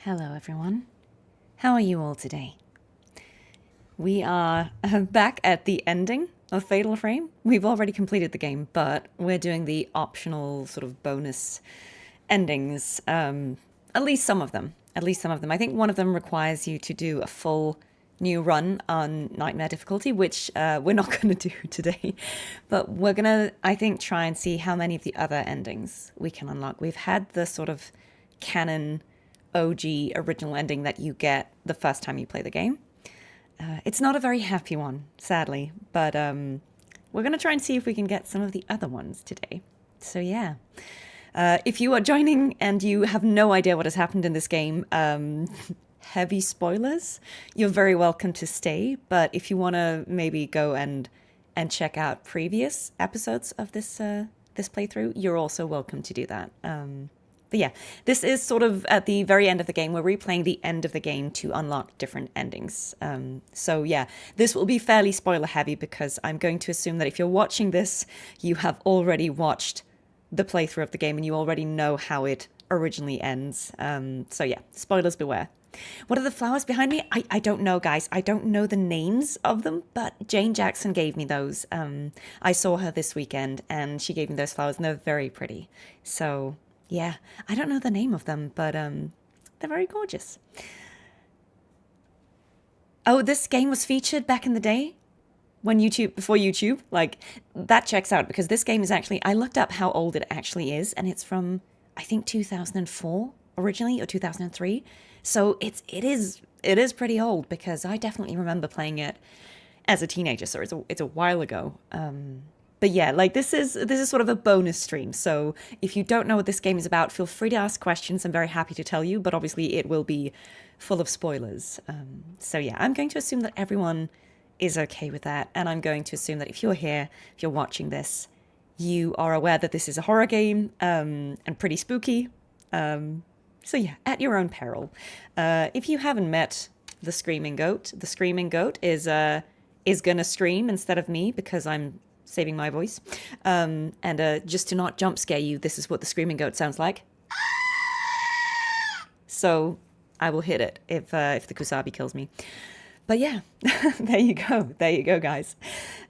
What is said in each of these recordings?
Hello, everyone. How are you all today? We are back at the ending of Fatal Frame. We've already completed the game, but we're doing the optional sort of bonus endings. At least some of them. At least some of them. I think one of them requires you to do a full new run on Nightmare difficulty, which we're not going to do today. But we're going to, I think, try and see how many of the other endings we can unlock. We've had the sort of canon OG original ending that you get the first time you play the game. It's not a very happy one, sadly, but we're going to try and see if we can get some of the other ones today. So yeah. If you are joining and you have no idea what has happened in this game, heavy spoilers, you're very welcome to stay. But if you want to maybe go and check out previous episodes of this playthrough, you're also welcome to do that. But yeah, this is sort of at the very end of the game. We're replaying the end of the game to unlock different endings. So yeah, this will be fairly spoiler heavy because I'm going to assume that if you're watching this, you have already watched the playthrough of the game and you already know how it originally ends. So yeah, spoilers beware. What are the flowers behind me? I don't know, guys. I don't know the names of them, but Jane Jackson gave me those. I saw her this weekend and she gave me those flowers and they're very pretty. So yeah, I don't know the name of them, but they're very gorgeous. Oh, this game was featured back in the day when before YouTube. Like, that checks out because this game is actually, I looked up how old it actually is, and it's from, I think, 2004 originally, or 2003. So it is pretty old because I definitely remember playing it as a teenager. So it's a while ago. But yeah, like this is sort of a bonus stream. So if you don't know what this game is about, feel free to ask questions. I'm very happy to tell you, but obviously it will be full of spoilers. So yeah, I'm going to assume that everyone is okay with that. And I'm going to assume that if you're here, if you're watching this, you are aware that this is a horror game and pretty spooky. So yeah, at your own peril. If you haven't met the Screaming Goat is gonna scream instead of me because I'm saving my voice. And just to not jump scare you, this is what the Screaming Goat sounds like. So I will hit it if the Kusabi kills me. But yeah, there you go, guys.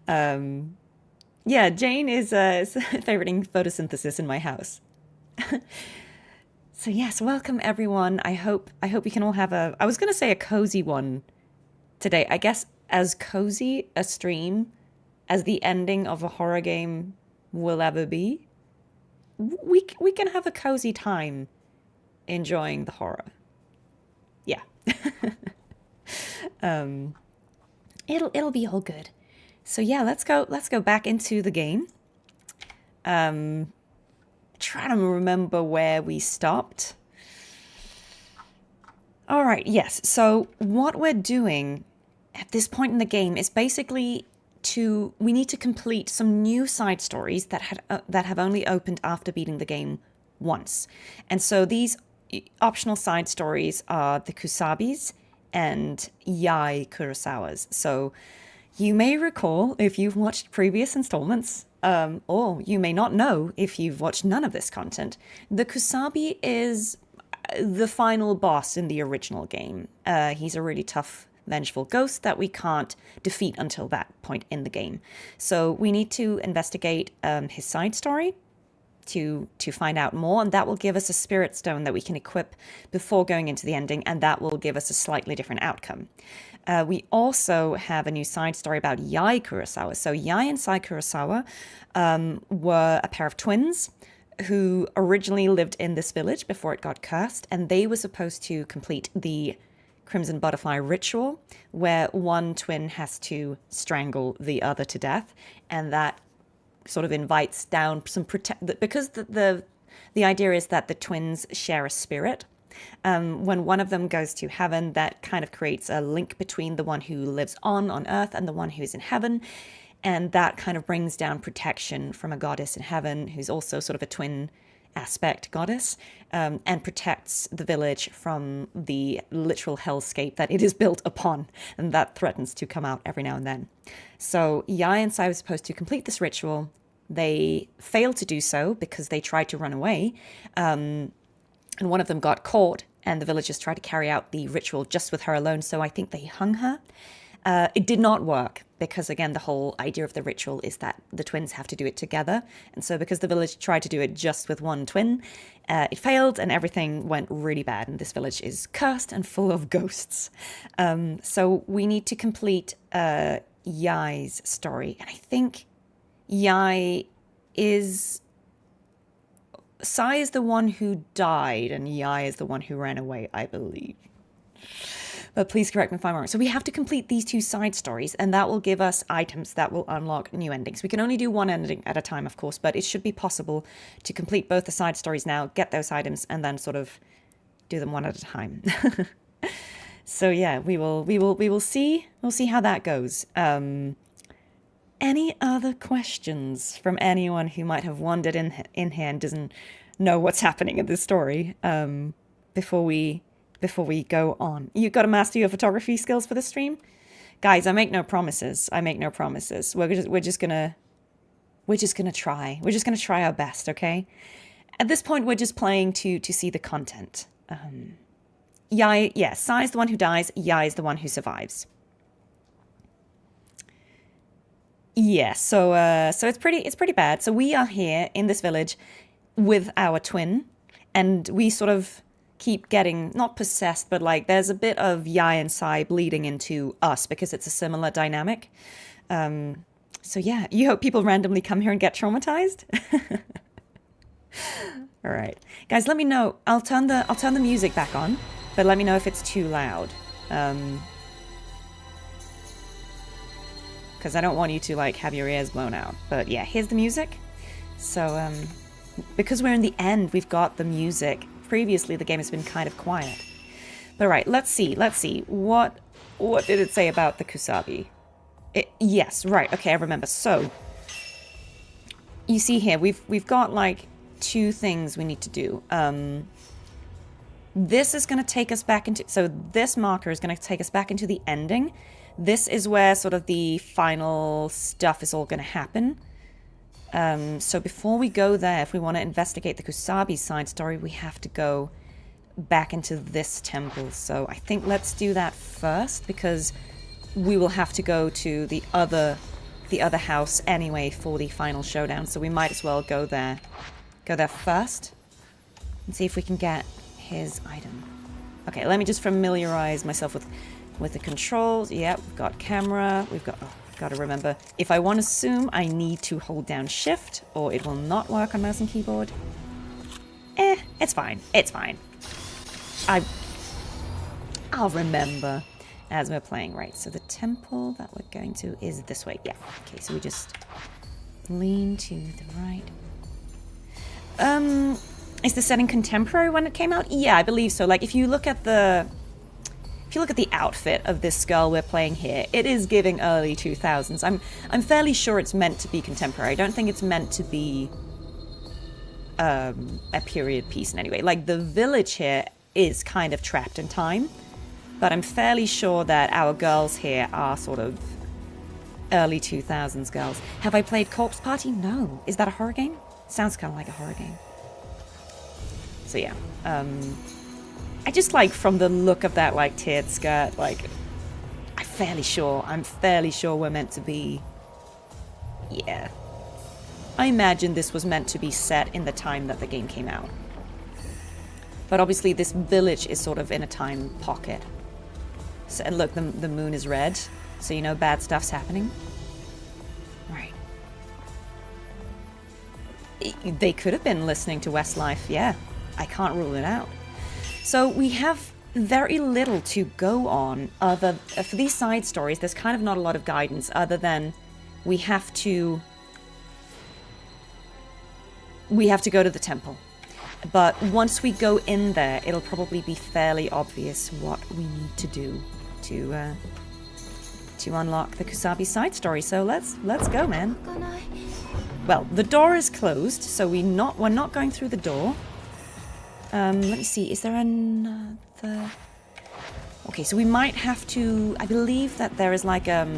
Yeah, Jane is favoriting photosynthesis in my house. So yes, welcome everyone. I hope we can all have I was gonna say a cozy one today. I guess as cozy a stream as the ending of a horror game will ever be. We can have a cozy time enjoying the horror. Yeah. It'll be all good. So yeah, let's go back into the game. Trying to remember where we stopped. All right, yes. So what we're doing at this point in the game is basically we need to complete some new side stories that have only opened after beating the game once. And so these optional side stories are the Kusabis and Yai Kurosawas. So you may recall if you've watched previous installments, or you may not know if you've watched none of this content, the Kusabi is the final boss in the original game. He's a really tough, vengeful ghost that we can't defeat until that point in the game. So we need to investigate his side story to find out more, and that will give us a spirit stone that we can equip before going into the ending, and that will give us a slightly different outcome. We also have a new side story about Yai Kurosawa. So Yai and Sai Kurosawa were a pair of twins who originally lived in this village before it got cursed, and they were supposed to complete the Crimson Butterfly ritual, where one twin has to strangle the other to death, and that sort of invites down some because the idea is that the twins share a spirit. When one of them goes to heaven, that kind of creates a link between the one who lives on Earth and the one who's in heaven, and that kind of brings down protection from a goddess in heaven who's also sort of a twin aspect goddess, and protects the village from the literal hellscape that it is built upon, and that threatens to come out every now and then. So Yai and Sai were supposed to complete this ritual. They failed to do so because they tried to run away, and one of them got caught and the villagers tried to carry out the ritual just with her alone, so I think they hung her. It did not work because, again, the whole idea of the ritual is that the twins have to do it together. And so because the village tried to do it just with one twin, it failed and everything went really bad. And this village is cursed and full of ghosts. So we need to complete Yai's story. And I think Yai is... Sai is the one who died and Yai is the one who ran away, I believe. But please correct me if I'm wrong. So we have to complete these 2 side stories, and that will give us items that will unlock new endings. We can only do one ending at a time, of course, but it should be possible to complete both the side stories now, get those items, and then sort of do them one at a time. So yeah, we will see. We'll see how that goes. Any other questions from anyone who might have wandered in here and doesn't know what's happening in this story before we go on? You got to master your photography skills for the stream, guys. I make no promises. We're just gonna try. We're just gonna try our best. Okay. At this point, we're just playing to see the content. Yai, yeah, Sai is the one who dies. Yai is the one who survives. Yeah. So it's pretty bad. So we are here in this village with our twin, and we sort of keep getting, not possessed, but like there's a bit of Yai and Sai bleeding into us because it's a similar dynamic. So yeah, you hope people randomly come here and get traumatized. All right, guys, let me know. I'll turn the music back on, but let me know if it's too loud. Because I don't want you to like have your ears blown out. But yeah, here's the music. So because we're in the end, we've got the music. Previously, the game has been kind of quiet. But right, let's see. What did it say about the Kusabi? Yes, right. Okay, I remember. So you see here, we've got like 2 things we need to do. This is going to take us back into... So this marker is going to take us back into the ending. This is where sort of the final stuff is all going to happen. So before we go there, if we want to investigate the Kusabi side story, we have to go back into this temple. So I think let's do that first, because we will have to go to the other house anyway for the final showdown. So we might as well go there first and see if we can get his item. Okay, let me just familiarize myself with the controls. Yep, we've got camera. We've got... Oh, gotta remember, if I want to zoom, I need to hold down shift or it will not work on mouse and keyboard. It's fine. It's fine. I'll remember as we're playing. Right, so the temple that we're going to is this way. Yeah. Okay, so we just lean to the right. Is the setting contemporary when it came out? Yeah, I believe so. Like if you look at the outfit of this girl we're playing here, it is giving early 2000s. I'm fairly sure it's meant to be contemporary. I don't think it's meant to be a period piece in any way. Like the village here is kind of trapped in time, but I'm fairly sure that our girls here are sort of early 2000s girls. Have I played Corpse Party? No. Is that a horror game? Sounds kind of like a horror game. So yeah, I just like from the look of that like tiered skirt, like I'm fairly sure we're meant to be, yeah. I imagine this was meant to be set in the time that the game came out. But obviously this village is sort of in a time pocket. So, and look, the moon is red, so you know bad stuff's happening. Right. They could have been listening to Westlife, yeah. I can't rule it out. So we have very little to go on other... for these side stories, there's kind of not a lot of guidance other than we have to go to the temple. But once we go in there, it'll probably be fairly obvious what we need to do to unlock the Kusabi side story. So let's go, man. Well, the door is closed, so we're not going through the door. Let me see, is there another... Okay, so we might have to... I believe that there is like, yeah,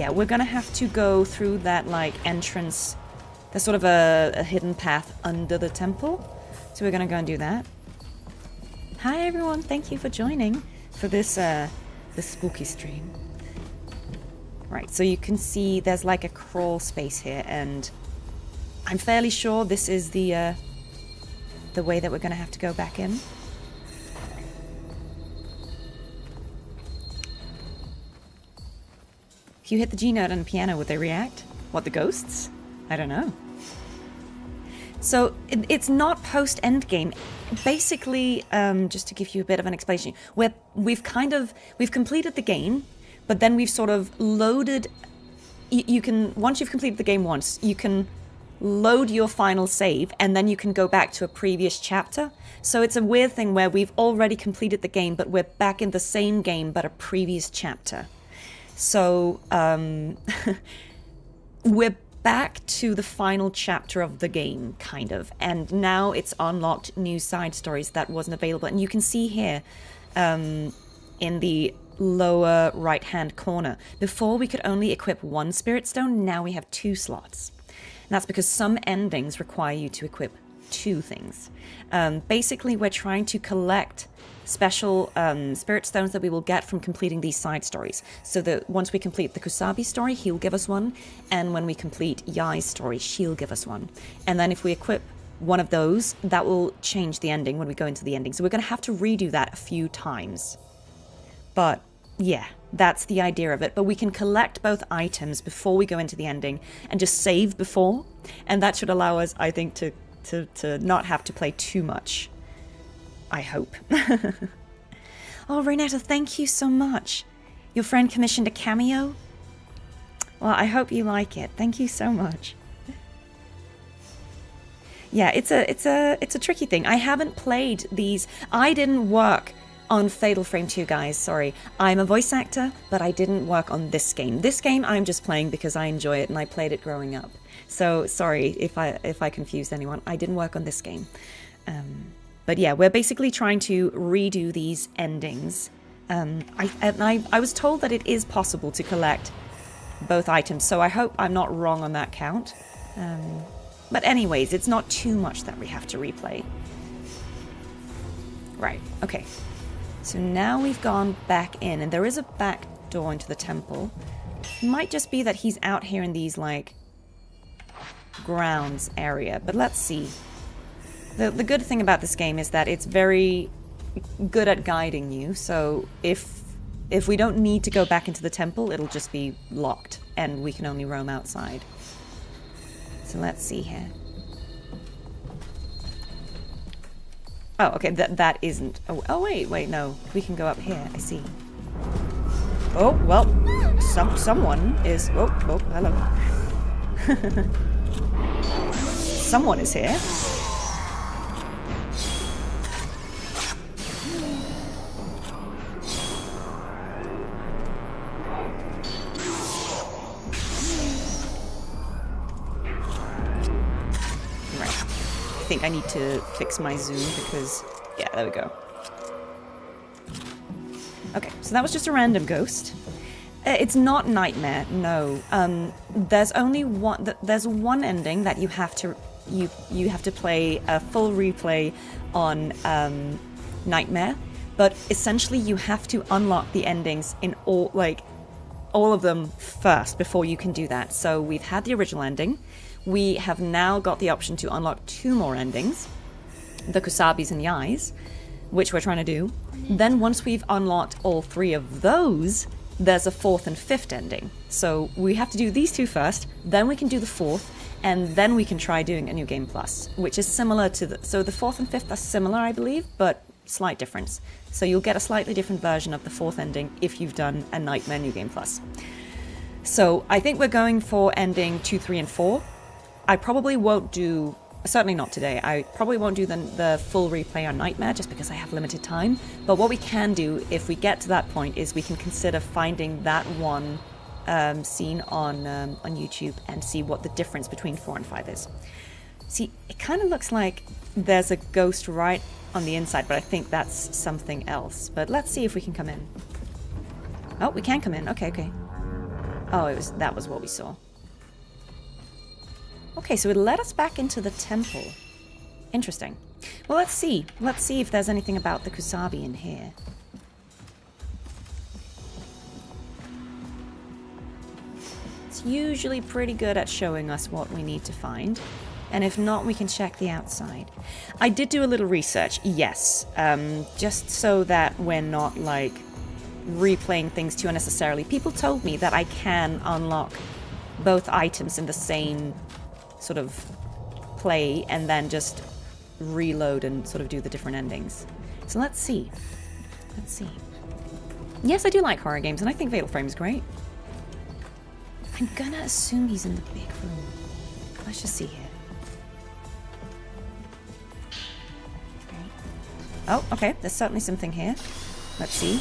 we're gonna have to go through that, like, entrance. There's sort of a hidden path under the temple. So we're gonna go and do that. Hi everyone, thank you for joining for this this spooky stream. Right, so you can see there's like a crawl space here, and I'm fairly sure this is the way that we're gonna have to go back in. If you hit the G note on the piano, would they react? What, the ghosts? I don't know. So it's not post-endgame. Basically, just to give you a bit of an explanation, we've completed the game, but then we've sort of loaded. You can, once you've completed the game once, you can load your final save, and then you can go back to a previous chapter. So it's a weird thing where we've already completed the game, but we're back in the same game, but a previous chapter. So we're back to the final chapter of the game, kind of, and now it's unlocked new side stories that wasn't available. And you can see here in the lower right hand corner, before we could only equip one spirit stone, now we have 2 slots. And that's because some endings require you to equip 2 things. Basically, we're trying to collect special spirit stones that we will get from completing these side stories. So that once we complete the Kusabi story, he'll give us one, and when we complete Yai's story, she'll give us one. And then if we equip one of those, that will change the ending when we go into the ending. So we're going to have to redo that a few times. But yeah, that's the idea of it. But we can collect both items before we go into the ending and just save before, and that should allow us, I think, to not have to play too much. I hope. Oh, Renata, thank you so much. Your friend commissioned a cameo? Well, I hope you like it. Thank you so much. Yeah, it's a tricky thing. I haven't played these. I didn't work on Fatal Frame 2, guys. Sorry. I'm a voice actor, but I didn't work on this game. This game I'm just playing because I enjoy it and I played it growing up. So sorry if I confused anyone. I didn't work on this game. But yeah, we're basically trying to redo these endings. I was told that it is possible to collect both items, so I hope I'm not wrong on that count. But anyways, it's not too much that we have to replay. Right, okay. So now we've gone back in, and there is a back door into the temple. It might just be that he's out here in these, like, grounds area, but let's see. The good thing about this game is that it's very good at guiding you, so if we don't need to go back into the temple, it'll just be locked, and we can only roam outside. So let's see here. Oh, okay, that isn't... Oh, wait, no. We can go up here, I see. Oh, well, someone is... Oh, hello. Someone is here. I think I need to fix my zoom because, yeah, there we go. Okay, so that was just a random ghost. It's not Nightmare, no. There's only one. There's one ending that you have to play a full replay on Nightmare, but essentially you have to unlock the endings in all of them first before you can do that. So we've had the original ending. We have now got the option to unlock 2 more endings, the Kusabis and Yais, which we're trying to do. Then once we've unlocked all 3 of those, there's a 4th and 5th ending. So we have to do these 2 first, then we can do the 4th, and then we can try doing a New Game Plus, which is similar to so the 4th and 5th are similar, I believe, but slight difference. So you'll get a slightly different version of the 4th ending if you've done a Nightmare New Game Plus. So I think we're going for ending 2, 3, and 4. I probably won't do, certainly not today, I probably won't do the full replay on Nightmare just because I have limited time. But what we can do if we get to that point is we can consider finding that one scene on YouTube and see what the difference between 4 and 5 is. See, it kind of looks like there's a ghost right on the inside, but I think that's something else. But let's see if we can come in. Oh, we can come in. Okay. Oh, that was what we saw. Okay, so it led us back into the temple. Interesting. Well, let's see. Let's see if there's anything about the Kusabi in here. It's usually pretty good at showing us what we need to find. And if not, we can check the outside. I did do a little research, yes. Just so that we're not, like, replaying things too unnecessarily. People told me that I can unlock both items in the same sort of play and then just reload and sort of do the different endings. So let's see. Let's see. Yes, I do like horror games, and I think Fatal Frame is great. I'm gonna assume he's in the big room. Let's just see here. Oh, okay. There's certainly something here. Let's see.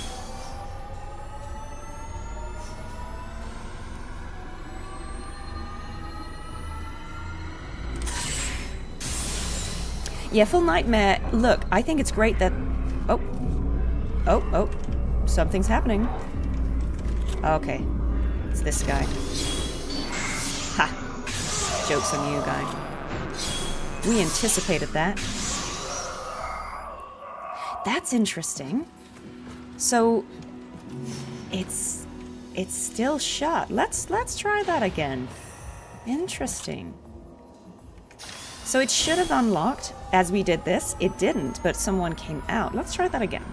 Yeah, Full Nightmare. Look, I think it's great that... Oh. Oh, oh. Something's happening. Okay. It's this guy. Ha. Joke's on you, guy. We anticipated that. That's interesting. So... It's still shut. Let's try that again. Interesting. So it should have unlocked as we did this. It didn't, but someone came out. Let's try that again.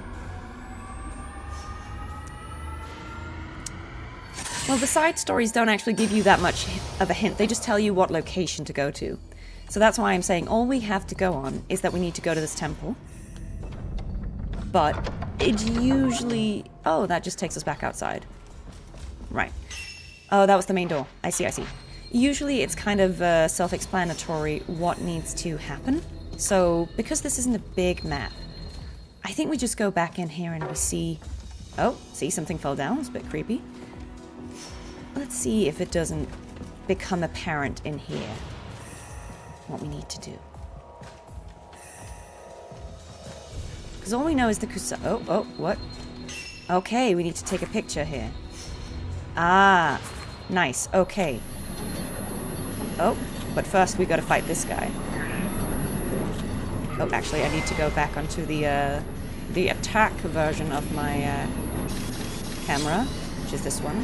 Well, the side stories don't actually give you that much of a hint. They just tell you what location to go to. So that's why I'm saying all we have to go on is that we need to go to this temple. But it usually... Oh, that just takes us back outside. Right. Oh, that was the main door. I see, I see. Usually it's kind of self-explanatory what needs to happen. So, because this isn't a big map, I think we just go back in here and we see... Oh, see, something fell down. It's a bit creepy. Let's see if it doesn't become apparent in here what we need to do. Because all we know is the Kusabi... Oh, what? Okay, we need to take a picture here. Ah, nice, okay. Oh, but first we gotta fight this guy. Oh, actually, I need to go back onto the attack version of my camera, which is this one.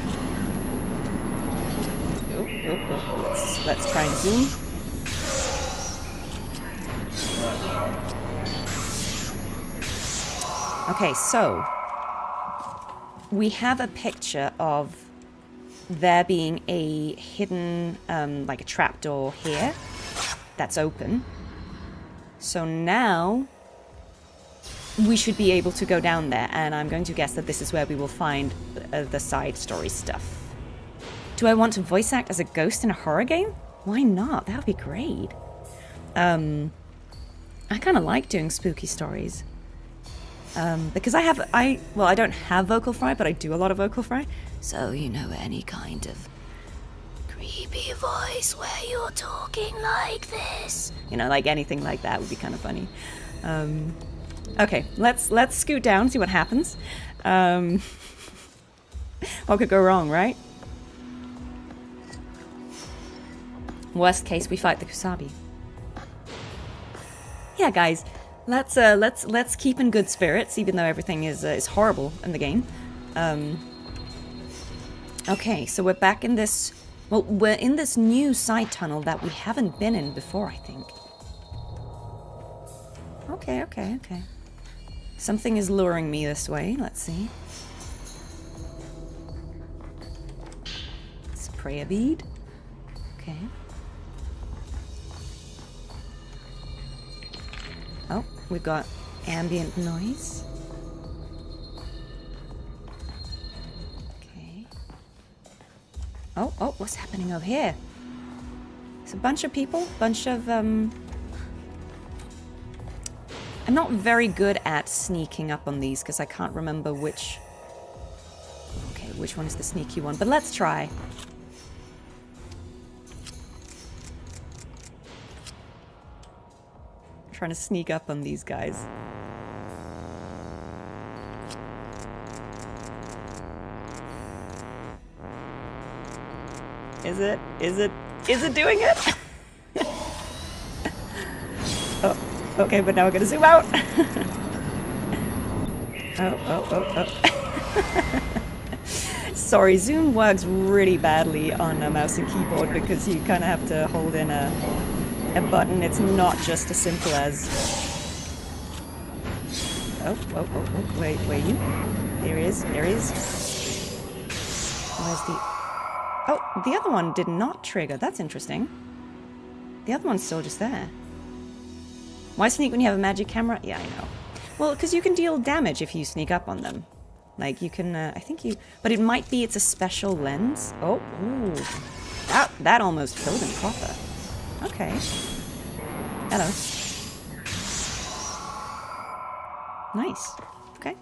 Oh. Let's try and zoom. Okay, so we have a picture of there being a hidden, like a trapdoor here that's open. So now we should be able to go down there, and I'm going to guess that this is where we will find the side story stuff. Do I want to voice act as a ghost in a horror game? Why not? That would be great. I kind of like doing spooky stories. Because I don't have vocal fry, but I do a lot of vocal fry. So, you know, any kind of creepy voice where you're talking like this. You know, like anything like that would be kind of funny. Okay, let's scoot down, see what happens. What could go wrong, right? Worst case, we fight the Kusabi. Yeah, guys. Let's keep in good spirits, even though everything is horrible in the game. Okay, so we're back in this... Well, we're in this new side tunnel that we haven't been in before, I think. Okay. Something is luring me this way. Let's see. It's a prayer bead. Okay. Oh, we've got ambient noise. Okay. Oh, what's happening over here? It's a bunch of people, bunch of, I'm not very good at sneaking up on these because I can't remember which... Okay, which one is the sneaky one, but let's try. Trying to sneak up on these guys. Is it doing it? Okay, but now we're gonna zoom out. Oh. Sorry, zoom works really badly on a mouse and keyboard because you kind of have to hold in a button. It's not just as simple as... Oh, wait, where are you? There he is. Where's the... Oh, the other one did not trigger. That's interesting. The other one's still just there. Why sneak when you have a magic camera? Yeah, I know. Well, because you can deal damage if you sneak up on them. Like, you can, I think you... But it might be it's a special lens. Oh, ooh. That almost killed him proper. Okay. Hello. Nice. Okay.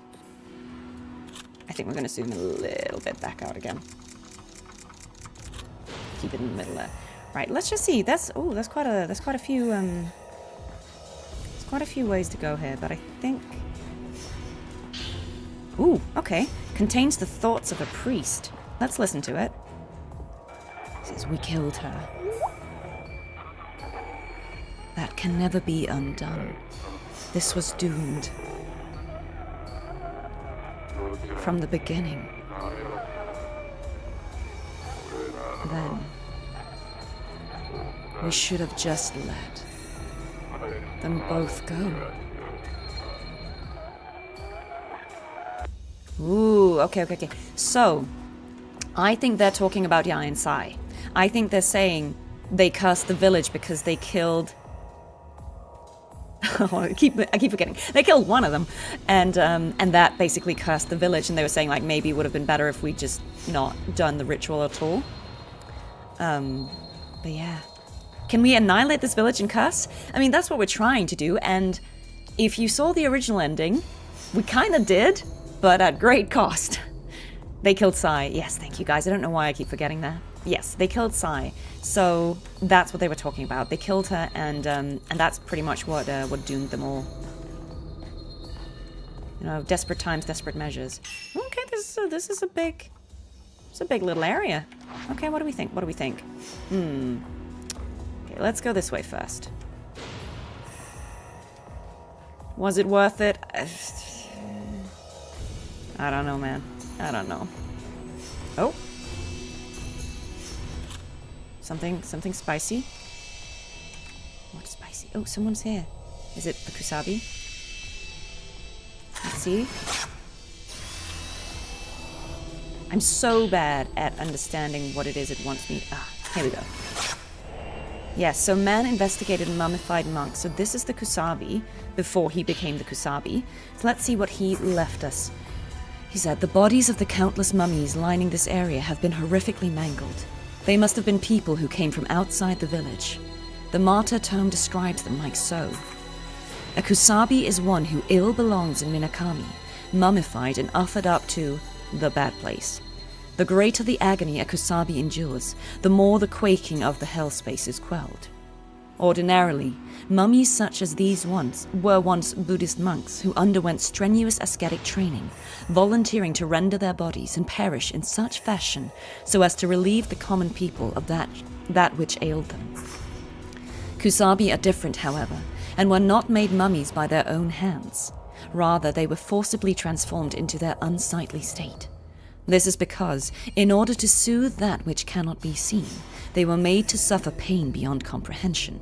I think we're going to zoom a little bit back out again. Keep it in the middle there. Right, let's just see. That's quite a few there's quite a few ways to go here, but I think... Ooh, okay. Contains the thoughts of a priest. Let's listen to it. It says, we killed her. That can never be undone. This was doomed. From the beginning. Then, we should have just let them both go. Ooh, okay. So, I think they're talking about Yai and Sai. I think they're saying they cursed the village because they killed... I keep forgetting. They killed one of them, and that basically cursed the village. And they were saying like maybe it would have been better if we just not done the ritual at all. But yeah, can we annihilate this village and curse? I mean, that's what we're trying to do. And if you saw the original ending, we kind of did, but at great cost. They killed Sai. Yes, thank you guys. I don't know why I keep forgetting that. Yes, they killed Sai. So that's what they were talking about. They killed her, and that's pretty much what doomed them all. You know, desperate times, desperate measures. Okay, this is a big little area. Okay, what do we think? Okay, let's go this way first. Was it worth it? I don't know, man. I don't know. Oh. Something spicy. What's spicy? Oh, someone's here. Is it the Kusabi? Let's see. I'm so bad at understanding what it is it wants me... Ah, here we go. Yes, so man investigated mummified monks. So this is the Kusabi, before he became the Kusabi. So let's see what he left us. He said, the bodies of the countless mummies lining this area have been horrifically mangled. They must have been people who came from outside the village. The martyr tome describes them like so. A Kusabi is one who ill belongs in Minakami, mummified and offered up to the bad place. The greater the agony a Kusabi endures, the more the quaking of the hell space is quelled. Ordinarily, mummies such as these were once Buddhist monks who underwent strenuous ascetic training, volunteering to render their bodies and perish in such fashion so as to relieve the common people of that which ailed them. Kusabi are different, however, and were not made mummies by their own hands. Rather, they were forcibly transformed into their unsightly state. This is because, in order to soothe that which cannot be seen, they were made to suffer pain beyond comprehension.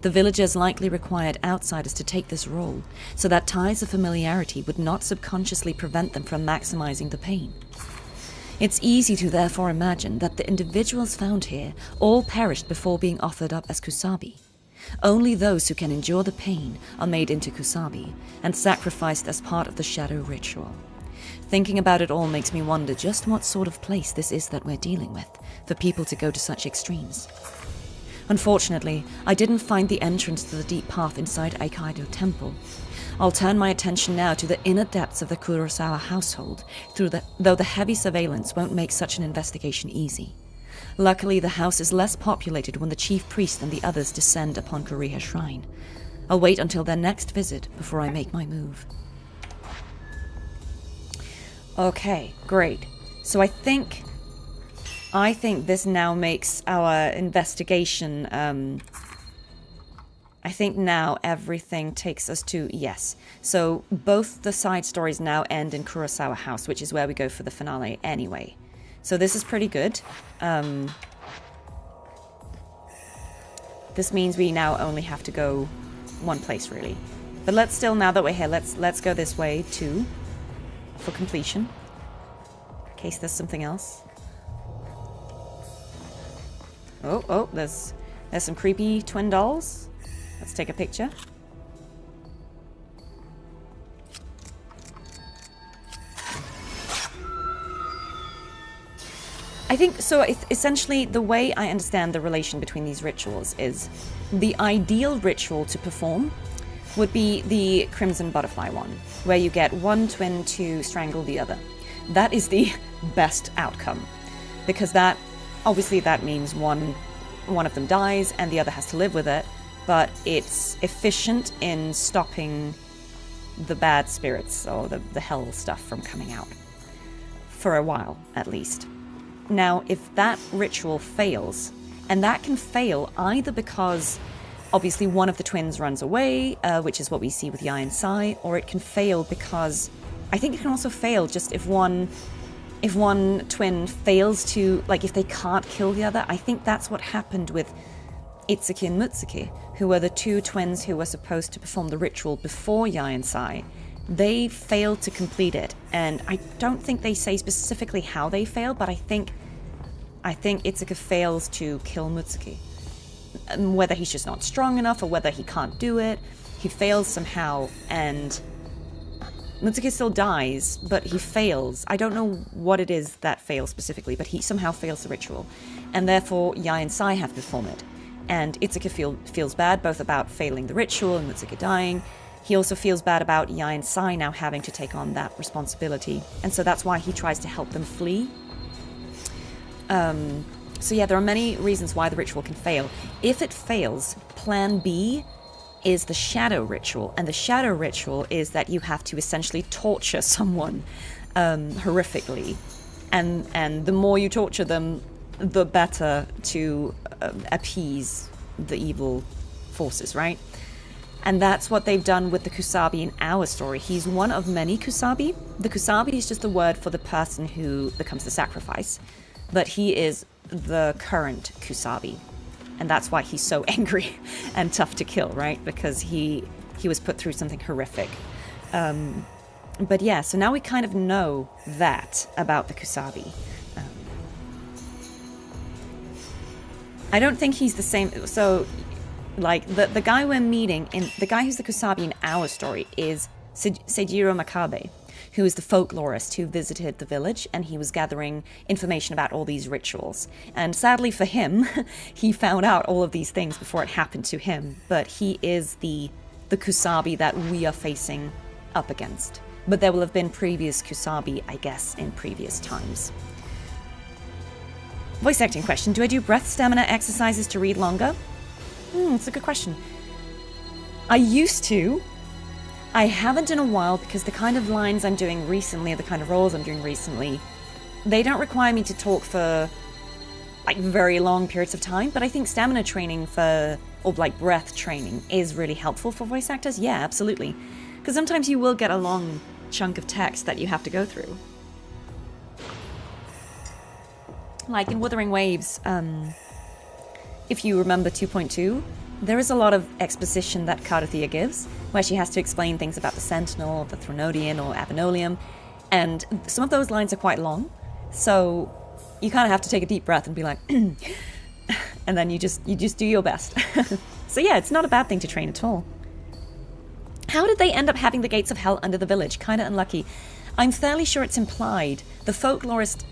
The villagers likely required outsiders to take this role, so that ties of familiarity would not subconsciously prevent them from maximizing the pain. It's easy to therefore imagine that the individuals found here all perished before being offered up as Kusabi. Only those who can endure the pain are made into Kusabi and sacrificed as part of the shadow ritual. Thinking about it all makes me wonder just what sort of place this is that we're dealing with, for people to go to such extremes. Unfortunately, I didn't find the entrance to the deep path inside Aikaido Temple. I'll turn my attention now to the inner depths of the Kurosawa household, though the heavy surveillance won't make such an investigation easy. Luckily, the house is less populated when the chief priest and the others descend upon Kuriha Shrine. I'll wait until their next visit before I make my move. Okay, great. So I think this now makes our investigation I think now everything takes us to, yes. So both the side stories now end in Kurosawa House, which is where we go for the finale anyway. So this is pretty good. This means we now only have to go one place, really. But let's still, now that we're here, let's go this way too, for completion. In case there's something else. Oh, there's some creepy twin dolls. Let's take a picture. I think, so essentially the way I understand the relation between these rituals is the ideal ritual to perform would be the Crimson Butterfly one, where you get one twin to strangle the other. That is the best outcome, because that, obviously that means one of them dies and the other has to live with it, but it's efficient in stopping the bad spirits or the hell stuff from coming out. For a while, at least. Now, if that ritual fails, and that can fail either because obviously one of the twins runs away, which is what we see with Yai and Sai, or it can fail because, I think it can also fail just if one twin fails to, like if they can't kill the other. I think that's what happened with Itsuki and Mutsuki, who were the two twins who were supposed to perform the ritual before Yai and Sai. They failed to complete it, and I don't think they say specifically how they failed, but I think Itsuka fails to kill Mutsuki. Whether he's just not strong enough or whether he can't do it, he fails somehow, and Mutsuki still dies, but he fails. I don't know what it is that fails specifically, but he somehow fails the ritual, and therefore Yai and Sai have to perform it. And Itsuka feels bad both about failing the ritual and Mutsuki dying. He also feels bad about Yai and Sai now having to take on that responsibility. And so that's why he tries to help them flee. So yeah, there are many reasons why the ritual can fail. If it fails, plan B is the shadow ritual. And the shadow ritual is that you have to essentially torture someone horrifically. And the more you torture them, the better to appease the evil forces, right? And that's what they've done with the Kusabi in our story. He's one of many Kusabi. The Kusabi is just the word for the person who becomes the sacrifice. But he is the current Kusabi. And that's why he's so angry and tough to kill, right? Because he was put through something horrific. But yeah, so now we kind of know that about the Kusabi. I don't think he's the same. So, like, the guy we're meeting, the guy who's the Kusabi in our story is Seijiro Makabe, who is the folklorist who visited the village, and he was gathering information about all these rituals. And sadly for him, he found out all of these things before it happened to him. But he is the Kusabi that we are facing up against. But there will have been previous Kusabi, I guess, in previous times. Voice acting question. Do I do breath stamina exercises to read longer? It's a good question. I used to. I haven't in a while because the kind of lines I'm doing recently, or the kind of roles I'm doing recently, they don't require me to talk for like very long periods of time, but I think stamina training or like breath training is really helpful for voice actors. Yeah, absolutely. Because sometimes you will get a long chunk of text that you have to go through. Like in Wuthering Waves, if you remember 2.2, there is a lot of exposition that Carathea gives, where she has to explain things about the Sentinel, the Thronodian, or Avenolium, and some of those lines are quite long, so you kind of have to take a deep breath and be like, and then you just do your best. So yeah, it's not a bad thing to train at all. How did they end up having the gates of hell under the village? Kinda unlucky. I'm fairly sure it's implied. The folklorist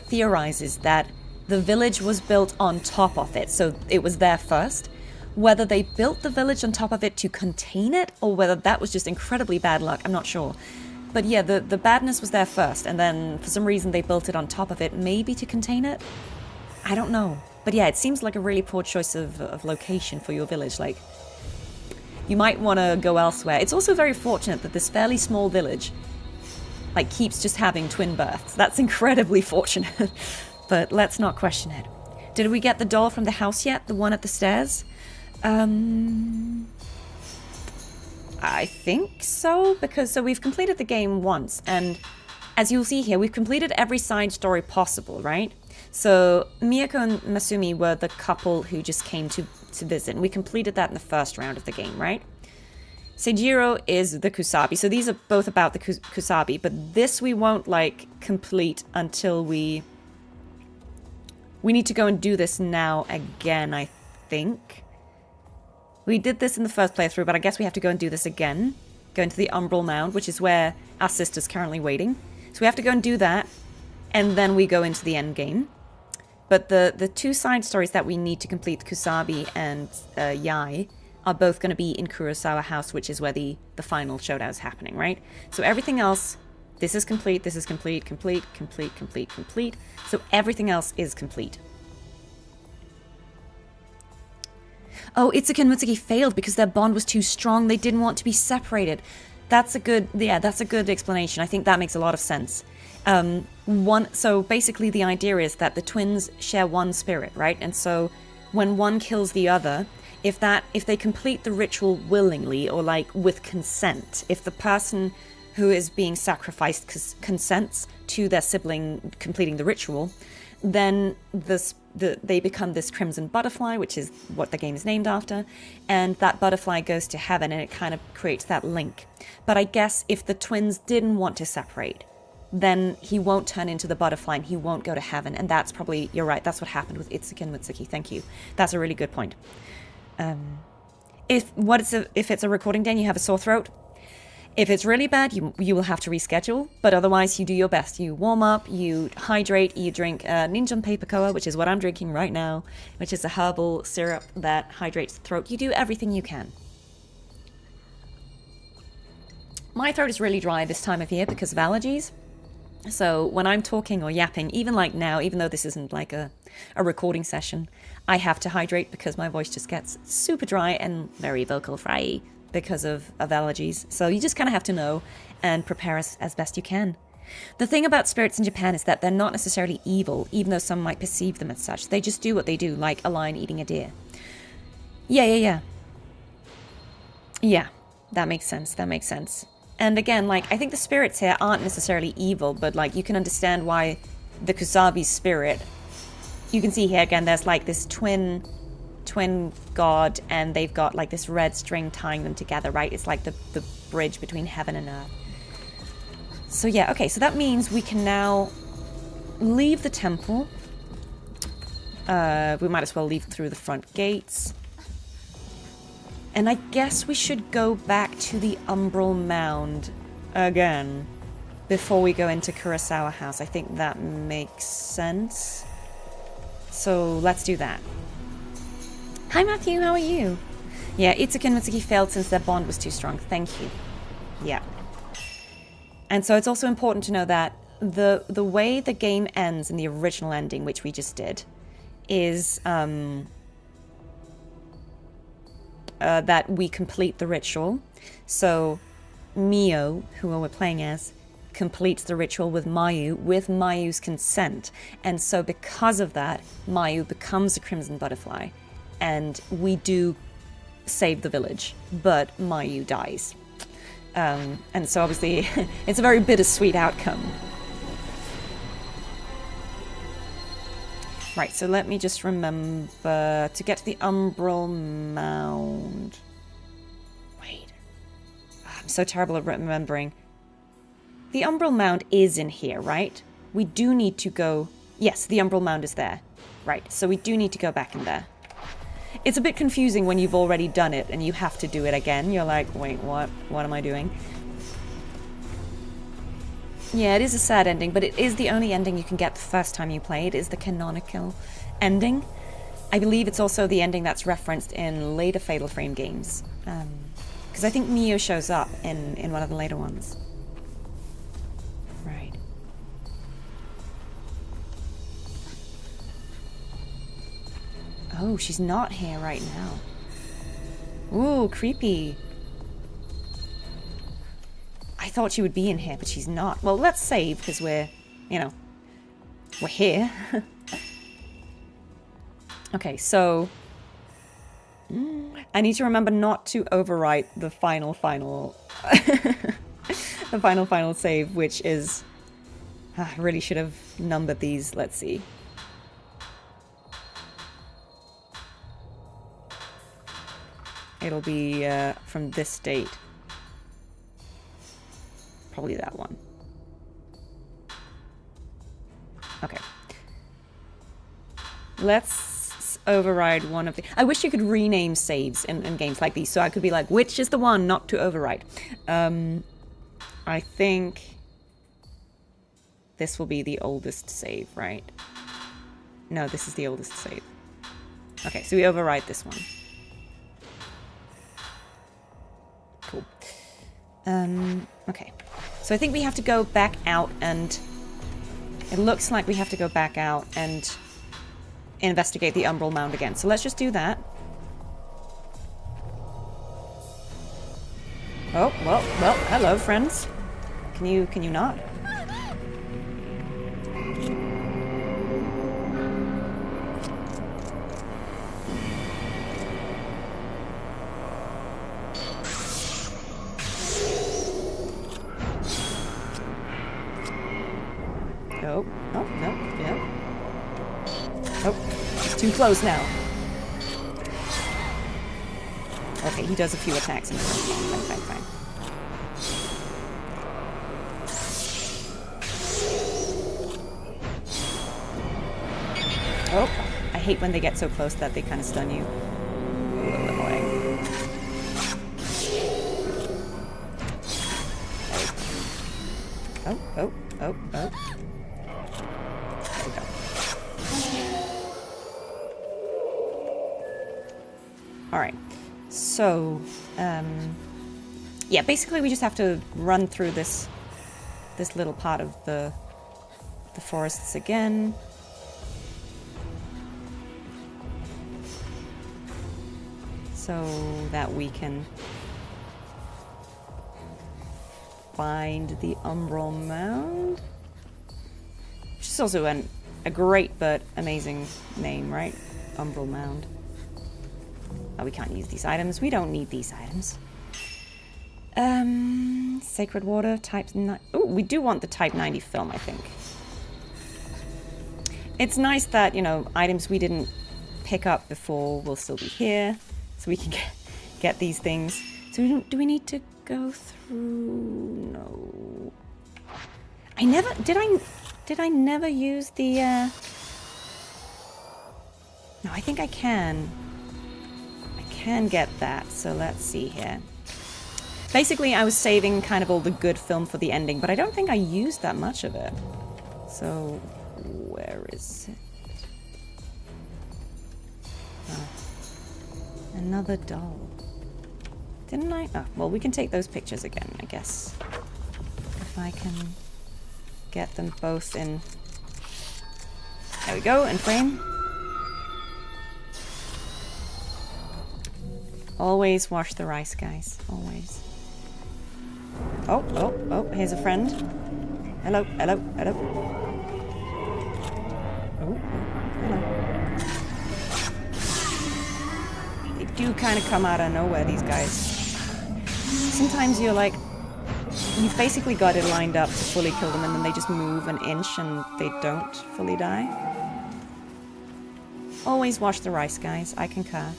theorizes that the village was built on top of it, so it was there first. Whether they built the village on top of it to contain it, or whether that was just incredibly bad luck, I'm not sure. But yeah, the badness was there first, and then for some reason they built it on top of it, maybe to contain it? I don't know. But yeah, it seems like a really poor choice of location for your village. Like, you might want to go elsewhere. It's also very fortunate that this fairly small village like keeps just having twin births. That's incredibly fortunate. But let's not question it. Did we get the doll from the house yet? The one at the stairs? I think so, because so we've completed the game once, and as you'll see here, we've completed every side story possible, right? So Miyako and Masumi were the couple who just came to visit, and we completed that in the first round of the game, right? Seijiro is the Kusabi, so these are both about the Kusabi, but this we won't, like, complete until we need to go and do this now again, I think. We did this in the first playthrough, but I guess we have to go and do this again. Go into the Umbral Mound, which is where our sister's currently waiting. So we have to go and do that, and then we go into the end game. But the two side stories that we need to complete, Kusabi and Yai, are both going to be in Kurosawa House, which is where the final showdown is happening, right? So everything else, this is complete, complete. So everything else is complete. Oh, Itsuki and Mutsuki failed because their bond was too strong. They didn't want to be separated. That's a good explanation. I think that makes a lot of sense. So basically the idea is that the twins share one spirit, right? And so when one kills the other, if they complete the ritual willingly or like with consent, if the person who is being sacrificed consents to their sibling completing the ritual, then they become this crimson butterfly, which is what the game is named after, and that butterfly goes to heaven, and it kind of creates that link. But I guess if the twins didn't want to separate, then he won't turn into the butterfly and he won't go to heaven, and that's probably, you're right, that's what happened with Itsuki and Mutsuki. Thank you. That's a really good point. If it's a recording day and you have a sore throat, if it's really bad, you will have to reschedule, but otherwise you do your best. You warm up, you hydrate, you drink Ninja Paper Koa, which is what I'm drinking right now, which is a herbal syrup that hydrates the throat. You do everything you can. My throat is really dry this time of year because of allergies. So when I'm talking or yapping, even like now, even though this isn't like a recording session, I have to hydrate because my voice just gets super dry and very vocal fry because of allergies. So you just kind of have to know and prepare as best you can. The thing about spirits in Japan is that they're not necessarily evil, even though some might perceive them as such. They just do what they do, like a lion eating a deer. Yeah, that makes sense. And again, like, I think the spirits here aren't necessarily evil, but like, you can understand why the Kusabi's spirit, you can see here again, there's like this twin god, and they've got like this red string tying them together, right? It's like the bridge between heaven and earth. So yeah, okay, so that means we can now leave the temple. We might as well leave through the front gates. And I guess we should go back to the Umbral Mound again before we go into Kurosawa House. I think that makes sense. So let's do that. Hi Matthew, how are you? Yeah, Itsuki and Mitsuki failed since their bond was too strong. Thank you. Yeah. And so it's also important to know that the way the game ends in the original ending, which we just did, is that we complete the ritual. So Mio, who we're playing as, completes the ritual with Mayu's consent. And so because of that, Mayu becomes a crimson butterfly. And we do save the village, but Mayu dies. And so obviously, it's a very bittersweet outcome. Right, so let me just remember to get to the Umbral Mound. Wait. I'm so terrible at remembering. The Umbral Mound is in here, right? We do need to go... Yes, the Umbral Mound is there. Right, so we do need to go back in there. It's a bit confusing when you've already done it and you have to do it again. You're like, wait, what? What am I doing? Yeah, it is a sad ending, but it is the only ending you can get the first time you play. It is the canonical ending. I believe it's also the ending that's referenced in later Fatal Frame games. Because I think Mio shows up in one of the later ones. Right. Oh, she's not here right now. Ooh, creepy. I thought she would be in here, but she's not. Well, let's save, because we're, we're here. Okay, so... I need to remember not to overwrite the final the final save, which is... I really should have numbered these. Let's see. It'll be from this date. Probably that one. Okay. Let's override one of the... I wish you could rename saves in games like these, so I could be like, which is the one not to override? I think this will be the oldest save, right? No, this is the oldest save. Okay, so we override this one. Cool. Okay. So I think we have to go back out and... It looks like we have to go back out and investigate the Umbral Mound again. So let's just do that. Oh, well, hello, friends. Can you not? Oh, no, yeah. Oh, it's too close now. Okay, he does a few attacks. Fine. Oh, I hate when they get so close that they kind of stun you. A little annoying. Oh. There we go. Alright. So, yeah, basically we just have to run through this little part of the forests again. So that we can find the Umbral Mound. Which is also a great but amazing name, right? Umbral Mound. Oh, we can't use these items. We don't need these items. Sacred water, type 9. Oh, we do want the type 90 film, I think. It's nice that, you know, items we didn't pick up before will still be here. So we can get these things. So do we need to go through? No. I never... Did I never use the... No, I think I can. I can get that. So let's see here. Basically, I was saving kind of all the good film for the ending, but I don't think I used that much of it. So, where is it? Oh. Another doll. Didn't I? Oh, well, we can take those pictures again, I guess. If I can get them both in. There we go, in frame. Always wash the rice, guys. Always. Oh, here's a friend. Hello. Oh, hello. They do kind of come out of nowhere, these guys. Sometimes you're like, you've basically got it lined up to fully kill them, and then they just move an inch and they don't fully die. Always wash the rice, guys. I concur.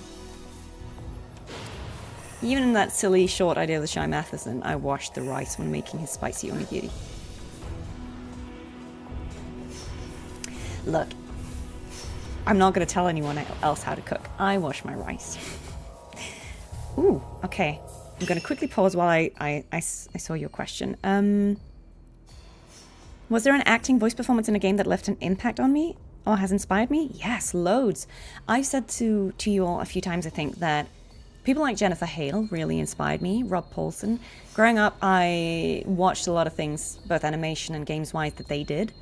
Even in that silly short idea of the Shy Matheson, I washed the rice when making his spicy onigiri. Look, I'm not going to tell anyone else how to cook. I wash my rice. Ooh, okay. I'm going to quickly pause while I saw your question. Was there an acting voice performance in a game that left an impact on me or has inspired me? Yes, loads. I've said to you all a few times, I think, that people like Jennifer Hale really inspired me, Rob Paulson. Growing up, I watched a lot of things, both animation and games-wise, that they did.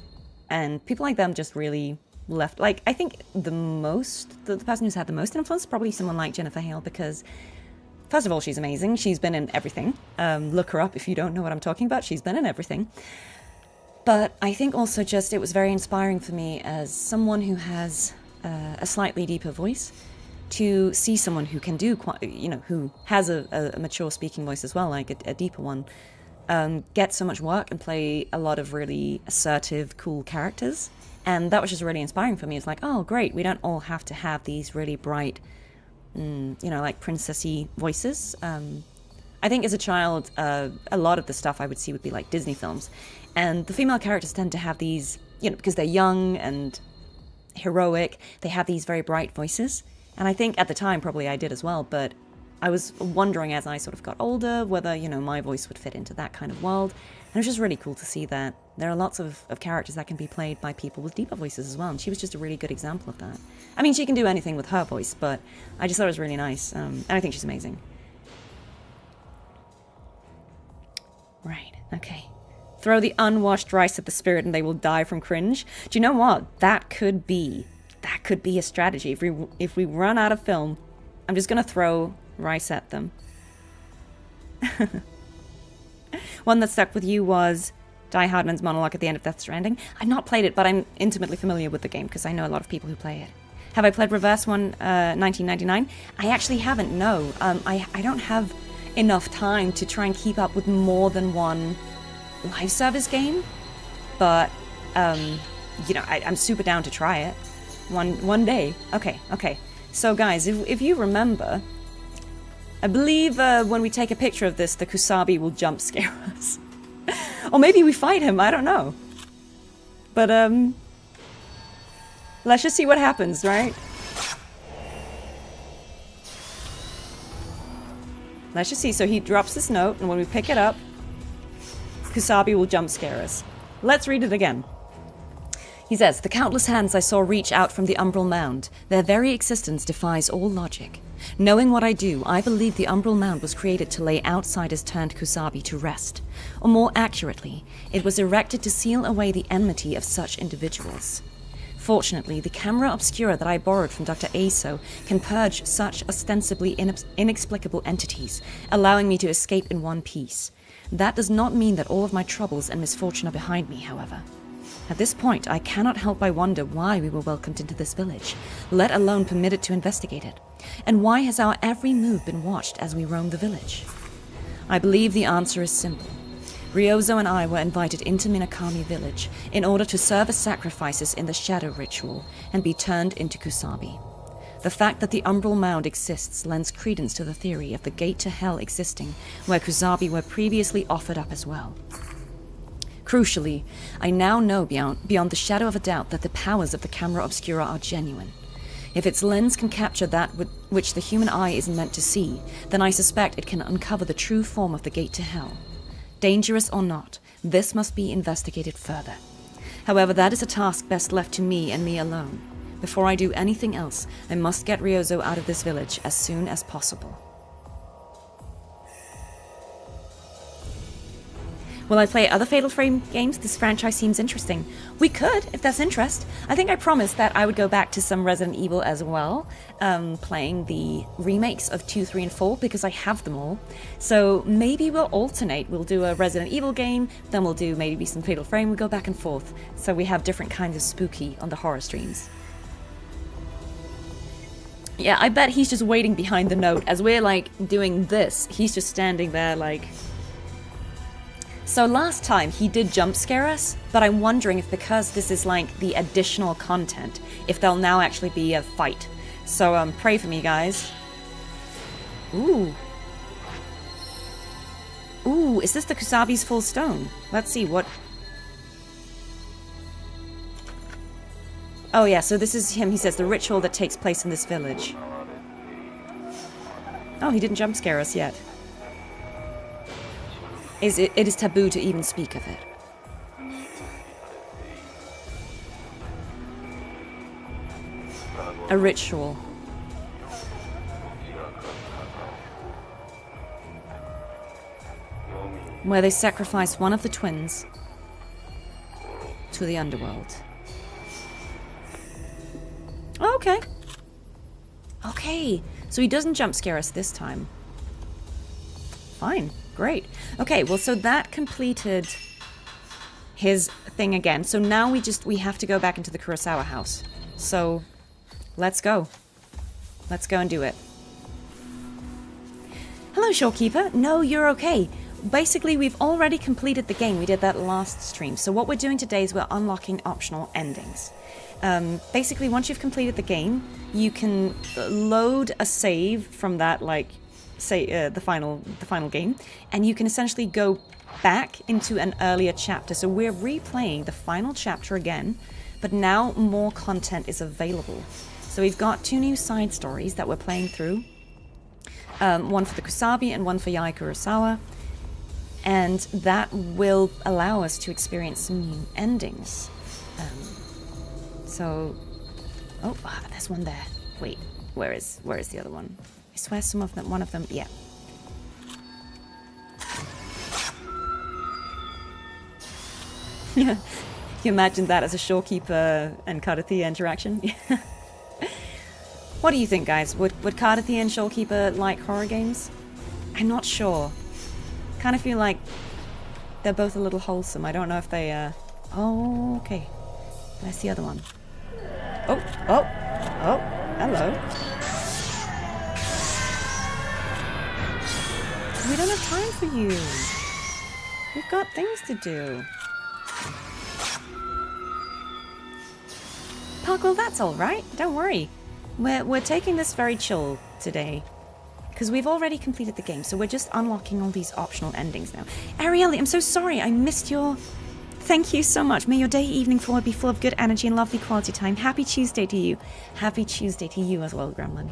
And people like them just really left... Like, I think the person who's had the most influence is probably someone like Jennifer Hale, because, first of all, she's amazing. She's been in everything. Look her up if you don't know what I'm talking about. She's been in everything. But I think also just it was very inspiring for me as someone who has a slightly deeper voice. to see someone who can do, who has a mature speaking voice as well, like a deeper one, get so much work and play a lot of really assertive, cool characters. And that was just really inspiring for me. It's like, oh, great, we don't all have to have these really bright, like princessy voices. I think as a child, a lot of the stuff I would see would be like Disney films. And the female characters tend to have these, because they're young and heroic, they have these very bright voices. And I think at the time, probably I did as well, but I was wondering as I sort of got older whether, my voice would fit into that kind of world. And it was just really cool to see that there are lots of characters that can be played by people with deeper voices as well. And she was just a really good example of that. I mean, she can do anything with her voice, but I just thought it was really nice. And I think she's amazing. Right, okay. Throw the unwashed rice at the spirit and they will die from cringe. Do you know what? That could be a strategy. If we run out of film, I'm just going to throw rice at them. One that stuck with you was Die Hardman's monologue at the end of Death Stranding. I've not played it, but I'm intimately familiar with the game because I know a lot of people who play it. Have I played Reverse 1999? I actually haven't, no. I don't have enough time to try and keep up with more than one live service game, but I'm super down to try it one day. Okay. So guys, if you remember, I believe when we take a picture of this, the Kusabi will jump scare us. Or maybe we fight him, I don't know. But let's just see what happens, right? Let's just see. So he drops this note, and when we pick it up, Kusabi will jump scare us. Let's read it again. He says, "The countless hands I saw reach out from the Umbral Mound, their very existence defies all logic. Knowing what I do, I believe the Umbral Mound was created to lay outsiders turned Kusabi to rest. Or more accurately, it was erected to seal away the enmity of such individuals. Fortunately, the camera obscura that I borrowed from Dr. Aso can purge such ostensibly inexplicable entities, allowing me to escape in one piece. That does not mean that all of my troubles and misfortune are behind me, however. At this point, I cannot help but wonder why we were welcomed into this village, let alone permitted to investigate it. And why has our every move been watched as we roam the village? I believe the answer is simple. Ryozo and I were invited into Minakami village in order to serve as sacrifices in the shadow ritual and be turned into Kusabi. The fact that the Umbral Mound exists lends credence to the theory of the gate to hell existing, where Kusabi were previously offered up as well. Crucially, I now know beyond the shadow of a doubt that the powers of the camera obscura are genuine. If its lens can capture that which the human eye isn't meant to see, then I suspect it can uncover the true form of the gate to hell. Dangerous or not, this must be investigated further. However, that is a task best left to me and me alone. Before I do anything else, I must get Ryozo out of this village as soon as possible." Will I play other Fatal Frame games? This franchise seems interesting. We could, if there's interest. I think I promised that I would go back to some Resident Evil as well, playing the remakes of 2, 3, and 4, because I have them all. So maybe we'll alternate. We'll do a Resident Evil game, then we'll do maybe some Fatal Frame. We'll go back and forth. So we have different kinds of spooky on the horror streams. Yeah, I bet he's just waiting behind the note. As we're, doing this, he's just standing there, So last time, he did jump scare us, but I'm wondering if because this is, the additional content, if there'll now actually be a fight. So, pray for me, guys. Ooh. Ooh, is this the Kusabi's full stone? Let's see, what... Oh yeah, so this is him, he says, the ritual that takes place in this village. Oh, he didn't jump scare us yet. It is taboo to even speak of it. A ritual. Where they sacrifice one of the twins to the underworld. Okay. Okay, so he doesn't jump scare us this time. Fine. Great. Okay, well, so that completed his thing again. So now we have to go back into the Kurosawa house. So, let's go. Let's go and do it. Hello, Shorekeeper. No, you're okay. Basically, we've already completed the game. We did that last stream. So what we're doing today is we're unlocking optional endings. Basically, once you've completed the game, you can load a save from that, like, say, the final game, and you can essentially go back into an earlier chapter. So we're replaying the final chapter again, but now more content is available. So we've got 2 new side stories that we're playing through. One for the Kusabi and one for Yae Kurosawa. And that will allow us to experience some new endings. Oh, there's one there. Wait, where is the other one? I swear one of them, yeah. You imagine that as a Shorekeeper and Kardathea interaction? What do you think, guys? Would Kardathea and Shorekeeper like horror games? I'm not sure. Kind of feel like they're both a little wholesome. I don't know if they, Oh, okay. There's the other one. Oh, hello. We don't have time for you. We've got things to do. Parkwell, that's all right. Don't worry. We're taking this very chill today. Because we've already completed the game, so we're just unlocking all these optional endings now. Arielle, I'm so sorry. I missed your... Thank you so much. May your day, evening, forward be full of good energy and lovely quality time. Happy Tuesday to you. Happy Tuesday to you as well, Gremlin.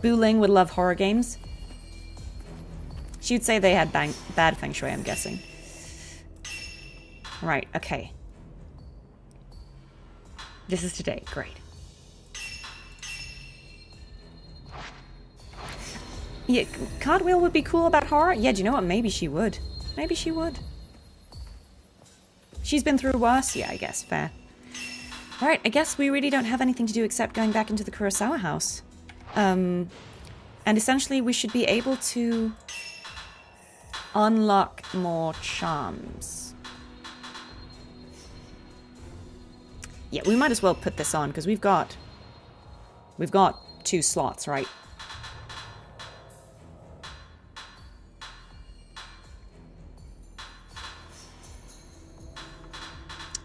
Booling would love horror games. She'd say they had bad feng shui, I'm guessing. Right, okay. This is today. Great. Yeah, Cartwheel would be cool about horror? Yeah, do you know what? Maybe she would. Maybe she would. She's been through worse? Yeah, I guess. Fair. Alright, I guess we really don't have anything to do except going back into the Kurosawa house. And essentially we should be able to unlock more charms. Yeah, we might as well put this on, because we've got 2 slots, right?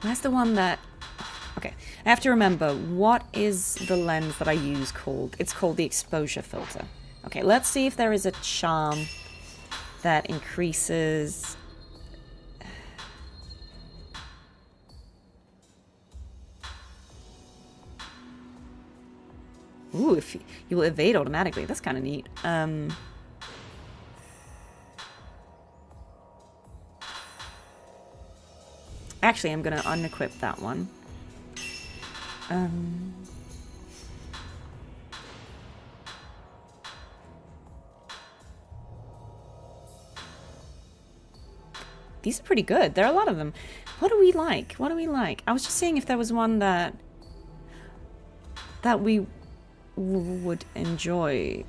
That's the one that... Okay, I have to remember, what is the lens that I use called? It's called the exposure filter. Okay, let's see if there is a charm that increases... Ooh, if you will evade automatically. That's kind of neat. Actually, I'm going to unequip that one. These are pretty good. There are a lot of them. What do we like? What do we like? I was just seeing if there was one that we would enjoy.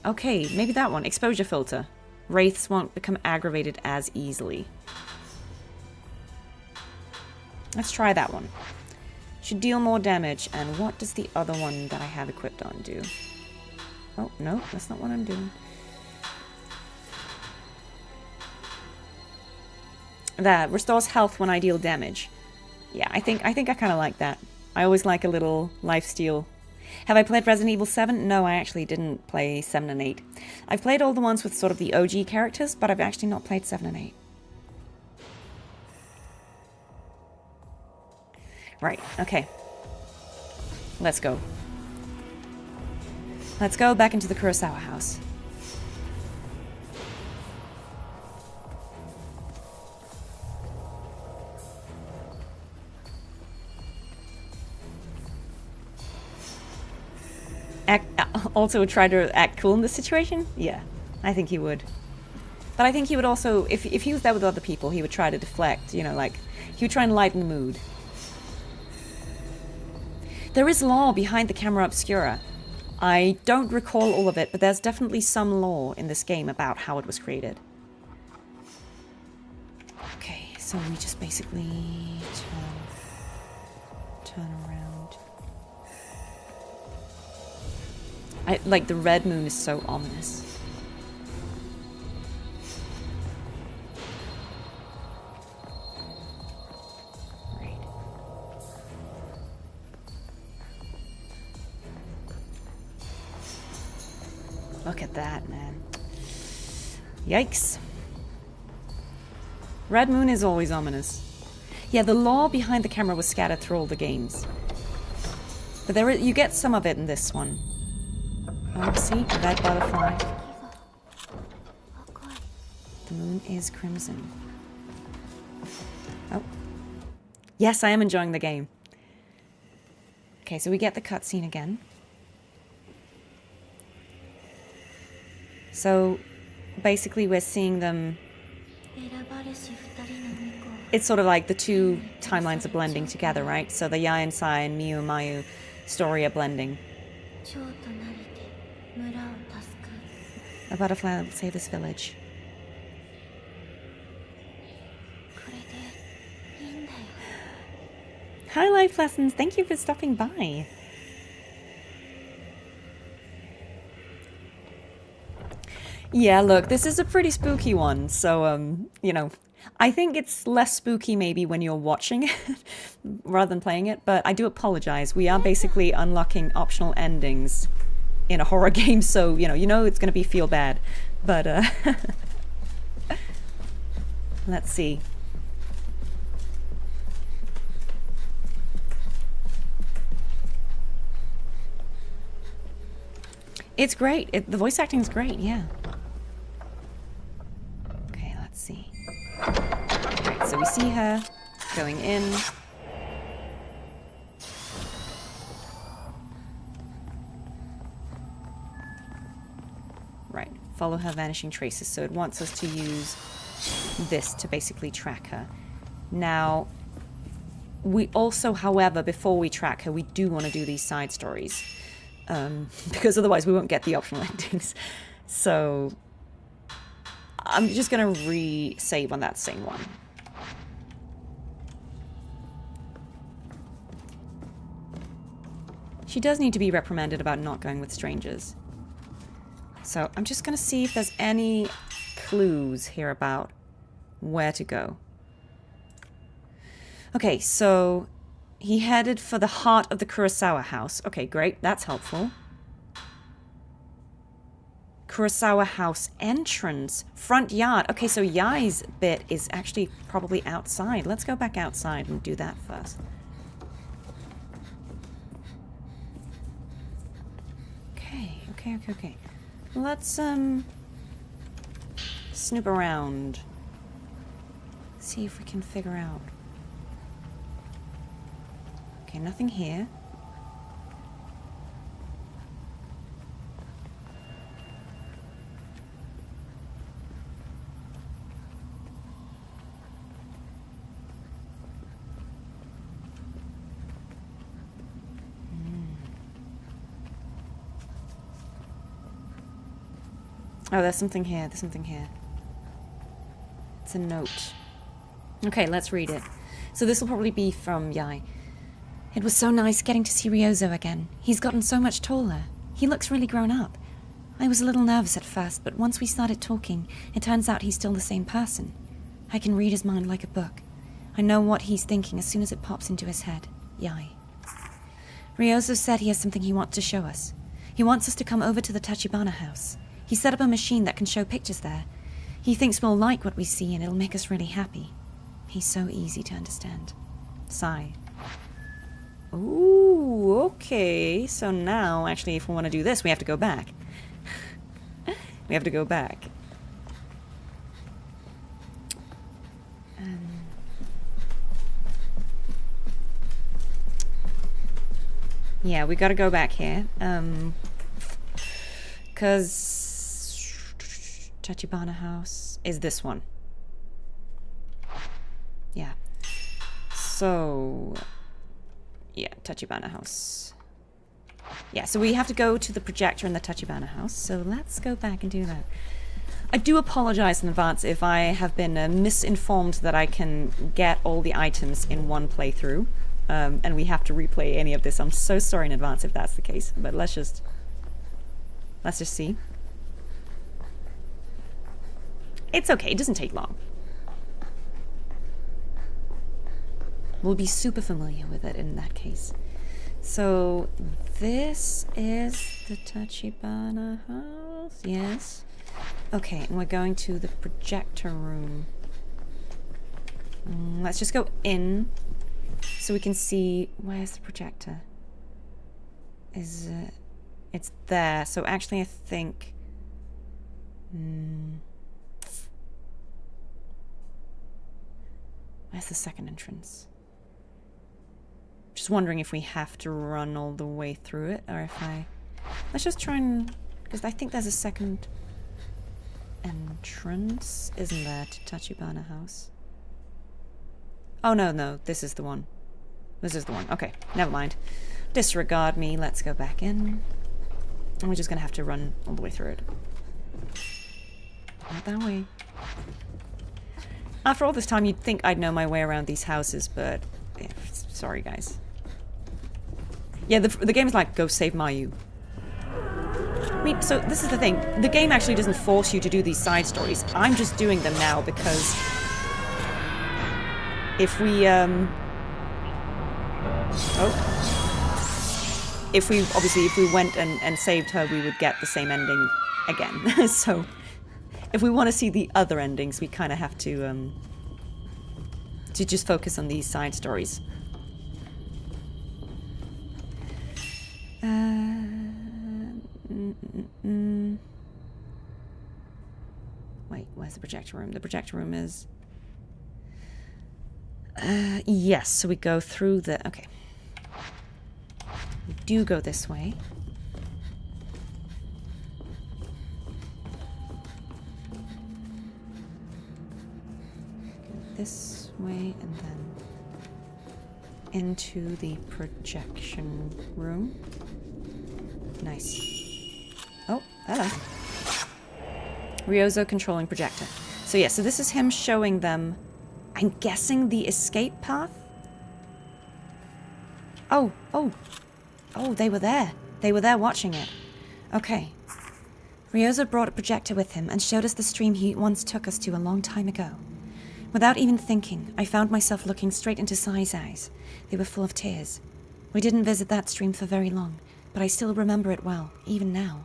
Okay, maybe that one. Exposure filter. Wraiths won't become aggravated as easily. Let's try that one. Should deal more damage. And what does the other one that I have equipped on do? Oh, no, that's not what I'm doing. That restores health when I deal damage. Yeah, I think I kind of like that. I always like a little lifesteal. Have I played Resident Evil 7? No, I actually didn't play 7 and 8. I've played all the ones with sort of the OG characters, but I've actually not played 7 and 8. Right, okay. Let's go. Let's go back into the Kurosawa house. Also try to act cool in this situation? Yeah, I think he would. But I think he would also, if he was there with other people, he would try to deflect, you know, like, he would try and lighten the mood. There is lore behind the camera obscura. I don't recall all of it, but there's definitely some lore in this game about how it was created. Okay, so we just basically turn around. Like, the red moon is so ominous. Right. Look at that, man. Yikes. Red moon is always ominous. Yeah, the lore behind the camera was scattered through all the games. But you get some of it in this one. Oh, see? Red butterfly. The moon is crimson. Oh. Yes, I am enjoying the game. Okay, so we get the cutscene again. So, basically we're seeing them... It's sort of like the two timelines are blending together, right? So the Yae and Sai and Miyu and Mayu story are blending. A butterfly will save this village. Hi, Life Lessons. Thank you for stopping by. Yeah, look, this is a pretty spooky one. So, you know, I think it's less spooky maybe when you're watching it rather than playing it. But I do apologize. We are basically unlocking optional endings in a horror game, so you know it's going to be feel bad, but let's see. It's great. The voice acting is great. Yeah. Okay, let's see. Right, so we see her going in. Right, follow her vanishing traces. So it wants us to use this to basically track her. Now, we also, however, before we track her, we do want to do these side stories. Because otherwise we won't get the optional endings. So, I'm just going to re-save on that same one. She does need to be reprimanded about not going with strangers. So I'm just going to see if there's any clues here about where to go. Okay, so he headed for the heart of the Kurosawa house. Okay, great. That's helpful. Kurosawa house entrance. Front yard. Okay, so Yae's bit is actually probably outside. Let's go back outside and do that first. Okay. Let's, snoop around. See if we can figure out. Okay, nothing here. Oh, there's something here. It's a note. Okay, let's read it. So this will probably be from Yae. It was so nice getting to see Ryozo again. He's gotten so much taller. He looks really grown up. I was a little nervous at first, but once we started talking, it turns out he's still the same person. I can read his mind like a book. I know what he's thinking as soon as it pops into his head. Yae. Ryozo said he has something he wants to show us. He wants us to come over to the Tachibana house. He set up a machine that can show pictures there. He thinks we'll like what we see and it'll make us really happy. He's so easy to understand. Sigh. Ooh, okay. So now, actually, if we want to do this, we have to go back. We have to go back. Yeah, we gotta go back here. Because Tachibana house is this one. Yeah. So, yeah, Tachibana house. Yeah, so we have to go to the projector in the Tachibana house. So let's go back and do that. I do apologize in advance if I have been misinformed that I can get all the items in one playthrough. And we have to replay any of this. I'm so sorry in advance if that's the case. But let's just Let's just see. It's okay, it doesn't take long. We'll be super familiar with it in that case. So, this is the Tachibana house, yes. Okay, and we're going to the projector room. Let's just go in so we can see, where's the projector? It's there. So actually I think, where's the second entrance? Just wondering if we have to run all the way through it, or if let's just try and, because I think there's a second entrance, isn't there, to Tachibana house? Oh, no, this is the one. This is the one. Okay, never mind. Disregard me. Let's go back in. And we're just gonna have to run all the way through it. Not that way. After all this time, you'd think I'd know my way around these houses, but... yeah, sorry, guys. Yeah, the game is like, go save Mayu. I mean, so this is the thing. The game actually doesn't force you to do these side stories. I'm just doing them now because... if we, obviously, if we went and saved her, we would get the same ending again. So, if we want to see the other endings, we kind of have to just focus on these side stories. Wait, where's the projector room? The projector room is... yes, so we go through the... okay. We do go this way. Go this way and then into the projection room. Nice. Oh, hello. Ryozo controlling projector. So yeah, so this is him showing them, I'm guessing, the escape path? Oh, they were there. They were there watching it. Okay. Ryozo brought a projector with him and showed us the stream he once took us to a long time ago. Without even thinking, I found myself looking straight into Sai's eyes. They were full of tears. We didn't visit that stream for very long, but I still remember it well, even now.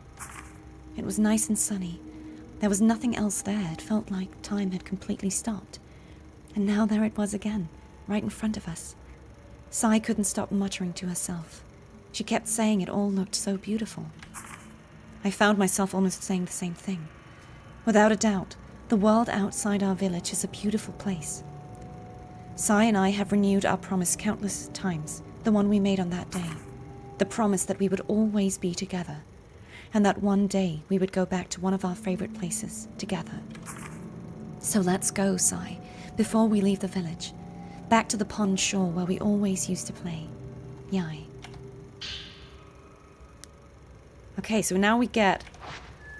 It was nice and sunny. There was nothing else there. It felt like time had completely stopped. And now there it was again, right in front of us. Sai couldn't stop muttering to herself. She kept saying it all looked so beautiful. I found myself almost saying the same thing. Without a doubt, the world outside our village is a beautiful place. Sai and I have renewed our promise countless times, the one we made on that day. The promise that we would always be together, and that one day we would go back to one of our favorite places together. So let's go, Sai, before we leave the village. Back to the pond shore where we always used to play. Yai. Okay, so now we get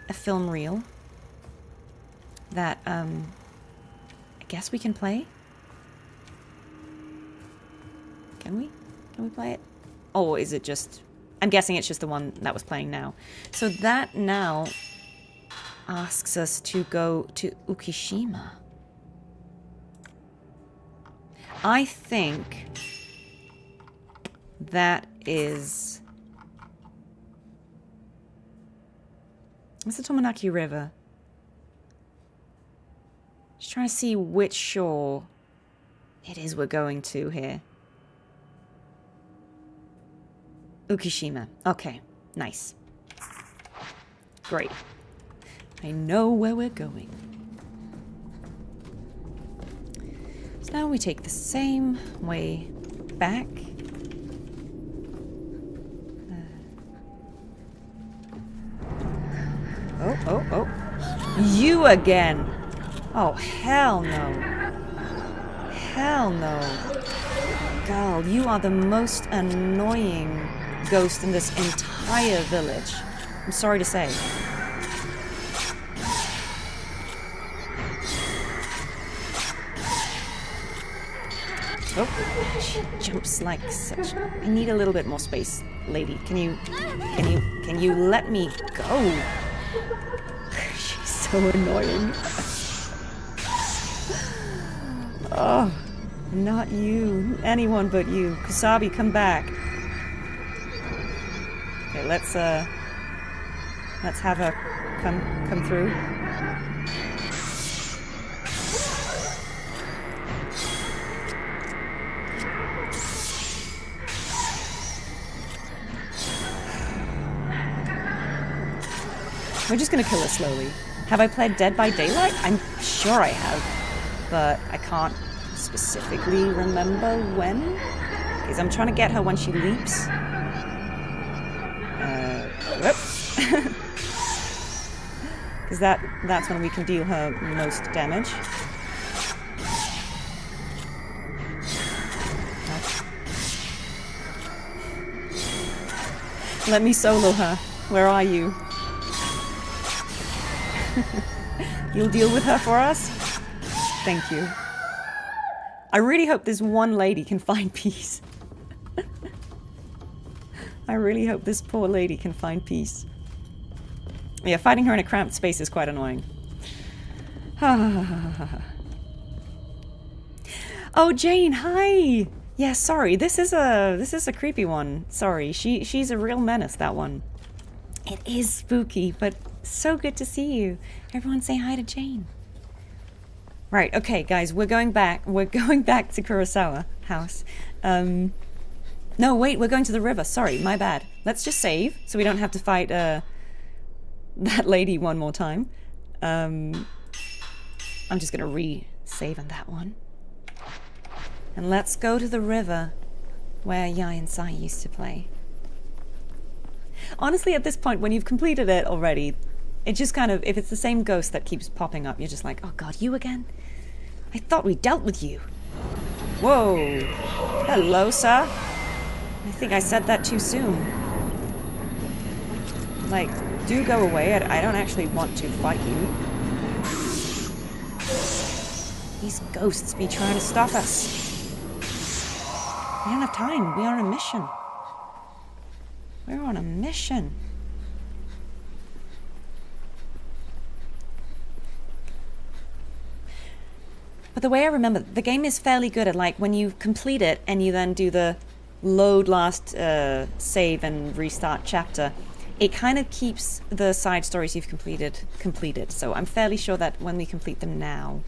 a film reel that, I guess we can play? Can we? Can we play it? Or is it just... I'm guessing it's just the one that was playing now. So that now asks us to go to Ukishima. I think that is... It's the Tomonaki River. Just trying to see which shore it is we're going to here. Ukishima. Okay, nice. Great. I know where we're going. So now we take the same way back. Oh. You again! Oh, hell no. Hell no. Girl, you are the most annoying ghost in this entire village. I'm sorry to say. Oh, she jumps like such. I need a little bit more space, lady. Can you let me go? She's so annoying. Oh, not you. Anyone but you. Kusabi, come back. Okay, let's have her come through. We're just gonna kill her slowly. Have I played Dead by Daylight? I'm sure I have, but I can't specifically remember when. Because I'm trying to get her when she leaps. Because that's when we can deal her most damage. Let me solo her. Where are you? You'll deal with her for us? Thank you. I really hope this one lady can find peace. I really hope this poor lady can find peace. Yeah, fighting her in a cramped space is quite annoying. Oh, Jane, hi! Yeah, sorry, this is a creepy one. Sorry, she's a real menace, that one. It is spooky, but so good to see you. Everyone say hi to Jane. Right, okay, guys, we're going back. We're going back to Kurosawa house. No, wait, we're going to the river. Sorry, my bad. Let's just save, so we don't have to fight, that lady one more time. I'm just gonna re-save on that one. And let's go to the river where Yai and Sai used to play. Honestly, at this point, when you've completed it already, it just kind of, if it's the same ghost that keeps popping up, you're just like, oh god, you again? I thought we dealt with you. Whoa. Hello, sir. I think I said that too soon. Like, do go away. I don't actually want to fight you. These ghosts be trying to stop us. We don't have time. We are on a mission. We're on a mission. But the way I remember, the game is fairly good at, like, when you complete it and you then do the load last save and restart chapter, it kind of keeps the side stories you've completed. So I'm fairly sure that when we complete them now,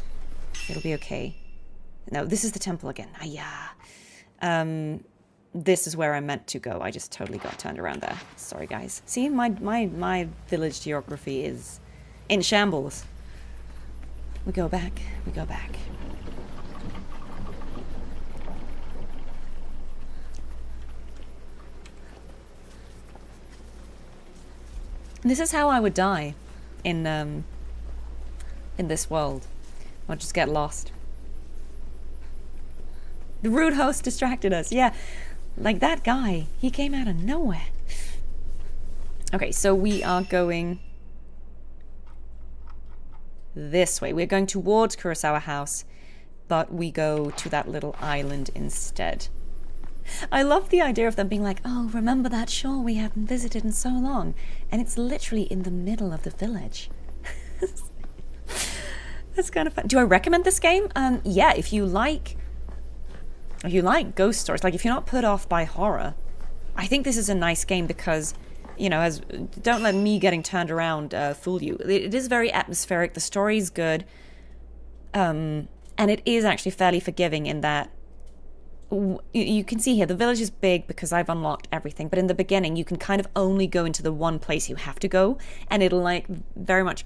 it'll be okay. No, this is the temple again. This is where I meant to go. I just totally got turned around there. Sorry, guys. See, my village geography is in shambles. We go back. We go back. This is how I would die in this world. I'll just get lost. The rude host distracted us. Yeah, like that guy. He came out of nowhere. Okay, so we are going this way. We're going towards Kurosawa House, but we go to that little island instead. I love the idea of them being like, oh, remember that shore we haven't visited in so long? And it's literally in the middle of the village. That's kind of fun. Do I recommend this game? Yeah, if you like ghost stories, like if you're not put off by horror, I think this is a nice game because, you know, don't let me getting turned around fool you. It is very atmospheric. The story's good. And it is actually fairly forgiving in that you can see here, the village is big because I've unlocked everything, but in the beginning you can kind of only go into the one place you have to go, and it'll like very much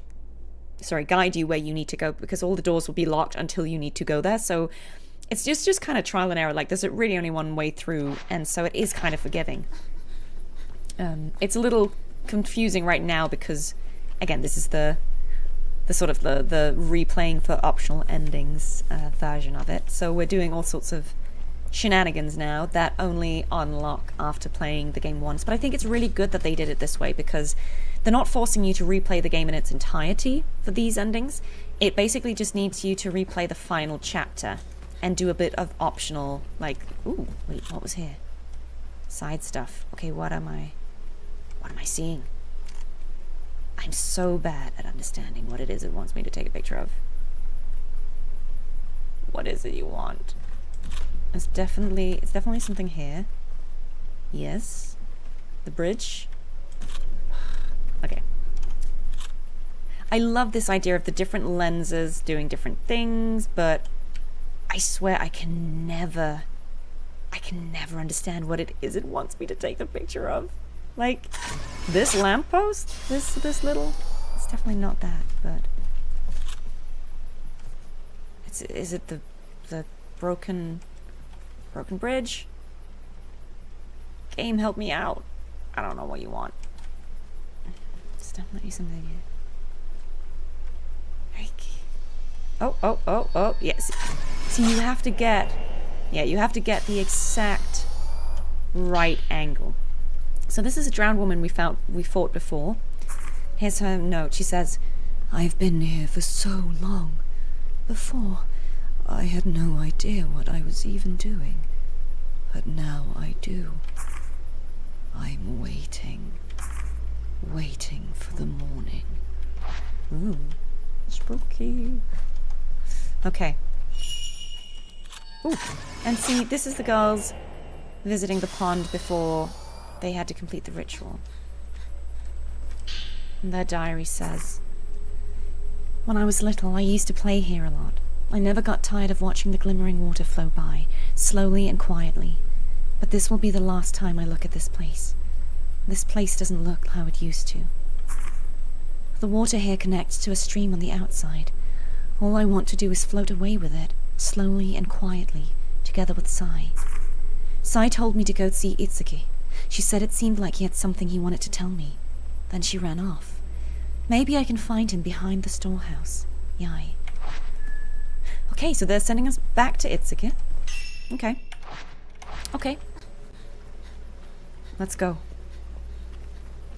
guide you where you need to go, because all the doors will be locked until you need to go there. So it's just kind of trial and error. Like there's really only one way through, and so it is kind of forgiving. It's a little confusing right now because, again, this is the sort of the replaying for optional endings version of it. So we're doing all sorts of shenanigans now that only unlock after playing the game once. But I think it's really good that they did it this way, because they're not forcing you to replay the game in its entirety for these endings. It basically just needs you to replay the final chapter and do a bit of optional, like, ooh, wait, what was here? Side stuff. Okay, what am I seeing? I'm so bad at understanding what it is it wants me to take a picture of. What is it you want? It's definitely something here. Yes. The bridge. Okay. I love this idea of the different lenses doing different things, but I swear I can never understand what it is it wants me to take the picture of. Like, this lamppost? This little... It's definitely not that, but... Is it the broken bridge? Game, help me out. I don't know what you want. It's definitely something here. Oh, yes. See, you have to get... Yeah, you have to get the exact right angle. So this is a drowned woman we fought before. Here's her note. She says, "I've been here for so long. Before, I had no idea what I was even doing. But now I do. I'm waiting for the morning." Ooh, spooky. Okay. Ooh, and see, this is the girls visiting the pond before they had to complete the ritual. And their diary says, "When I was little, I used to play here a lot. I never got tired of watching the glimmering water flow by, slowly and quietly. But this will be the last time I look at this place. This place doesn't look how it used to. The water here connects to a stream on the outside. All I want to do is float away with it, slowly and quietly, together with Sai. Sai told me to go see Itsuki. She said it seemed like he had something he wanted to tell me. Then she ran off. Maybe I can find him behind the storehouse. Yai." Okay, so they're sending us back to Itsuki. Okay. Okay. Let's go.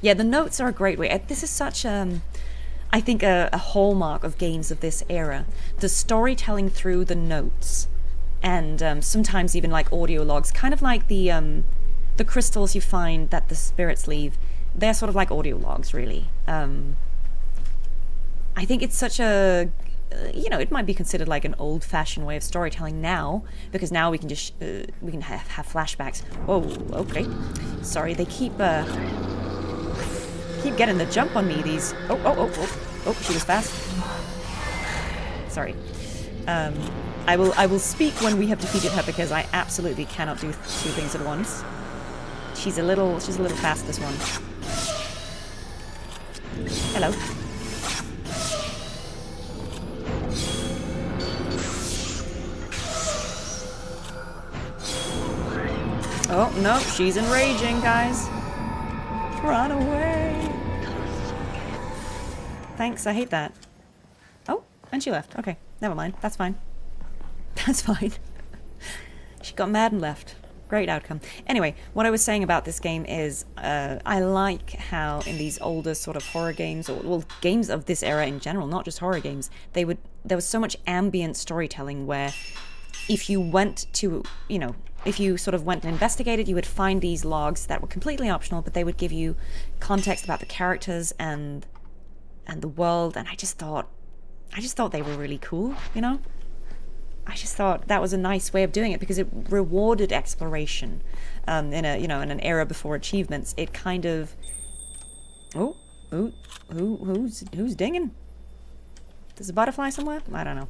Yeah, the notes are a great way. This is such, I think, a hallmark of games of this era. The storytelling through the notes. And sometimes even like audio logs. Kind of like the crystals you find that the spirits leave. They're sort of like audio logs, really. I think it's such a... it might be considered like an old-fashioned way of storytelling now, because now we can just we can have flashbacks. Whoa, okay. Sorry, they keep getting the jump on me. These. Oh, she was fast. Sorry. I will speak when we have defeated her, because I absolutely cannot do two things at once. She's a little fast, this one. Hello. Oh, no, she's enraging, guys. Run away. Thanks, I hate that. Oh, and she left. Okay, never mind. That's fine. That's fine. She got mad and left. Great outcome. Anyway, what I was saying about this game is I like how in these older sort of horror games, or well, games of this era in general, not just horror games, there was so much ambient storytelling where if you went to, if you sort of went and investigated, you would find these logs that were completely optional, but they would give you context about the characters and the world, and I just thought they were really cool, I just thought that was a nice way of doing it, because it rewarded exploration in an era before achievements. It kind of... who's dinging? There's a butterfly somewhere? I don't know.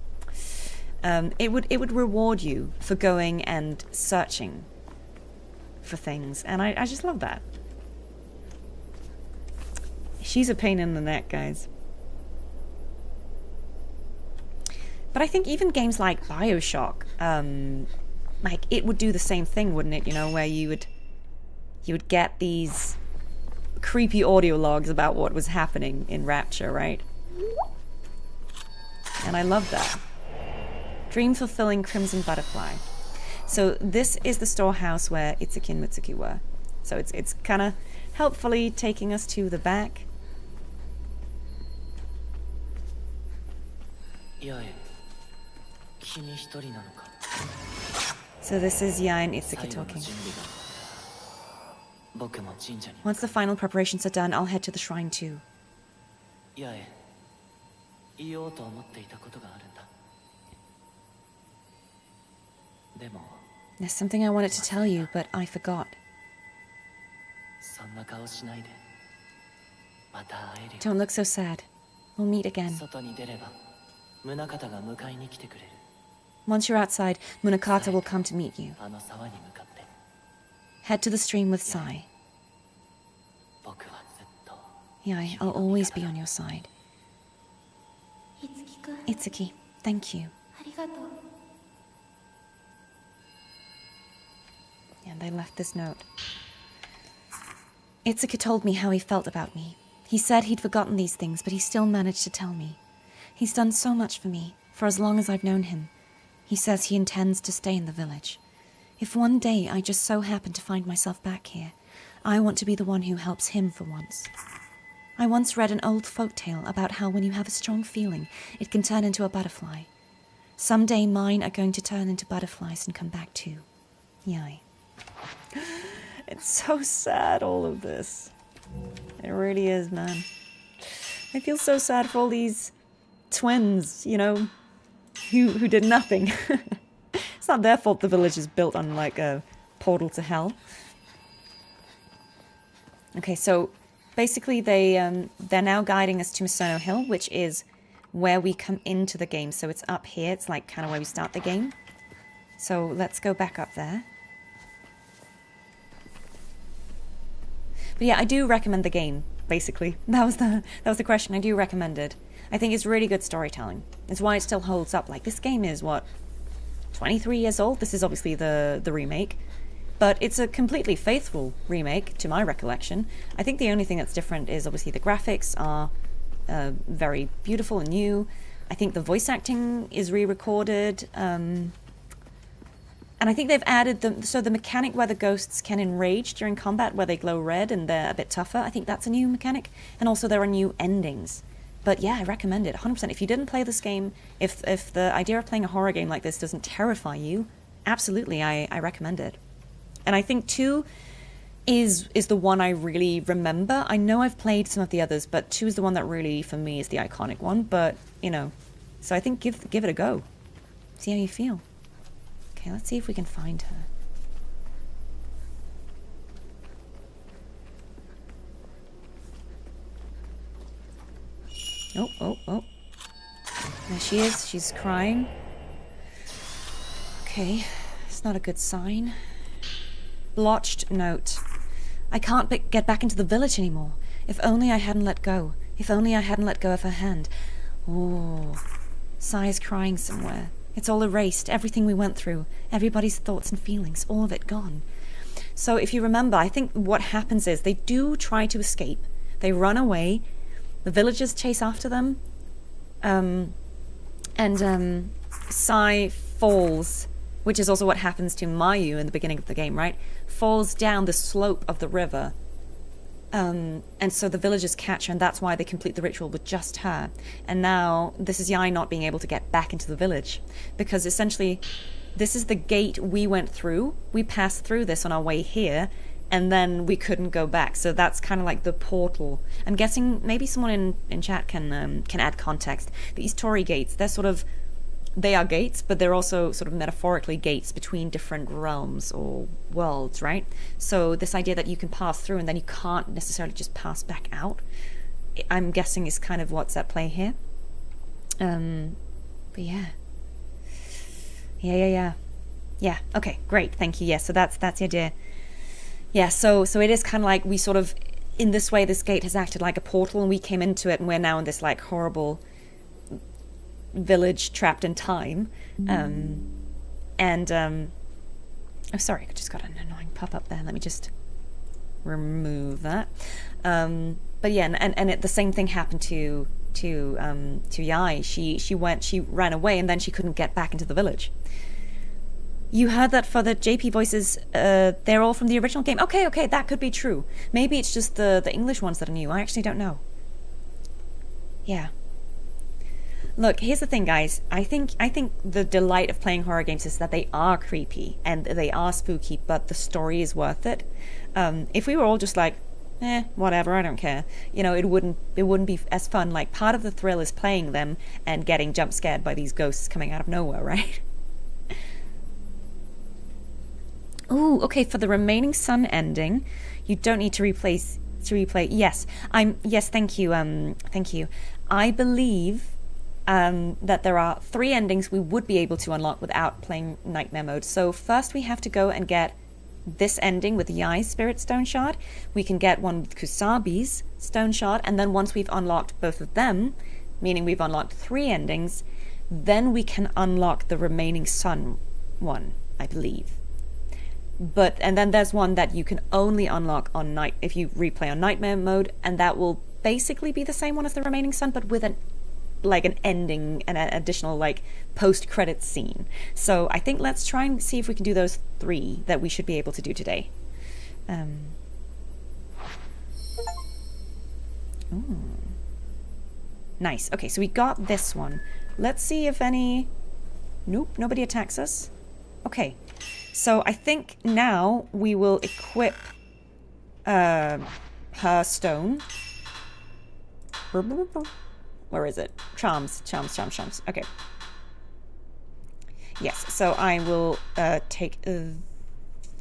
It would reward you for going and searching for things, and I just love that. She's a pain in the neck, guys. But I think even games like BioShock, like it would do the same thing, wouldn't it? Where you would get these creepy audio logs about what was happening in Rapture, right? And I love that. Dream-fulfilling Crimson Butterfly. So this is the storehouse where Itsuki and Mitsuki were. So it's kind of helpfully taking us to the back. So this is Yai and Itsuki talking. Once the final preparations are done, I'll head to the shrine too. There's something I wanted to tell you, but I forgot. Don't look so sad. We'll meet again. Once you're outside, Munakata will come to meet you. Head to the stream with Sai. Yai, I'll always be on your side. Itsuki, thank you. And they left this note. Itsuki told me how he felt about me. He said he'd forgotten these things, but he still managed to tell me. He's done so much for me, for as long as I've known him. He says he intends to stay in the village. If one day I just so happen to find myself back here, I want to be the one who helps him for once. I once read an old folktale about how when you have a strong feeling, it can turn into a butterfly. Someday mine are going to turn into butterflies and come back too. Yai. It's so sad, all of this. It really is, man. I feel so sad for all these twins, you know, who did nothing. It's not their fault the village is built on, like, a portal to hell. Okay, so basically they're now guiding us to Misono Hill, which is where we come into the game. So it's up here. It's like kind of where we start the game. So let's go back up there. But yeah, I do recommend the game, basically. That was the question. I do recommend it. I think it's really good storytelling. It's why it still holds up. Like, this game is, what, 23 years old? This is obviously the remake. But it's a completely faithful remake, to my recollection. I think the only thing that's different is, obviously, the graphics are very beautiful and new. I think the voice acting is re-recorded. And I think they've added the mechanic where the ghosts can enrage during combat, where they glow red and they're a bit tougher. I think that's a new mechanic. And also there are new endings. But yeah, I recommend it, 100%. If you didn't play this game, if the idea of playing a horror game like this doesn't terrify you, absolutely, I recommend it. And I think 2 is the one I really remember. I know I've played some of the others, but 2 is the one that really, for me, is the iconic one. But, you know, so I think give it a go. See how you feel. Okay, let's see if we can find her. Oh. There she is. She's crying. Okay, it's not a good sign. Blotched note. I can't get back into the village anymore. If only I hadn't let go. If only I hadn't let go of her hand. Oh, Sai is crying somewhere. It's all erased, everything we went through, everybody's thoughts and feelings, all of it gone. So if you remember, I think what happens is they do try to escape. They run away, the villagers chase after them, and Sai falls, which is also what happens to Mayu in the beginning of the game, right? Falls down the slope of the river. And so the villagers catch her, and that's why they complete the ritual with just her. And now this is Yai not being able to get back into the village, because essentially this is the gate we went through. We passed through this on our way here, and then we couldn't go back. So that's kind of like the portal. I'm guessing maybe someone in chat can add context. These Torii gates, they are gates, but they're also sort of metaphorically gates between different realms or worlds, right? So this idea that you can pass through and then you can't necessarily just pass back out, I'm guessing is kind of what's at play here. But yeah. Yeah, okay, great, thank you. Yeah, so that's the idea. Yeah, so it is kind of like we sort of, in this way, this gate has acted like a portal and we came into it and we're now in this like horrible village trapped in time. Oh, sorry, I just got an annoying pop-up there. Let me just remove that. But yeah, and the same thing happened to Yai. She ran away and then she couldn't get back into the village. You heard that for the JP voices, they're all from the original game. Okay, that could be true. Maybe it's just the English ones that are new. I actually don't know. Yeah. Look, here's the thing, guys. I think the delight of playing horror games is that they are creepy and they are spooky, but the story is worth it. If we were all just like, whatever, I don't care, you know, it wouldn't be as fun. Like, part of the thrill is playing them and getting jump scared by these ghosts coming out of nowhere, right? Ooh, okay, for the remaining sun ending, you don't need to replay. Yes, yes, thank you, thank you. I believe that there are 3 endings we would be able to unlock without playing Nightmare mode. So first we have to go and get this ending with Yai's Spirit Stone Shard. We can get one with Kusabi's Stone Shard, and then once we've unlocked both of them, meaning we've unlocked 3 endings, then we can unlock the remaining sun one, I believe. And then there's one that you can only unlock on night if you replay on Nightmare mode, and that will basically be the same one as the remaining sun, but with an ending and an additional post-credits scene. So I think let's try and see if we can do those 3 that we should be able to do today. Ooh. Nice. Okay, so we got this one. Let's see if any... Nope, nobody attacks us. Okay, so I think now we will equip her stone. Where is it? Charms. Okay. Yes, so I will take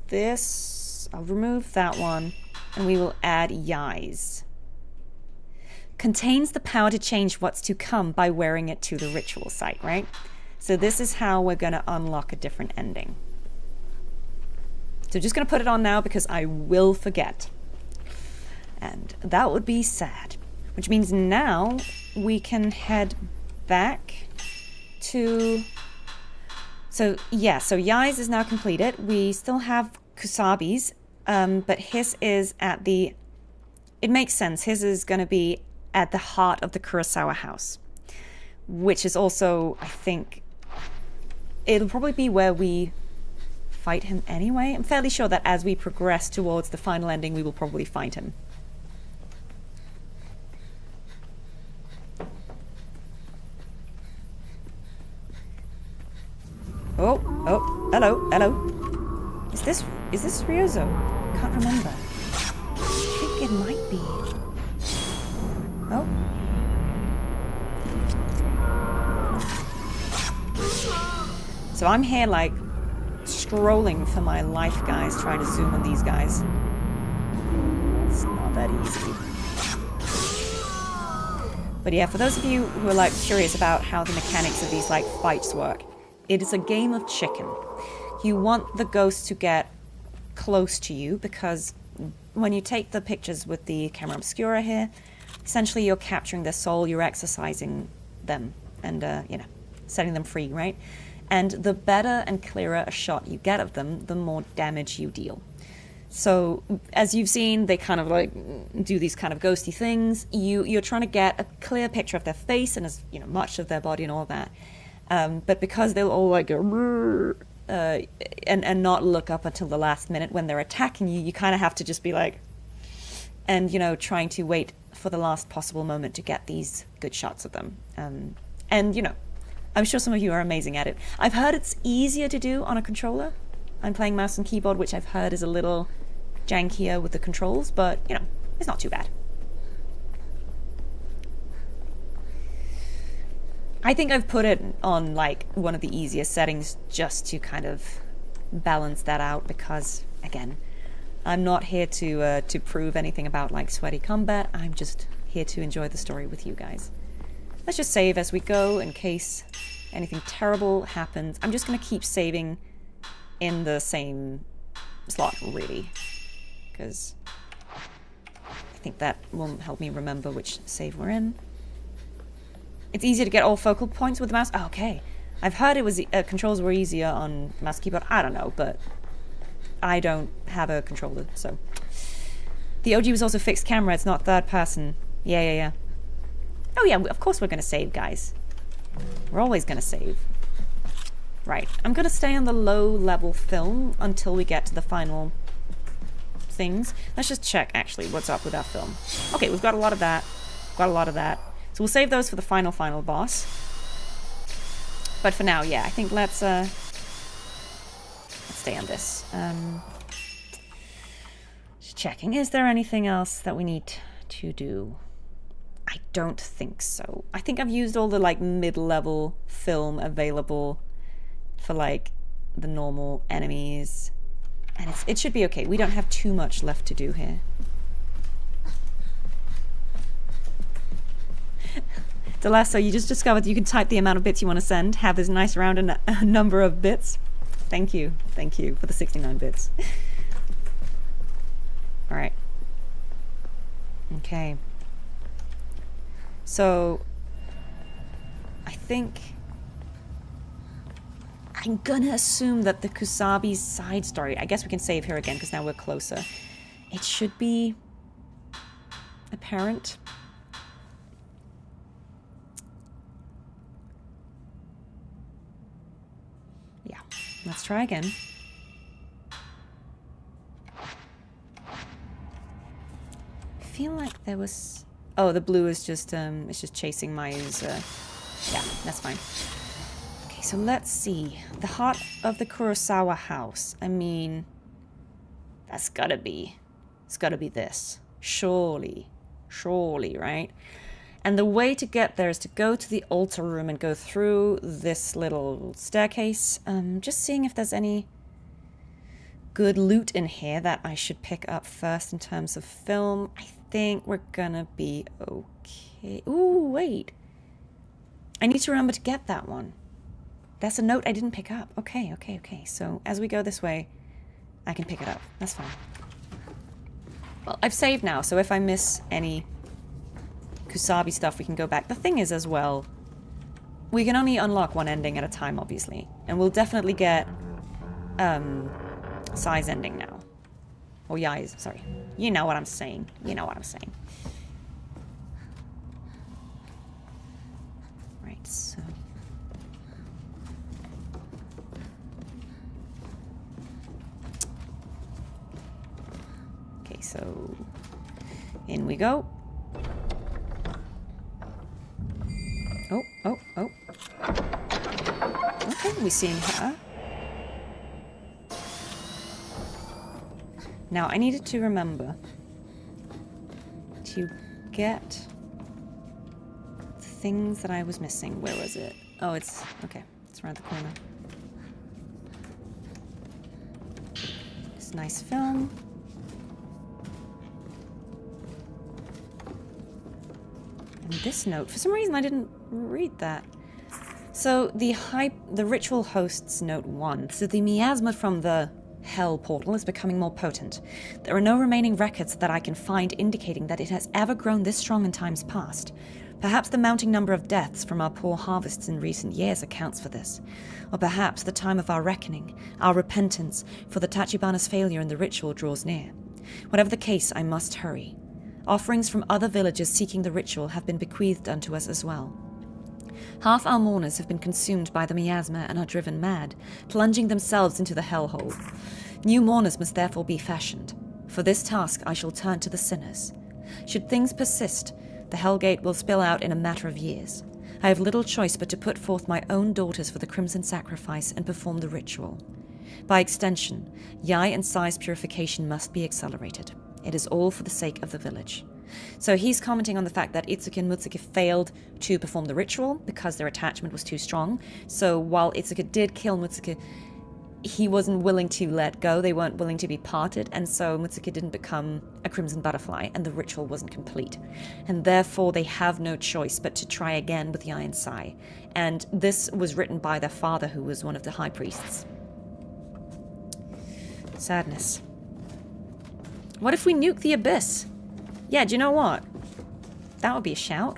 this. I'll remove that one, and we will add Yai's. Contains the power to change what's to come by wearing it to the ritual site, right? So this is how we're going to unlock a different ending. So just going to put it on now because I will forget. And that would be sad. Which means now we can head back to... So Yai's is now completed. We still have Kusabi's, but his is at the... It makes sense. His is going to be at the heart of the Kurosawa house, which is also, I think... It'll probably be where we fight him anyway. I'm fairly sure that as we progress towards the final ending, we will probably find him. Oh, hello. Is this Ryozo? Can't remember. I think it might be. Oh. So I'm here strolling for my life, guys, trying to zoom on these guys. It's not that easy. But yeah, for those of you who are curious about how the mechanics of these fights work, it is a game of chicken. You want the ghost to get close to you because when you take the pictures with the camera obscura here, essentially you're capturing their soul, you're exercising them and, setting them free, right? And the better and clearer a shot you get of them, the more damage you deal. So, as you've seen, they kind of do these kind of ghosty things. You're trying to get a clear picture of their face and as much of their body and all that. But because they'll all go and not look up until the last minute when they're attacking you, you kind of have to just be trying to wait for the last possible moment to get these good shots of them. I'm sure some of you are amazing at it. I've heard it's easier to do on a controller. I'm playing mouse and keyboard, which I've heard is a little jankier with the controls, but, it's not too bad. I think I've put it on, one of the easiest settings just to kind of balance that out because, again, I'm not here to prove anything about, sweaty combat. I'm just here to enjoy the story with you guys. Let's just save as we go in case anything terrible happens. I'm just going to keep saving in the same slot, really, because I think that will help me remember which save we're in. It's easier to get all focal points with the mouse. Oh, okay. I've heard it was controls were easier on mouse and keyboard. I don't know, but I don't have a controller, so. The OG was also fixed camera. It's not third person. Yeah. Oh yeah, of course we're going to save, guys. We're always going to save. Right, I'm going to stay on the low-level film until we get to the final things. Let's just check, actually, what's up with our film. Okay, we've got a lot of that. So we'll save those for the final boss. But for now, yeah, I think let's stay on this. Just checking. Is there anything else that we need to do? I don't think so. I think I've used all the like mid-level film available for like the normal enemies, and it should be okay. We don't have too much left to do here. Delasso, you just discovered you can type the amount of bits you want to send, have this nice round number of bits. Thank you for the 69 bits. All right. Okay. So, I think I'm gonna assume that the Kusabi's side story, I guess we can save here again because now we're closer. It should be apparent. Yeah, let's try again. I feel like there was... Oh, the blue is just, it's just chasing Mayu's, yeah, that's fine. Okay, so let's see. The heart of the Kurosawa house. I mean, that's gotta be, it's gotta be this. Surely, right? And the way to get there is to go to the altar room and go through this little staircase. Just seeing if there's any good loot in here that I should pick up first in terms of film. I think we're gonna be okay. Ooh, wait. I need to remember to get that one. That's a note I didn't pick up. Okay. So as we go this way, I can pick it up. That's fine. Well, I've saved now, so if I miss any Kusabi stuff, we can go back. The thing is as well, we can only unlock one ending at a time, obviously. And we'll definitely get Sai's ending now. Or Yai's, sorry. You know what I'm saying. Right, so... Okay, so... in we go. Oh. Okay, we're seeing her. Now, I needed to remember to get the things that I was missing. Where was it? Oh, it's... okay, it's around the corner. It's nice film. And this note, for some reason I didn't read that. So, the ritual hosts note 1. So the miasma from the Hell portal is becoming more potent. There are no remaining records that I can find indicating that it has ever grown this strong in times past. Perhaps the mounting number of deaths from our poor harvests in recent years accounts for this. Or perhaps the time of our reckoning, our repentance for the Tachibana's failure in the ritual draws near. Whatever the case, I must hurry. Offerings from other villagers seeking the ritual have been bequeathed unto us as well. Half our mourners have been consumed by the miasma and are driven mad, plunging themselves into the hellhole. New mourners must therefore be fashioned. For this task I shall turn to the sinners. Should things persist, the Hellgate will spill out in a matter of years. I have little choice but to put forth my own daughters for the crimson sacrifice and perform the ritual. By extension, Yai and Sai's purification must be accelerated. It is all for the sake of the village. So he's commenting on the fact that Itsuki and Mutsuki failed to perform the ritual because their attachment was too strong. So while Itsuki did kill Mutsuki, he wasn't willing to let go. They weren't willing to be parted, and so Mutsuki didn't become a crimson butterfly, and the ritual wasn't complete. And therefore they have no choice but to try again with Yai and Sai. And this was written by their father, who was one of the high priests. Sadness. What if we nuke the abyss? Yeah, do you know what? That would be a shout.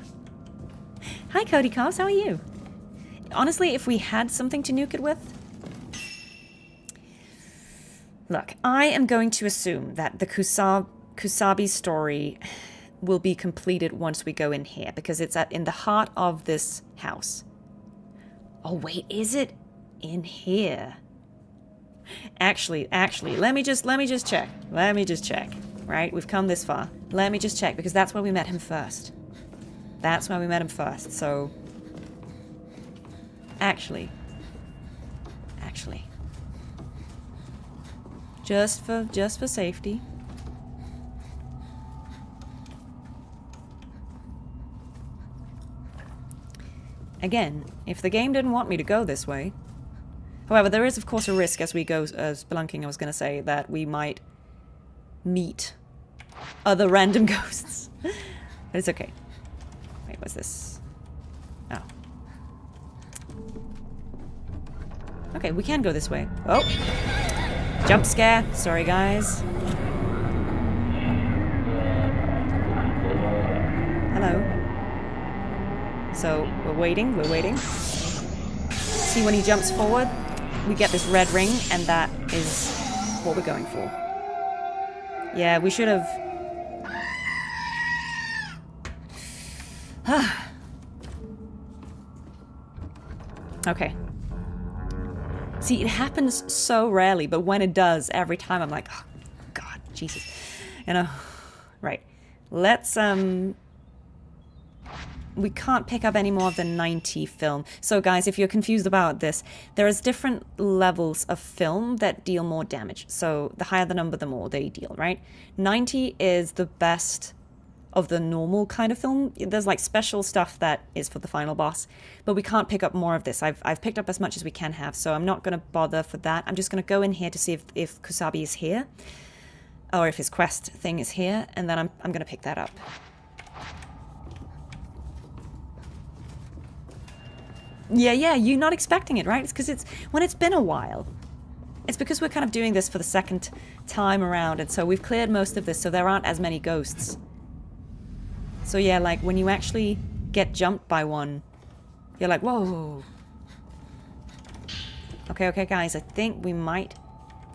Hi, Cody Cobbs, how are you? Honestly, if we had something to nuke it with... Look, I am going to assume that the Kusabi story will be completed once we go in here, because it's in the heart of this house. Oh, wait, is it in here? Actually, let me just check. Right, we've come this far. Let me just check, because that's where we met him first. So... Actually. Just for safety. Again, if the game didn't want me to go this way. However, there is of course a risk as we go spelunking, I was gonna say, that we might meet other random ghosts. But it's okay. Wait, what's this? Oh. Okay, we can go this way. Oh! Jump scare. Sorry, guys. Hello. So, we're waiting. See, when he jumps forward, we get this red ring, and that is what we're going for. Yeah, we should have... Okay. See, it happens so rarely, but when it does, every time I'm like, oh, God, Jesus. You know, right. Let's, we can't pick up any more of the 90 film. So guys, if you're confused about this, there is different levels of film that deal more damage. So the higher the number, the more they deal, right? 90 is the best of the normal kind of film. There's like special stuff that is for the final boss, but we can't pick up more of this. I've picked up as much as we can have, so I'm not going to bother for that. I'm just going to go in here to see if Kusabi is here, or if his quest thing is here, and then I'm going to pick that up. Yeah, you're not expecting it, right? It's because when it's been a while. It's because we're kind of doing this for the second time around, and so we've cleared most of this, so there aren't as many ghosts. So yeah, like, when you actually get jumped by one, you're like, whoa. Okay, guys, I think we might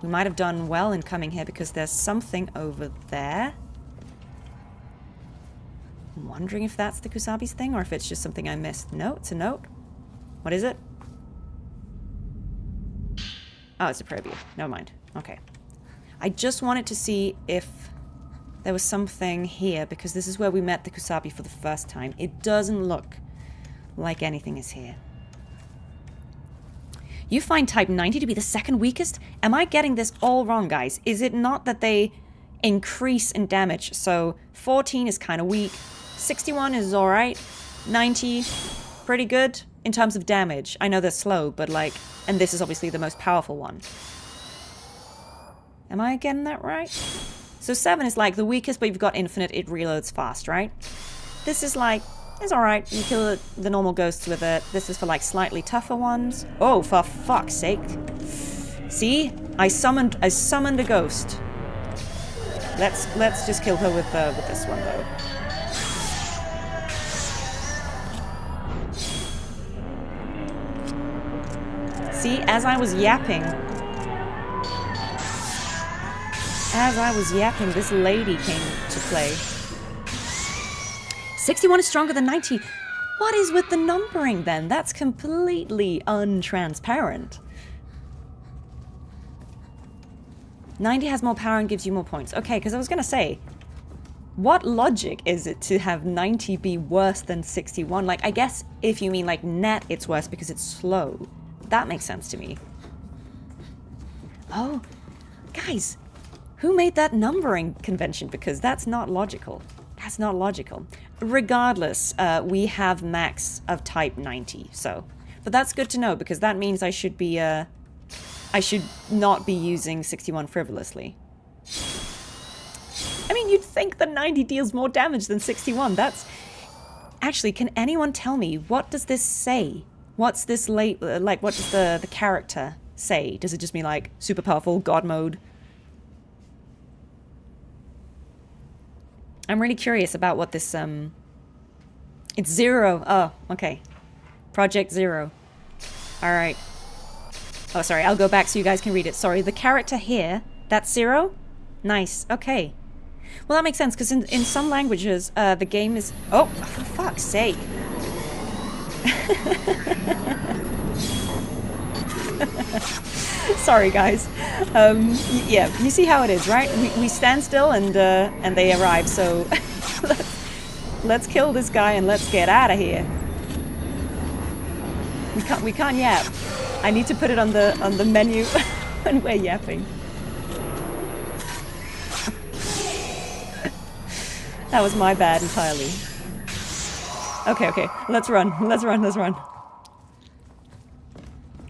have done well in coming here, because there's something over there. I'm wondering if that's the Kusabi's thing, or if it's just something I missed. No, it's a note. What is it? Oh, it's a preview. Never mind. Okay. I just wanted to see if there was something here, because this is where we met the Kusabi for the first time. It doesn't look like anything is here. You find type 90 to be the second weakest? Am I getting this all wrong, guys? Is it not that they increase in damage? So 14 is kind of weak. 61 is alright. 90, pretty good in terms of damage. I know they're slow, but like... And this is obviously the most powerful one. Am I getting that right? So 7 is like the weakest, but you've got infinite, it reloads fast, right? This is like, it's alright, you kill the normal ghosts with it. This is for like slightly tougher ones. Oh, for fuck's sake. See? I summoned a ghost. Let's just kill her with this one though. See, as I was yapping, this lady came to play. 61 is stronger than 90. What is with the numbering then? That's completely untransparent. 90 has more power and gives you more points. Okay, because I was going to say, what logic is it to have 90 be worse than 61? Like, I guess if you mean like net, it's worse because it's slow. That makes sense to me. Oh, guys, who made that numbering convention? Because that's not logical. That's not logical. Regardless, we have max of type 90, so. But that's good to know, because that means I should be, I should not be using 61 frivolously. I mean, you'd think that 90 deals more damage than 61. That's... Actually, can anyone tell me, what does this say? What's this like, what does the character say? Does it just mean, like, super powerful, god mode? I'm really curious about what this, It's 0. Oh, okay. Project 0. Alright. Oh, sorry, I'll go back so you guys can read it. Sorry, the character here, that's 0? Nice, okay. Well, that makes sense, because in some languages, the game is... Oh, for fuck's sake. Sorry, guys. Yeah, you see how it is, right? We stand still and they arrive, so let's kill this guy and let's get out of here. We can't yap. I need to put it on the menu when we're yapping. That was my bad entirely. Okay. Let's run.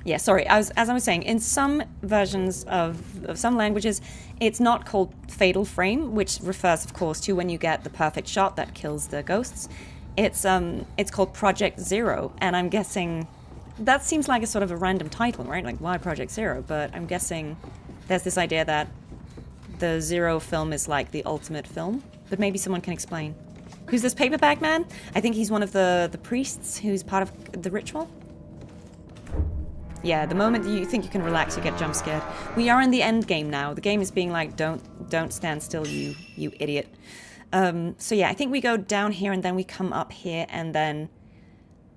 Yeah, sorry. As I was saying, in some versions of some languages, it's not called fatal frame, which refers, of course, to when you get the perfect shot that kills the ghosts. It's called Project Zero, and I'm guessing that seems like a sort of a random title, right? Like, why Project Zero? But I'm guessing there's this idea that the Zero film is like the ultimate film. But maybe someone can explain. Who's this paperback man? I think he's one of the priests who's part of the ritual. Yeah, the moment you think you can relax, you get jump scared. We are in the end game now. The game is being like, don't stand still, you idiot. So yeah, I think we go down here and then we come up here, and then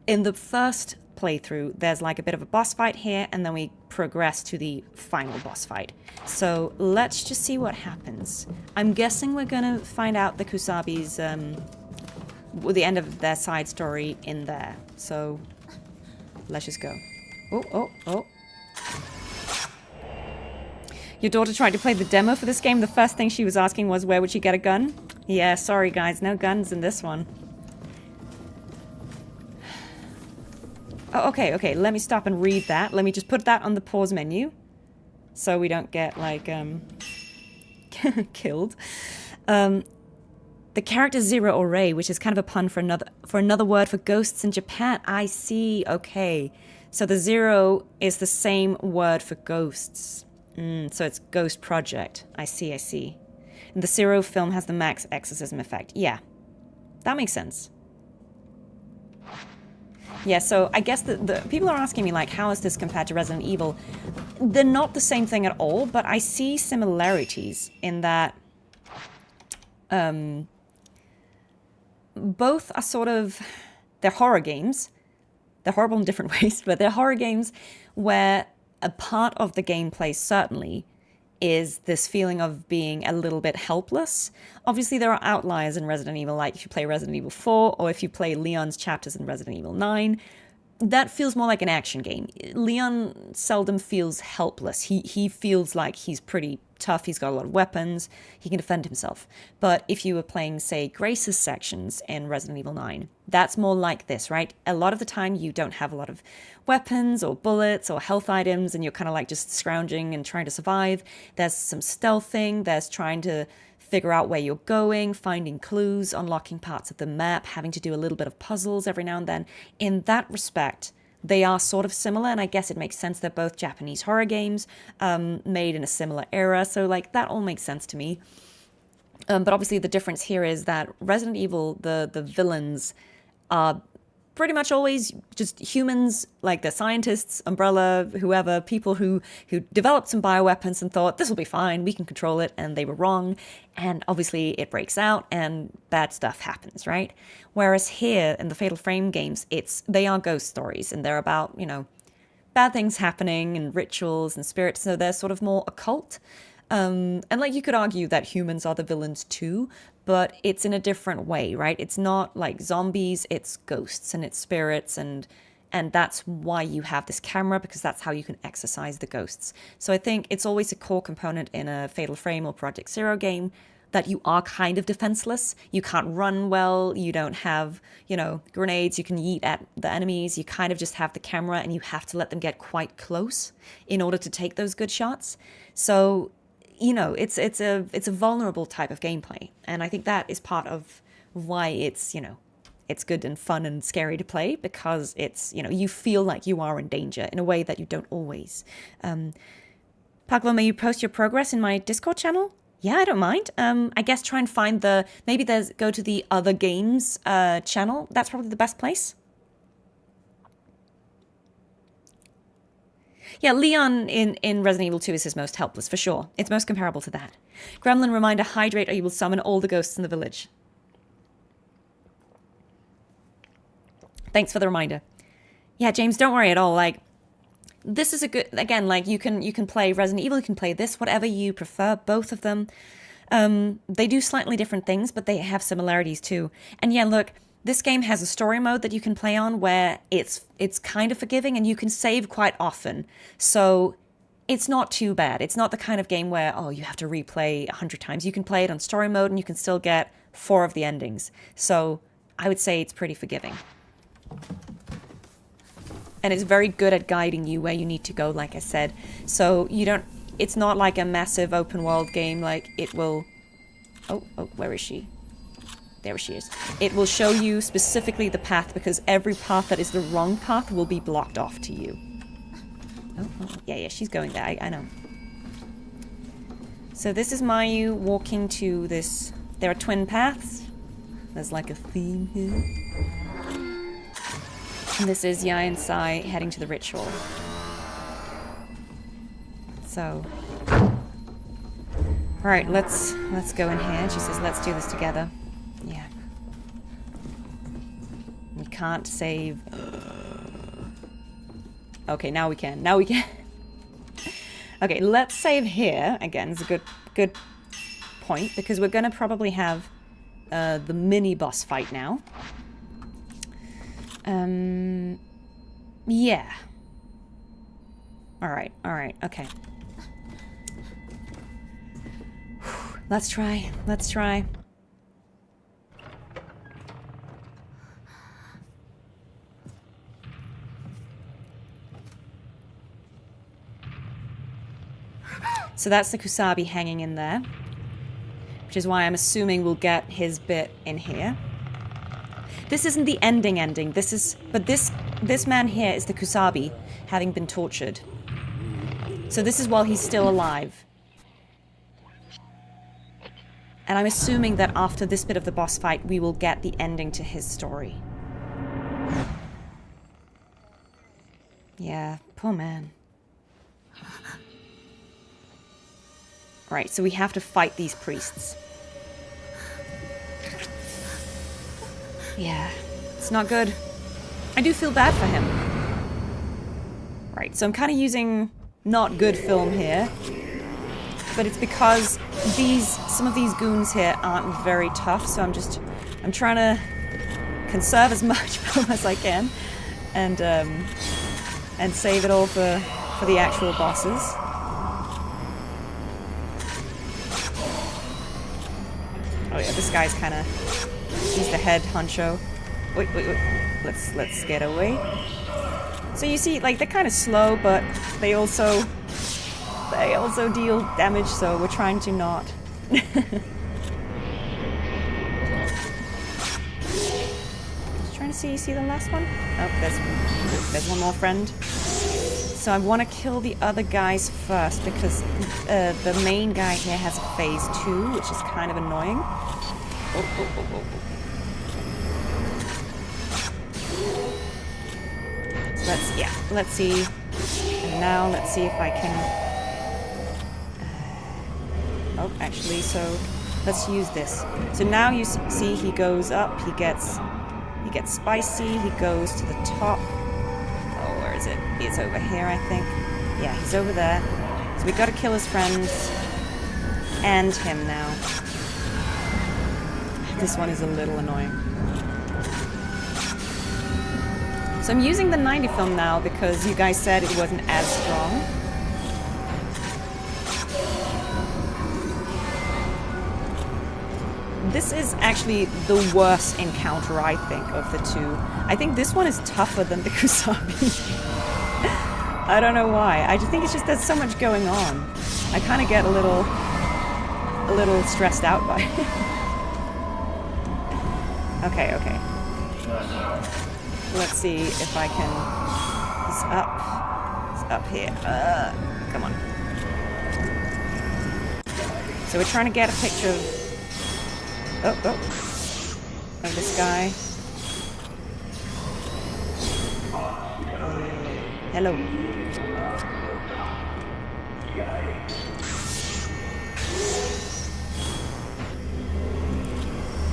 in the first playthrough, there's like a bit of a boss fight here, and then we progress to the final boss fight. So let's just see what happens. I'm guessing we're gonna find out the Kusabi's, the end of their side story in there. So let's just go. Oh. Your daughter tried to play the demo for this game. The first thing she was asking was, where would she get a gun? Yeah, sorry guys, no guns in this one. Oh, okay, let me stop and read that. Let me just put that on the pause menu so we don't get, like, killed. The character Zero or Ray, which is kind of a pun for another word for ghosts in Japan. I see, okay. So the Zero is the same word for ghosts. So it's Ghost Project. I see. And the Zero film has the max exorcism effect. Yeah, that makes sense. Yeah, so I guess the people are asking me, like, how is this compared to Resident Evil? They're not the same thing at all, but I see similarities in that both are sort of, they're horror games. They're horrible in different ways, but they're horror games where a part of the gameplay certainly is this feeling of being a little bit helpless. Obviously, there are outliers in Resident Evil, like if you play Resident Evil 4 or if you play Leon's chapters in Resident Evil 9. That feels more like an action game. Leon seldom feels helpless. He feels like he's pretty tough. He's got a lot of weapons. He can defend himself. But if you were playing, say, Grace's sections in Resident Evil 9, that's more like this, right? A lot of the time you don't have a lot of weapons or bullets or health items, and you're kind of like just scrounging and trying to survive. There's some stealthing. There's trying to figure out where you're going, finding clues, unlocking parts of the map, having to do a little bit of puzzles every now and then. In that respect, they are sort of similar, and I guess it makes sense. They're both Japanese horror games, made in a similar era, so like that all makes sense to me. But obviously the difference here is that Resident Evil, the villains are pretty much always just humans, like the scientists, Umbrella, whoever, people who developed some bioweapons and thought, this will be fine, we can control it, and they were wrong. And obviously it breaks out and bad stuff happens, right? Whereas here in the Fatal Frame games, they are ghost stories, and they're about, bad things happening and rituals and spirits, so they're sort of more occult. And like you could argue that humans are the villains too, but it's in a different way, right? It's not like zombies, it's ghosts and it's spirits, and that's why you have this camera, because that's how you can exorcise the ghosts. So I think it's always a core component in a Fatal Frame or Project Zero game that you are kind of defenseless. You can't run well, you don't have, grenades you can yeet at the enemies, you kind of just have the camera and you have to let them get quite close in order to take those good shots. So it's a vulnerable type of gameplay, and I think that is part of why it's good and fun and scary to play, because it's you feel like you are in danger in a way that you don't always. Paglo, may you post your progress in my Discord channel? Yeah, I don't mind. I guess try and find go to the other games channel. That's probably the best place. Yeah, Leon in Resident Evil 2 is his most helpless, for sure. It's most comparable to that. Gremlin reminder, hydrate or you will summon all the ghosts in the village. Thanks for the reminder. Yeah, James, don't worry at all. Like, this is a good, again, like you can play Resident Evil, you can play this, whatever you prefer, both of them. They do slightly different things, but they have similarities too. And yeah, look, This game has a story mode that you can play on where it's kind of forgiving and you can save quite often. So it's not too bad. It's not the kind of game where, oh, you have to replay 100 times. You can play it on story mode and you can still get 4 of the endings. So I would say it's pretty forgiving. And it's very good at guiding you where you need to go, like I said. So you don't, it's not like a massive open world game like it will... Oh, where is she? There she is. It will show you specifically the path because every path that is the wrong path will be blocked off to you. Oh, yeah, she's going there. I know. So this is Mayu walking to this... There are twin paths. There's like a theme here. And this is Yai and Sai heading to the ritual. So... Alright, let's go in here. She says, let's do this together. Yeah. We can't save... Okay, now we can. Now we can. Okay, let's save here. Again, it's a good point, because we're going to probably have the mini-boss fight now. Yeah. Alright, okay. Let's try. So that's the Kusabi hanging in there, which is why I'm assuming we'll get his bit in here. This isn't the ending. But this man here is the Kusabi, having been tortured. So this is while he's still alive. And I'm assuming that after this bit of the boss fight, we will get the ending to his story. Yeah, poor man. Right, so we have to fight these priests. Yeah, it's not good. I do feel bad for him. Right, so I'm kind of using not good film here. But it's because some of these goons here aren't very tough, so I'm trying to conserve as much film as I can, and save it all for the actual bosses. Oh yeah, this guy's kind of, he's the head honcho. Wait, let's get away. So you see, like, they're kind of slow, but they also deal damage, so we're trying to not. Just trying to see the last one? Oh, there's one more friend. So I want to kill the other guys first, because the main guy here has a phase 2, which is kind of annoying. Oh. So let's see. And now let's see if I can... Oh, actually, so let's use this. So now you see he goes up, he gets spicy, he goes to the top. Oh, where is it? It's over here, I think. Yeah, he's over there. So we gotta kill his friends and him now. This one is a little annoying. So I'm using the 90 film now because you guys said it wasn't as strong. This is actually the worst encounter, I think, of the two. I think this one is tougher than the Kusabi. I don't know why. I just think it's just there's so much going on. I kind of get a little stressed out by it. Okay. Let's see if I can... He's up here. Come on. So we're trying to get a picture of... of this guy. Hello.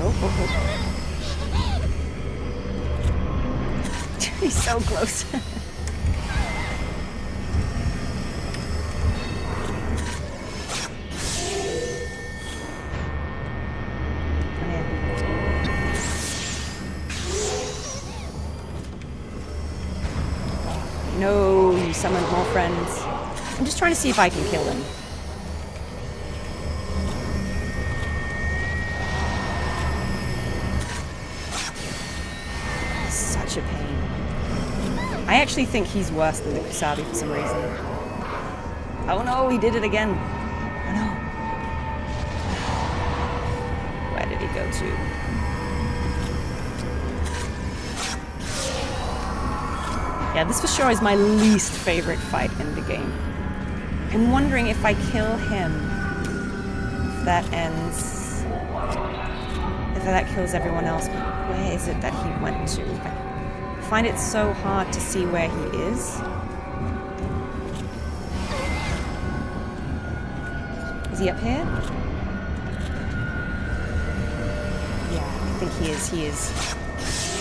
Oh. He's so close. summoned more friends. I'm just trying to see if I can kill them. Such a pain. I actually think he's worse than the Kusabi for some reason. Oh no, he did it again. Oh no. Where did he go to? Yeah, this for sure is my least favorite fight in the game. I'm wondering if I kill him, if that ends, if that kills everyone else. Where is it that he went to? I find it so hard to see where he is. Is he up here? Yeah, I think he is. He is.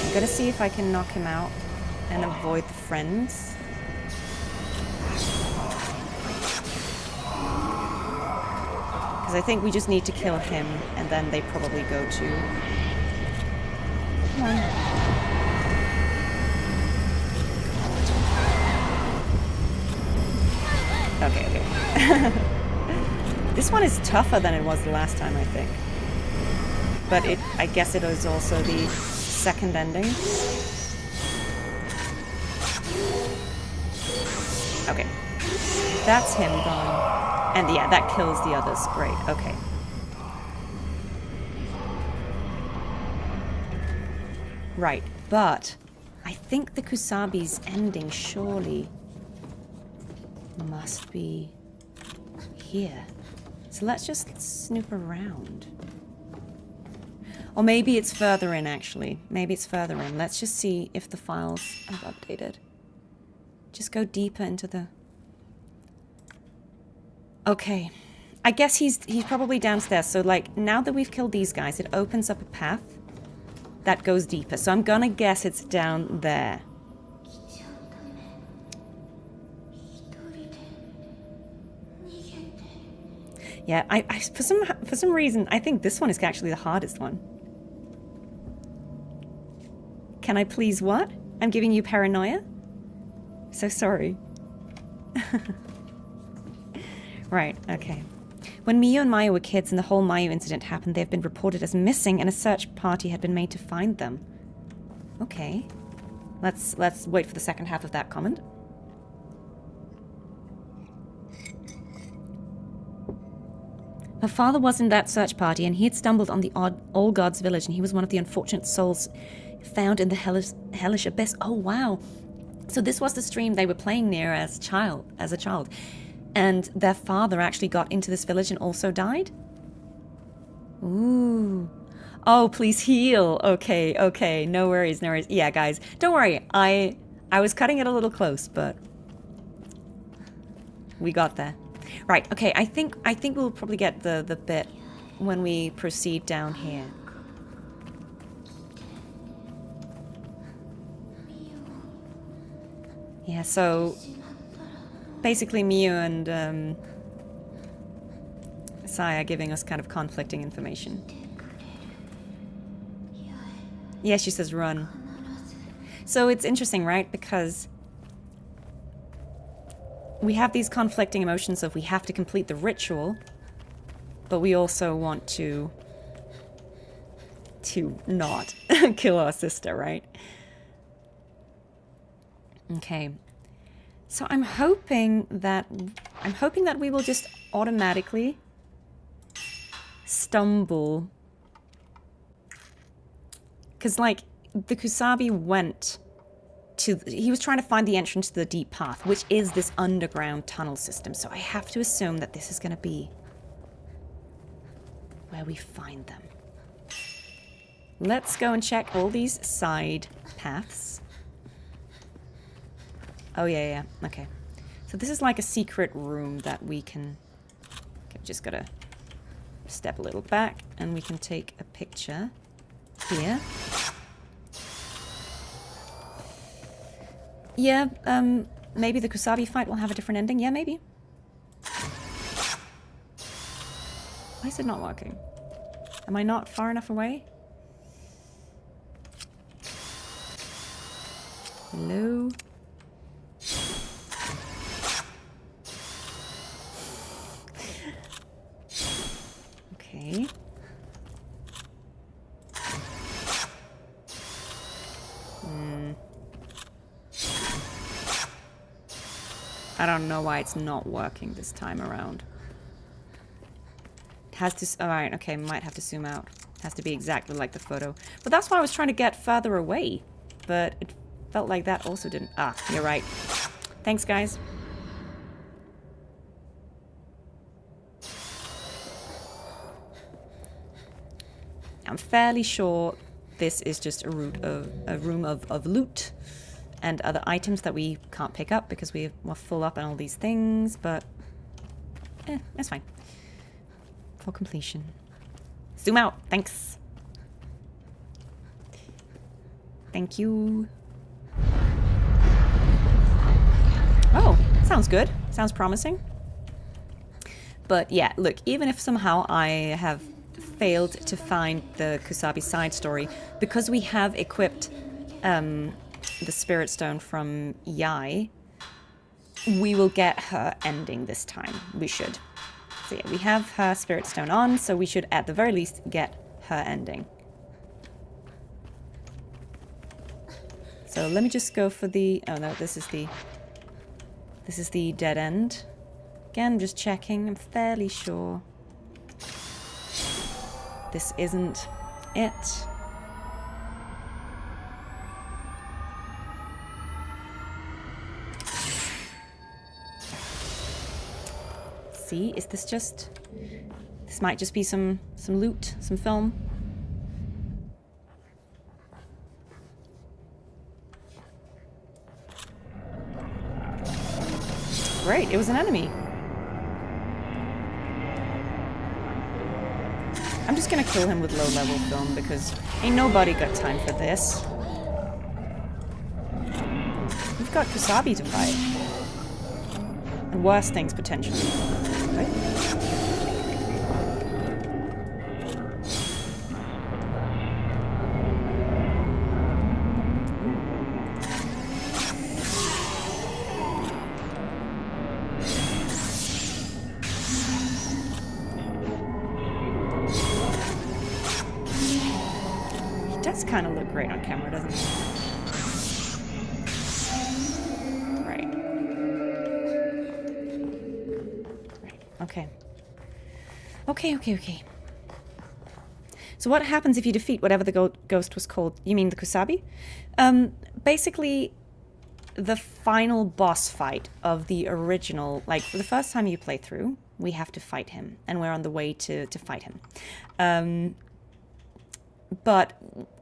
I'm gonna see if I can knock him out and avoid the friends. Because I think we just need to kill him, and then they probably go to... Come on. Okay. This one is tougher than it was the last time, I think. But I guess it is also the second ending. Okay. That's him gone. And yeah, that kills the others. Great, okay. Right, but I think the Kusabi's ending surely must be here. So let's just snoop around. Or maybe it's further in, actually. Maybe it's further in. Let's just see if the files have updated. Just go deeper into the... Okay. I guess he's probably downstairs. So, like, now that we've killed these guys, it opens up a path that goes deeper. So I'm gonna guess it's down there. Yeah, I for some reason, I think this one is actually the hardest one. Can I please what? I'm giving you paranoia? So sorry. Right, okay. When Mayu and Mayu were kids and the whole Mayu incident happened, they have been reported as missing and a search party had been made to find them. Okay. Let's wait for the second half of that comment. Her father was in that search party and he had stumbled on the All Gods village and he was one of the unfortunate souls found in the hellish abyss. Oh, wow. So this was the stream they were playing near as a child. And their father actually got into this village and also died? Ooh. Oh, please heal. Okay. No worries. Yeah, guys, don't worry. I was cutting it a little close, but we got there. Right, okay, I think we'll probably get the bit when we proceed down here. Yeah, so basically Mayu and Sai are giving us kind of conflicting information. Yeah, she says run. So it's interesting, right? Because we have these conflicting emotions of we have to complete the ritual, but we also want to not kill our sister, right? Okay. So I'm hoping that we will just automatically stumble. Because, like, the Kusabi went to... He was trying to find the entrance to the deep path, which is this underground tunnel system. So I have to assume that this is going to be where we find them. Let's go and check all these side paths. Oh, yeah. Okay. So this is like a secret room that we can... Okay, just gotta step a little back and we can take a picture here. Yeah, maybe the Kusabi fight will have a different ending. Yeah, maybe. Why is it not working? Am I not far enough away? Hello? Okay. I don't know why it's not working this time around. It has to... Alright, okay, might have to zoom out. It has to be exactly like the photo. But that's why I was trying to get further away. But it felt like that also didn't... Ah, you're right. Thanks, guys. I'm fairly sure this is just a room of loot and other items that we can't pick up because we're full up on all these things, but that's fine. For completion. Zoom out. Thanks. Thank you. Oh, sounds good. Sounds promising. But yeah, look, even if somehow I have failed to find the Kusabi side story, because we have equipped the Spirit Stone from Yai, we will get her ending this time. We should. So yeah, we have her Spirit Stone on, so we should at the very least get her ending. So let me just go for the... Oh no, this is the dead end. Again, just checking. I'm fairly sure this isn't it. See, is this just... This might just be some loot, some film. Great, it was an enemy. I'm just gonna kill him with low-level film because ain't nobody got time for this. We've got Kusabi to fight. And worse things, potentially. Right? He does kind of look great on camera, doesn't he? Okay. Okay. So what happens if you defeat whatever the ghost was called? You mean the Kusabi? Basically, the final boss fight of the original, like the first time you play through, we have to fight him, and we're on the way to fight him. But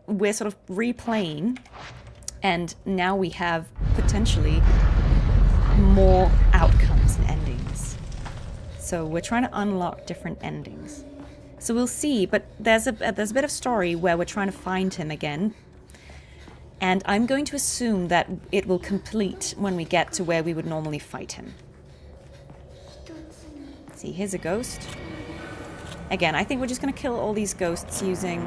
we're sort of replaying, and now we have potentially more outcomes and endings. So we're trying to unlock different endings. So we'll see, but there's a bit of story where we're trying to find him again. And I'm going to assume that it will complete when we get to where we would normally fight him. See, here's a ghost. Again, I think we're just going to kill all these ghosts using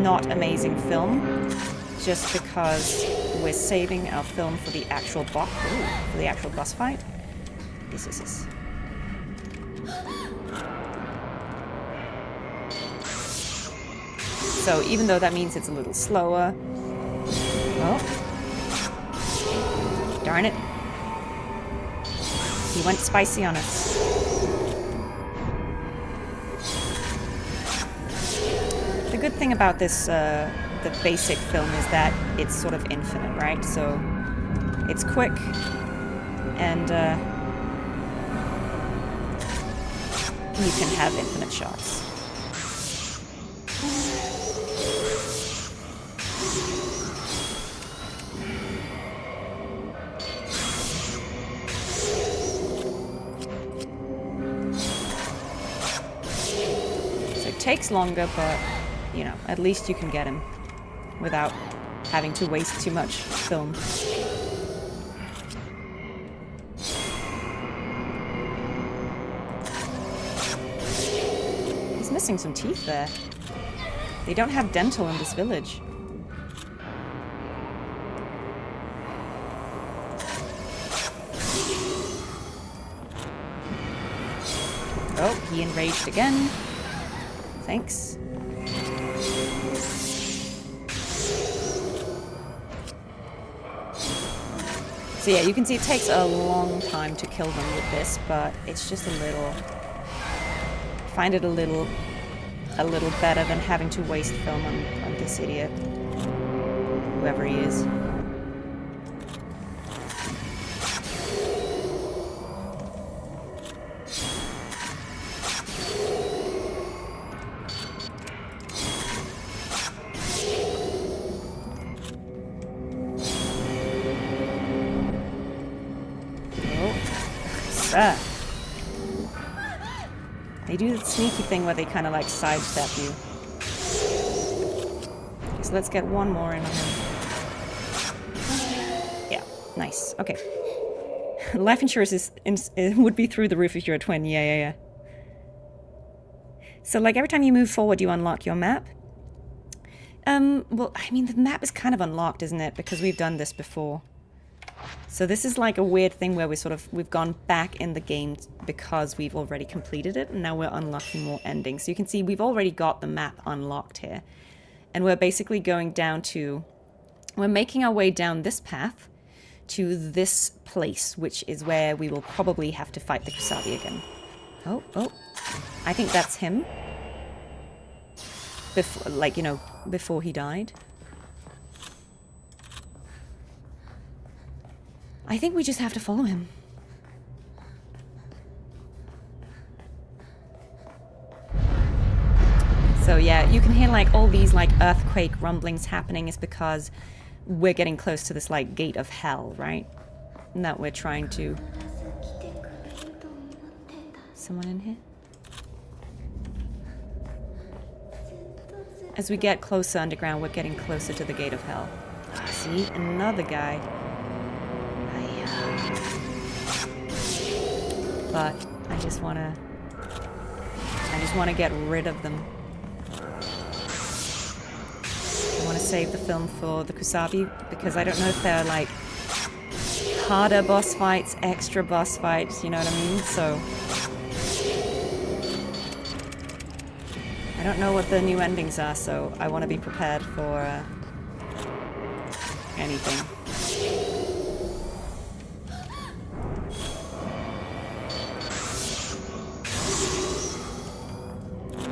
not amazing film. Just because we're saving our film for the actual boss fight. This is. So even though that means it's a little slower... Oh. Darn it. He went spicy on us. The good thing about this, the basic film, is that it's sort of infinite, right? So it's quick and you can have infinite shots. So it takes longer, but, you know, at least you can get him without having to waste too much film. Missing some teeth there. They don't have dental in this village. Oh, he enraged again. Thanks. So yeah, you can see it takes a long time to kill them with this, but it's just a little... I find it a little better than having to waste film on this idiot. Whoever he is. They do the sneaky thing where they kind of like sidestep you. So let's get one more in on him. Yeah, nice. Okay. Life insurance would be through the roof if you're a twin. Yeah. So like every time you move forward, you unlock your map. Well, I mean, the map is kind of unlocked, isn't it? Because we've done this before. So this is like a weird thing where we've gone back in the game because we've already completed it, and now we're unlocking more endings. So you can see we've already got the map unlocked here. And we're basically going down to... We're making our way down this path to this place, which is where we will probably have to fight the Kusabi again. Oh. I think that's him. Before, like, you know, before he died. I think we just have to follow him. So yeah, you can hear like all these like earthquake rumblings happening is because we're getting close to this like gate of hell, right? And that we're trying to... Someone in here? As we get closer underground, we're getting closer to the gate of hell. See? Another guy. But I just want to get rid of them. I want to save the film for the Kusabi because I don't know if they're like harder boss fights, extra boss fights, you know what I mean? So I don't know what the new endings are, so I want to be prepared for anything.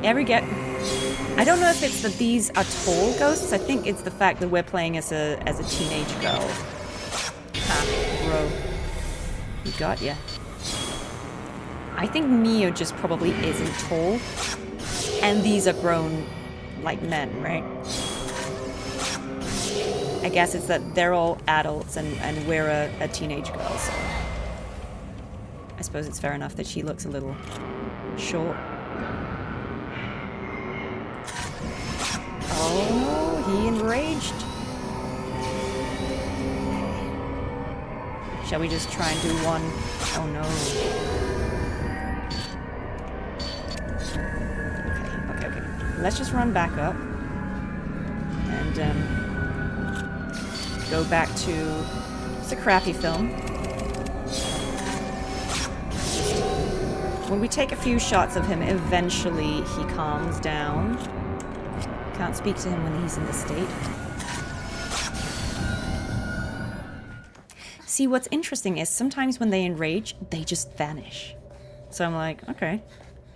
I don't know if it's that these are tall ghosts. I think it's the fact that we're playing as a teenage girl. Ha, bro. You got ya. I think Mayu just probably isn't tall. And these are grown, like, men, right? I guess it's that they're all adults and we're a teenage girl, so... I suppose it's fair enough that she looks a little short. Oh, he enraged. Shall we just try and do one? Oh no. Okay. Let's just run back up. And go back to... It's a crappy film. When we take a few shots of him, eventually he calms down. Can't speak to him when he's in this state. See, what's interesting is sometimes when they enrage, they just vanish. So I'm like, okay.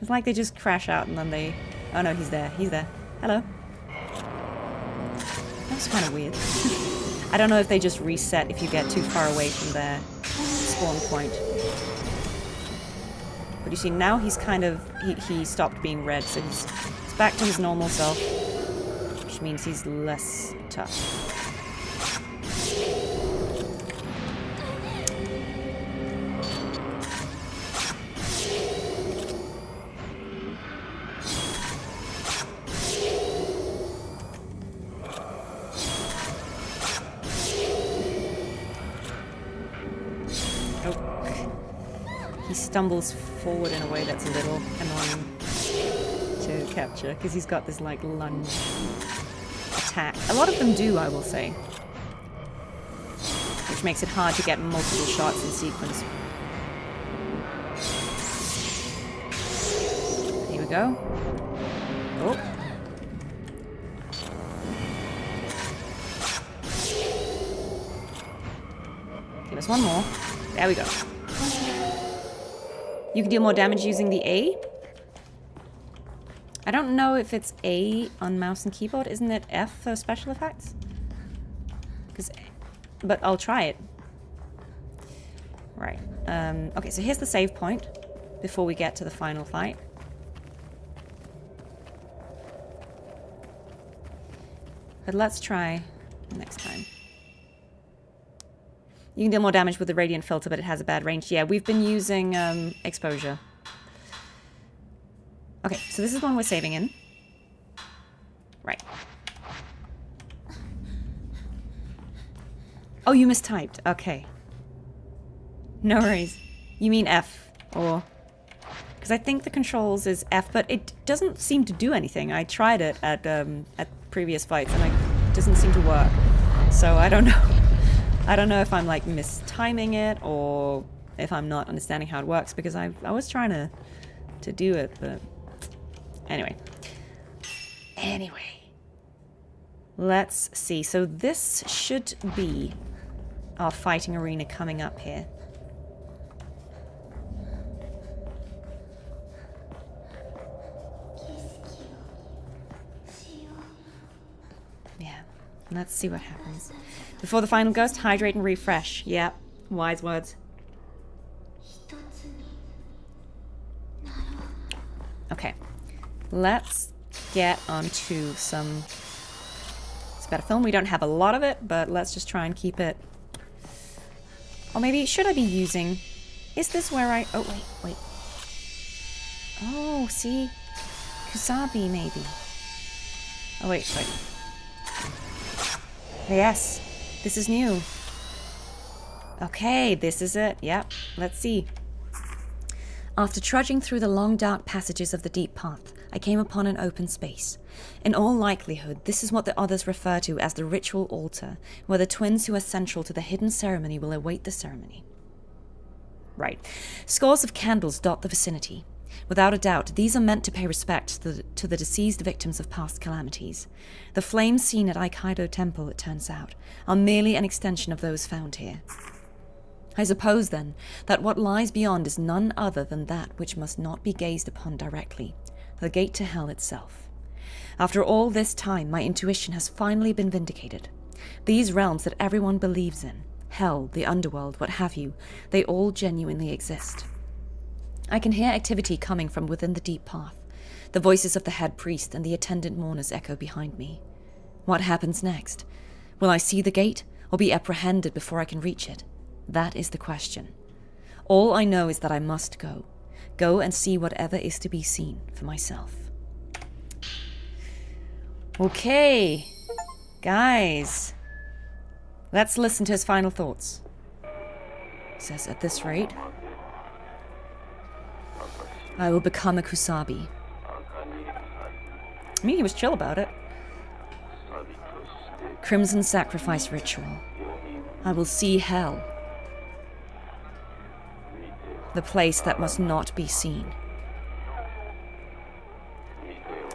It's like they just crash out and then they... Oh no, he's there. He's there. Hello. That was kind of weird. I don't know if they just reset if you get too far away from their spawn point. But you see, now he's kind of... He stopped being red, so he's back to his normal self. Which means he's less tough. He stumbles forward in a way that's a little annoying to capture, because he's got this, like, lunge attack. A lot of them do, I will say. Which makes it hard to get multiple shots in sequence. go. Oh. Give us one more. There we go. You can deal more damage using the A. I don't know if it's A on mouse and keyboard. Isn't it F for special effects? But I'll try it. Right. Okay, so here's the save point before we get to the final fight. But let's try next time. You can deal more damage with the radiant filter, but it has a bad range. Yeah, we've been using exposure. Okay, so this is the one we're saving in. Right. Oh, you mistyped. Okay. No worries. You mean F, or... Because I think the controls is F, but it doesn't seem to do anything. I tried it at previous fights, and it doesn't seem to work. So I don't know. I don't know if I'm, like, mistiming it, or if I'm not understanding how it works, because I was trying to do it, but... Anyway. Let's see. So this should be our fighting arena coming up here. Yeah. Let's see what happens. Before the final ghost, hydrate and refresh. Yep. Wise words. Okay. Let's get onto some... It's better film. We don't have a lot of it, but let's just try and keep it... Or maybe, should I be using... Is this where I... Oh, wait. Oh, see? Kusabi, maybe. Oh, wait. Yes. This is new. Okay, this is it. Yep. Let's see. After trudging through the long, dark passages of the deep path, I came upon an open space. In all likelihood, this is what the others refer to as the ritual altar, where the twins who are central to the hidden ceremony will await the ceremony. Right. Scores of candles dot the vicinity. Without a doubt, these are meant to pay respect to the deceased victims of past calamities. The flames seen at Aikaido Temple, it turns out, are merely an extension of those found here. I suppose, then, that what lies beyond is none other than that which must not be gazed upon directly, the gate to hell itself. After all this time, my intuition has finally been vindicated. These realms that everyone believes in, hell, the underworld, what have you, they all genuinely exist. I can hear activity coming from within the deep path. The voices of the head priest and the attendant mourners echo behind me. What happens next? Will I see the gate, or be apprehended before I can reach it? That is the question. All I know is that I must go. Go and see whatever is to be seen for myself. Okay. Guys. Let's listen to his final thoughts. He says, at this rate, I will become a Kusabi. I mean, he was chill about it. Crimson sacrifice ritual. I will see hell. The place that must not be seen.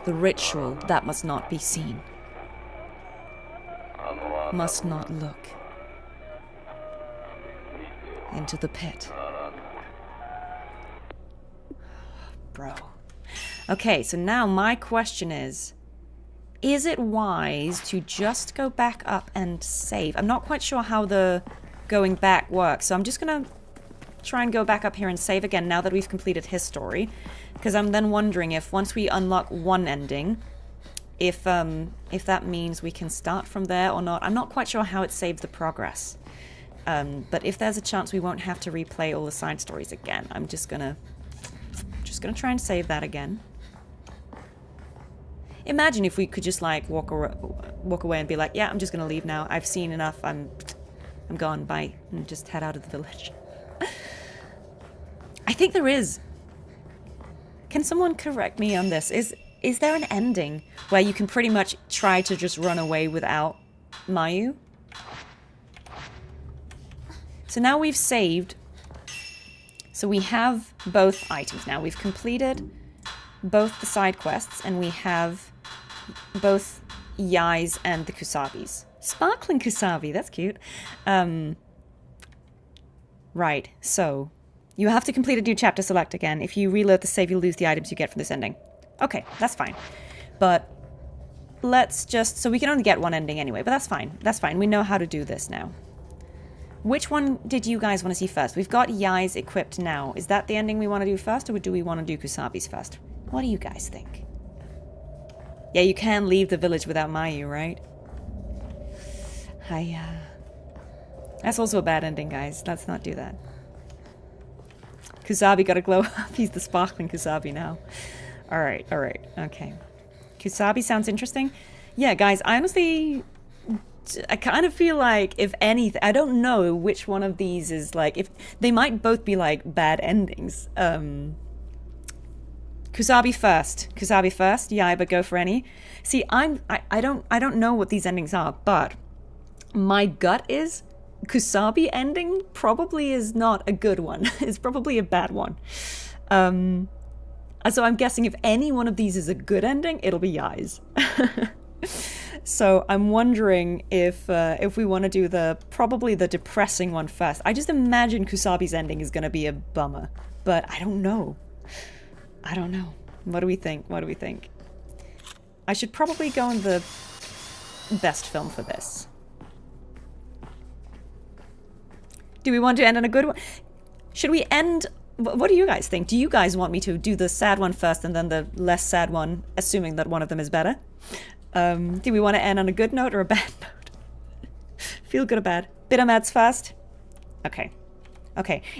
The ritual that must not be seen. Must not look. Into the pit. Bro. Okay, so now my question is it wise to just go back up and save? I'm not quite sure how the going back works, so I'm just gonna try and go back up here and save again now that we've completed his story, because I'm then wondering if once we unlock one ending, if that means we can start from there or not. I'm not quite sure how it saves the progress, but if there's a chance we won't have to replay all the side stories again, I'm just gonna try and save that again. Imagine if we could just like walk away and be like, yeah, I'm just gonna leave now. I've seen enough. I'm gone. Bye, and just head out of the village. I think there is. Can someone correct me on this? Is there an ending where you can pretty much try to just run away without Mayu? So now we've saved. So we have both items now. We've completed both the side quests, and we have both Yai's and the Kusabis. Sparkling Kusabi, that's cute. Right, so you have to complete a new chapter select again. If you reload the save, you'll lose the items you get from this ending. Okay, that's fine. But let's just... So we can only get one ending anyway, but that's fine. That's fine. We know how to do this now. Which one did you guys want to see first? We've got Yai's equipped now. Is that the ending we want to do first, or do we want to do Kusabi's first? What do you guys think? Yeah, you can leave the village without Mayu, right? That's also a bad ending, guys. Let's not do that. Kusabi got a glow up. He's the sparkling Kusabi now. Alright, okay. Kusabi sounds interesting. Yeah, guys, I honestly... I kind of feel like, if anything, I don't know which one of these is like, if they might both be like bad endings. Kusabi first, yeah, but go for any. See, I don't know what these endings are, but my gut is Kusabi ending probably is not a good one. It's probably a bad one. So I'm guessing if any one of these is a good ending, it'll be Yai's. So I'm wondering if we want to do probably the depressing one first. I just imagine Kusabi's ending is going to be a bummer, but I don't know. What do we think? I should probably go in the best film for this. Do we want to end on a good one? Should we end... What do you guys think? Do you guys want me to do the sad one first and then the less sad one, assuming that one of them is better? Do we want to end on a good note or a bad note? Feel good or bad? Bitter mads first? Okay.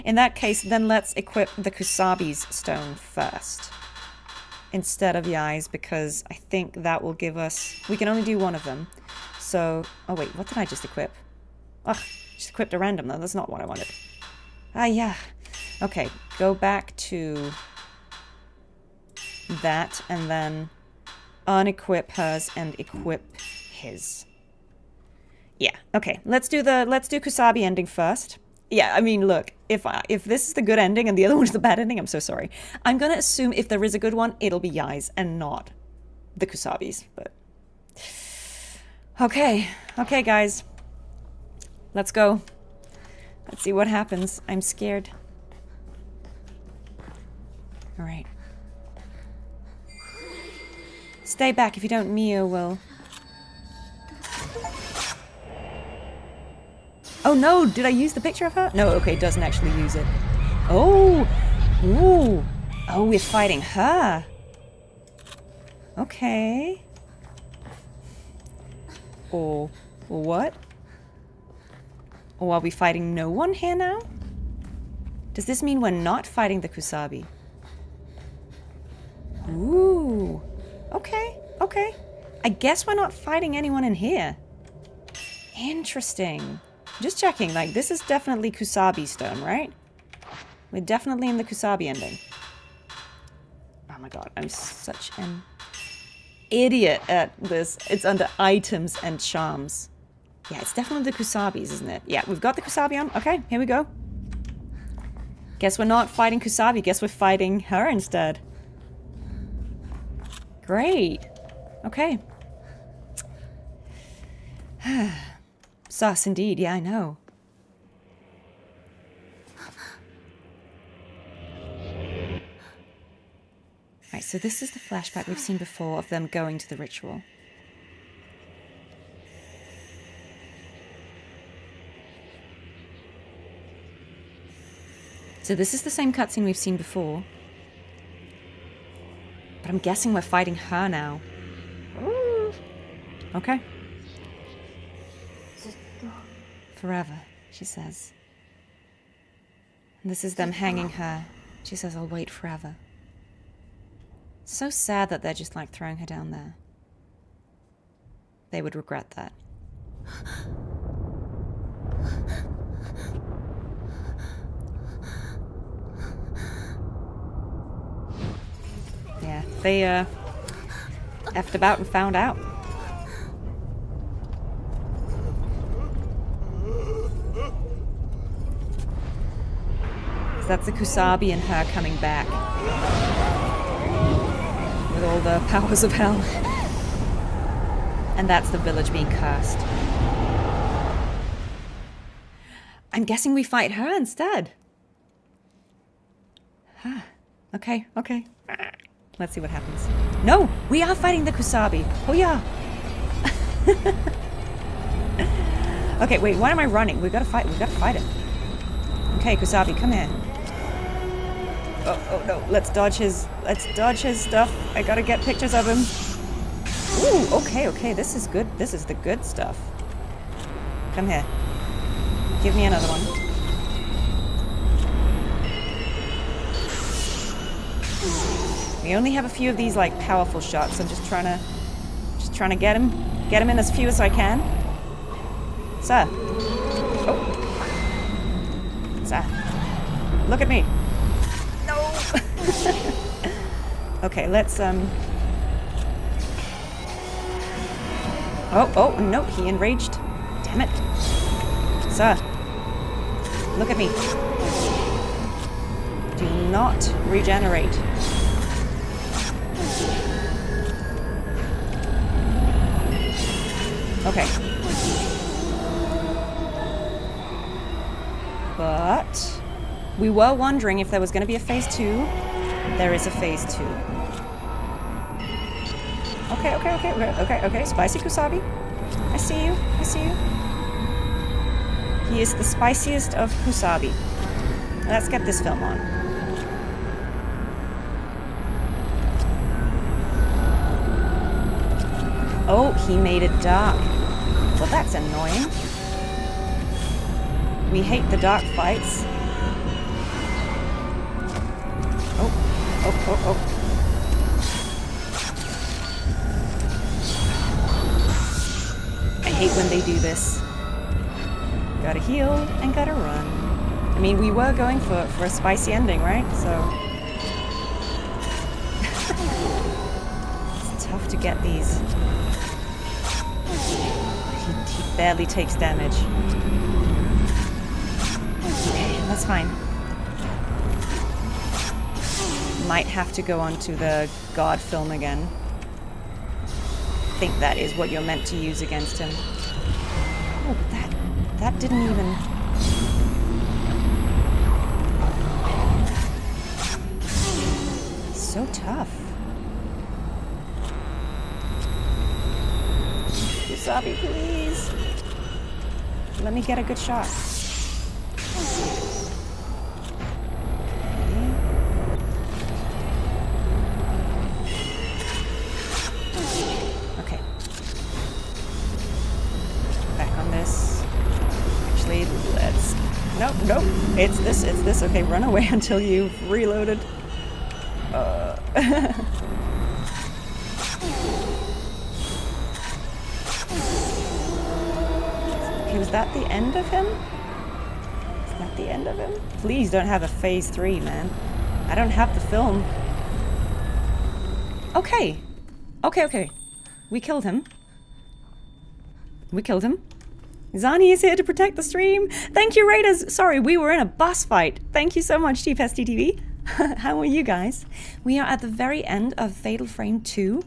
In that case, then let's equip the Kusabi's stone first. Instead of Yai's, because I think that will give us... We can only do one of them. So... Oh wait, what did I just equip? Ugh, just equipped a random though. That's not what I wanted. Yeah. Okay, go back to that and then unequip hers and equip his. Yeah, okay. Let's do Kusabi ending first. Yeah, I mean, look, if this is the good ending and the other one's the bad ending, I'm so sorry. I'm gonna assume if there is a good one, it'll be Yai's and not the Kusabi's, but... Okay, guys. Let's go. Let's see what happens. I'm scared. Alright. Stay back. If you don't, Mio will... Oh no! Did I use the picture of her? No, okay, it doesn't actually use it. Oh! Ooh! Oh, we're fighting her! Okay. Or what? Or are we fighting no one here now? Does this mean we're not fighting the Kusabi? Ooh. Okay. I guess we're not fighting anyone in here. Interesting. Just checking, like, this is definitely Kusabi stone, right? We're definitely in the Kusabi ending. Oh my god, I'm such an idiot at this. It's under items and charms. Yeah, it's definitely the Kusabi's, isn't it? Yeah, we've got the Kusabi on. Okay, here we go. Guess we're not fighting Kusabi. Guess we're fighting her instead. Great. Okay. Sus indeed. Yeah, I know. Right, so this is the flashback we've seen before of them going to the ritual. So this is the same cutscene we've seen before. But I'm guessing we're fighting her now. Okay. Forever, she says. And this is them hanging her. She says, I'll wait forever. So sad that they're just like throwing her down there. They would regret that. Yeah, they effed about and found out. So that's the Kusabi and her coming back. channel the powers of hell. And that's the village being cursed. I'm guessing we fight her instead. Okay, okay. Let's see what happens. No, we are fighting the Kusabi. Oh yeah. Okay, wait, why am I running? We gotta fight it. Okay, Kusabi, come here. Oh no, let's dodge his stuff. I gotta get pictures of him. Ooh, okay, this is good. This is the good stuff. Come here. Give me another one. We only have a few of these like powerful shots. I'm just trying to get him in as few as I can. Sir. Oh. Sir. Look at me. No. Okay, let's Oh, no, he enraged. Damn it. Sir. Look at me. Do not regenerate. Okay. But we were wondering if there was going to be a phase 2. There is a phase 2. Okay. Spicy Kusabi. I see you. He is the spiciest of Kusabi. Let's get this film on. Oh, he made it dark. Well, that's annoying. We hate the dark fights. Oh. I hate when they do this. Gotta heal and gotta run. I mean, we were going for a spicy ending, right? So it's tough to get these. He barely takes damage. Okay, that's fine. Might have to go on to the God film again. I think that is what you're meant to use against him. Oh, but that didn't even... So tough. Kusabi, please. Let me get a good shot. Okay. Back on this. Actually, let's... Nope. It's this. Okay, run away until you've reloaded. Okay, was that the end of him? Is that the end of him? Please don't have a phase 3, man. I don't have the film. Okay. We killed him. Zani is here to protect the stream. Thank you, Raiders. Sorry, we were in a boss fight. Thank you so much, Chief STTV. How are you guys? We are at the very end of Fatal Frame 2.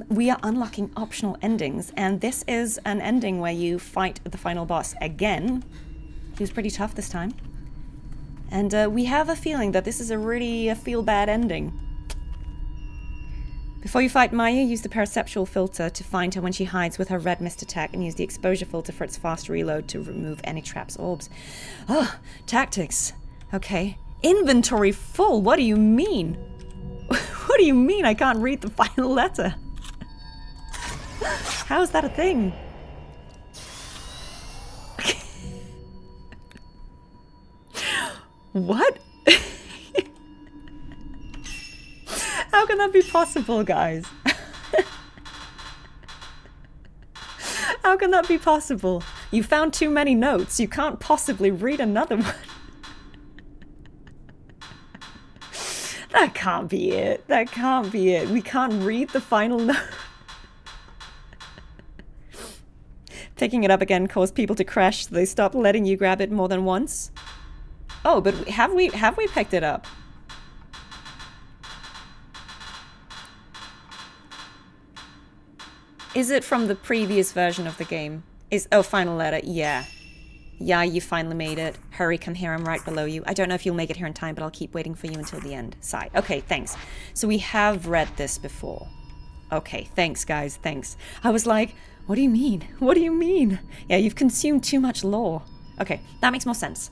We are unlocking optional endings, and this is an ending where you fight the final boss again. He was pretty tough this time. And we have a feeling that this is a really feel-bad ending. Before you fight Mayu, use the perceptual filter to find her when she hides with her red mist attack, and use the exposure filter for its fast reload to remove any traps orbs. Oh, tactics. Okay. Inventory full? What do you mean? What do you mean I can't read the final letter? How is that a thing? What? How can that be possible, guys? How can that be possible? You found too many notes. You can't possibly read another one. That can't be it. That can't be it. We can't read the final note. Picking it up again caused people to crash, so they stopped letting you grab it more than once. Oh, but have we picked it up? Is it from the previous version of the game? Oh, final letter. Yeah. Yeah, you finally made it. Hurry, come here. I'm right below you. I don't know if you'll make it here in time, but I'll keep waiting for you until the end. Sigh. Okay, thanks. So we have read this before. Okay, thanks, guys. Thanks. I was like, what do you mean? What do you mean? Yeah, you've consumed too much lore. Okay, that makes more sense.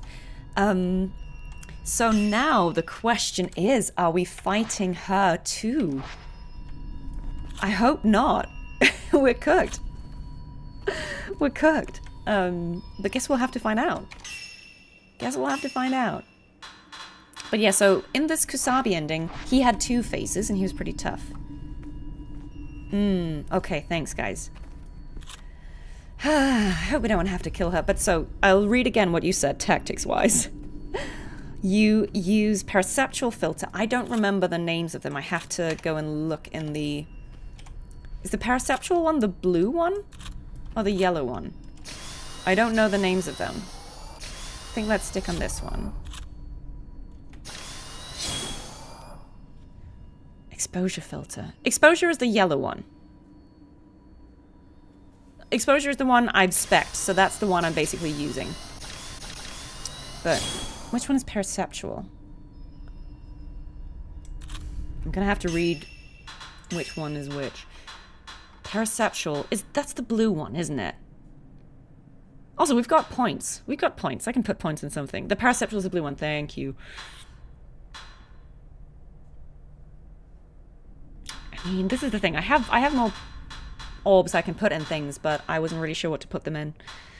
So now the question is, are we fighting her too? I hope not. We're cooked. We're cooked. But guess we'll have to find out. Guess we'll have to find out. But yeah, so in this Kusabi ending, he had 2 faces and he was pretty tough. Okay, thanks guys. I hope we don't have to kill her. But so, I'll read again what you said, tactics-wise. You use perceptual filter. I don't remember the names of them. I have to go and look in the... Is the perceptual one the blue one? Or the yellow one? I don't know the names of them. I think let's stick on this one. Exposure filter. Exposure is the yellow one. Exposure is the one I've spec'd, so that's the one I'm basically using. But which one is perceptual? I'm gonna have to read which one is which. Perceptual that's the blue one, isn't it? Also, we've got points. We've got points. I can put points in something. The perceptual is the blue one. Thank you. I mean, this is the thing. I have more orbs I can put in things, but I wasn't really sure what to put them in.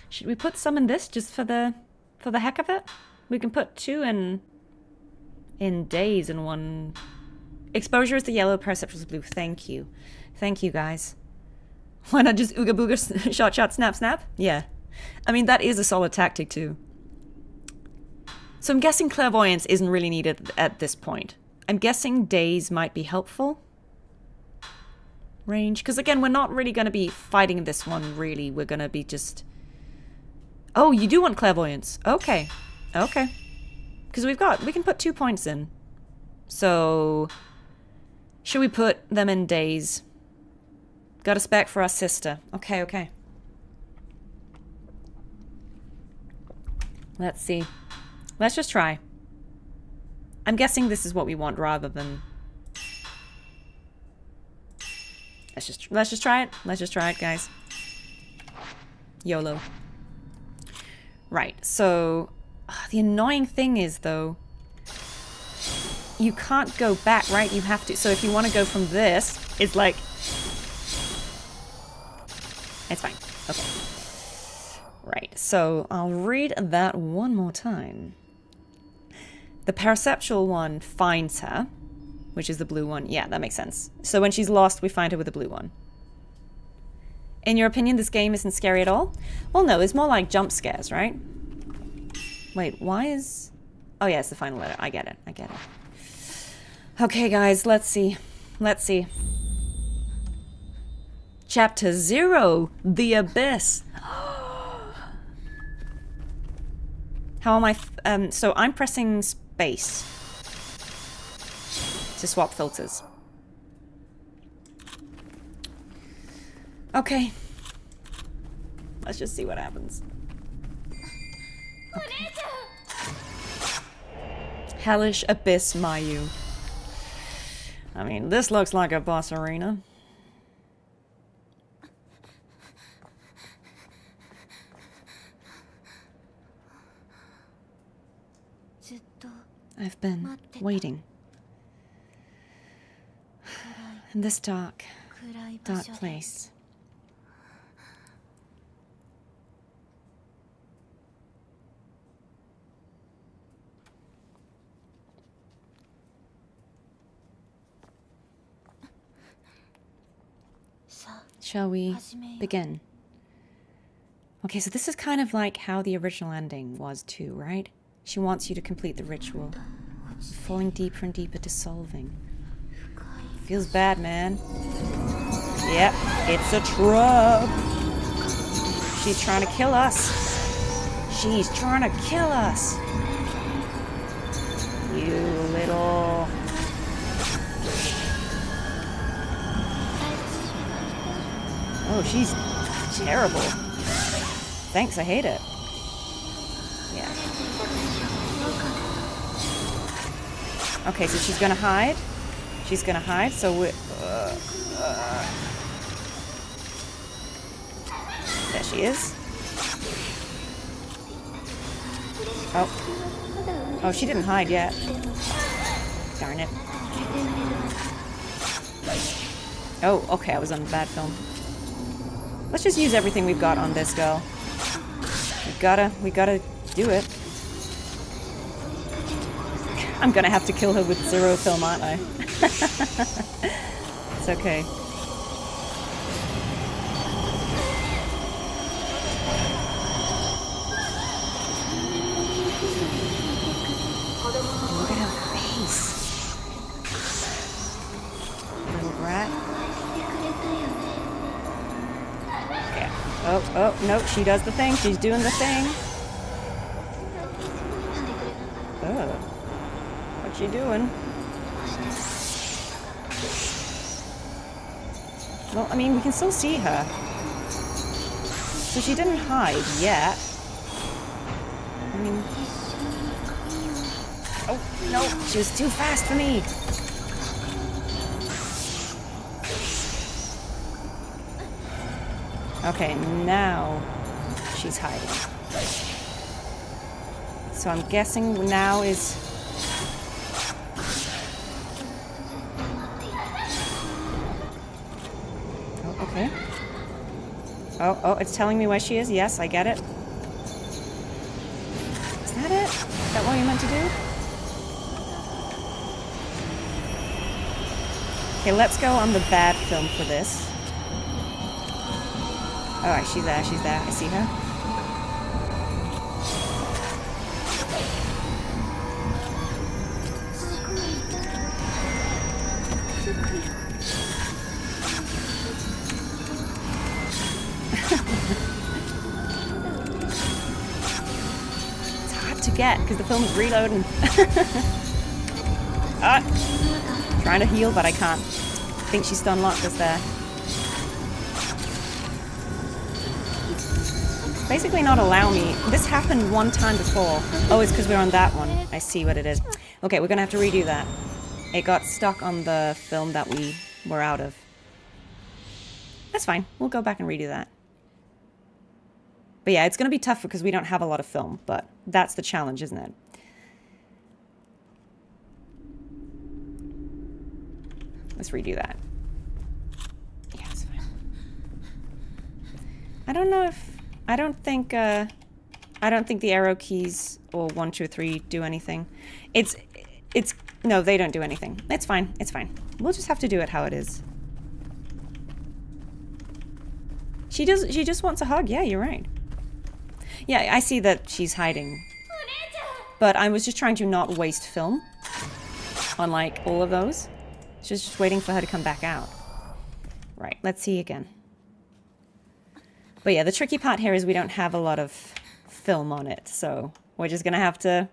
Should we put some in this just for the heck of it? We can put 2 in days and 1. Exposure is the yellow, perceptual is the blue. Thank you. Thank you, guys. Why not just ooga booga, shot, shot, snap, snap? Yeah. I mean, that is a solid tactic, too. So I'm guessing clairvoyance isn't really needed at this point. I'm guessing days might be helpful. Range. Because, again, we're not really going to be fighting this one, really. We're going to be just... Oh, you do want clairvoyance. Okay. Okay. Because we can put 2 points in. So... Should we put them in days? Got a spec for our sister. Okay, okay. Let's see. Let's just try. I'm guessing this is what we want rather than... Let's just try it. Let's just try it, guys. YOLO. Right, so... the annoying thing is, though... You can't go back, right? You have to... So if you want to go from this, it's like... It's fine. Okay. Right, so I'll read that one more time. The perceptual one finds her, which is the blue one. Yeah, that makes sense. So when she's lost, we find her with the blue one. In your opinion, this game isn't scary at all? Well, no, it's more like jump scares, right? Wait, why is... Oh, yeah, it's the final letter. I get it. I get it. Okay, guys, let's see. Let's see. Chapter 0, The Abyss. How am I... so I'm pressing space to swap filters. Okay. Let's just see what happens. Okay. Hellish Abyss Mayu. I mean, this looks like a boss arena. I've been waiting. In this dark place. Shall we begin? Okay, so this is kind of like how the original ending was too, right? She wants you to complete the ritual. Falling deeper and deeper, dissolving. Feels bad, man. Yep, it's a trap. She's trying to kill us. She's trying to kill us. You little... Oh, she's terrible. Thanks, I hate it. Yeah. Okay, so she's gonna hide. She's gonna hide, so we... There she is. Oh. Oh, she didn't hide yet. Darn it. Oh, okay, I was on a bad film. Let's just use everything we've got on this girl. We gotta do it. I'm gonna have to kill her with 0 film, aren't I? It's okay. Look at her face. Little brat. Okay. Oh, no, she does the thing. She's doing the thing. Oh. What's she doing? Well, I mean, we can still see her. So she didn't hide yet. I mean... Oh, no! She was too fast for me! Okay, now she's hiding. So I'm guessing now is... Oh, okay. Oh, it's telling me where she is. Yes, I get it. Is that it? Is that what you're meant to do? Okay, let's go on the bad film for this. Alright, she's there, she's there. I see her. It's hard to get because the film's reloading. Trying to heal, but I can't. I think she stun locked us there. Basically not allow me. This happened one time before. Oh, it's because we're on that one. I see what it is. Okay, we're gonna have to redo that. It got stuck on the film that we were out of. That's fine. We'll go back and redo that. But yeah, it's gonna be tough because we don't have a lot of film, but that's the challenge, isn't it? Let's redo that. Yeah, it's fine. I don't know if... I don't think the arrow keys or 1, 2, 3 do anything. No, they don't do anything. It's fine. It's fine. We'll just have to do it how it is. She just wants a hug. Yeah, you're right. Yeah, I see that she's hiding. But I was just trying to not waste film on like all of those. Just waiting for her to come back out. Right, let's see again. But yeah, the tricky part here is we don't have a lot of film on it, so we're just gonna have to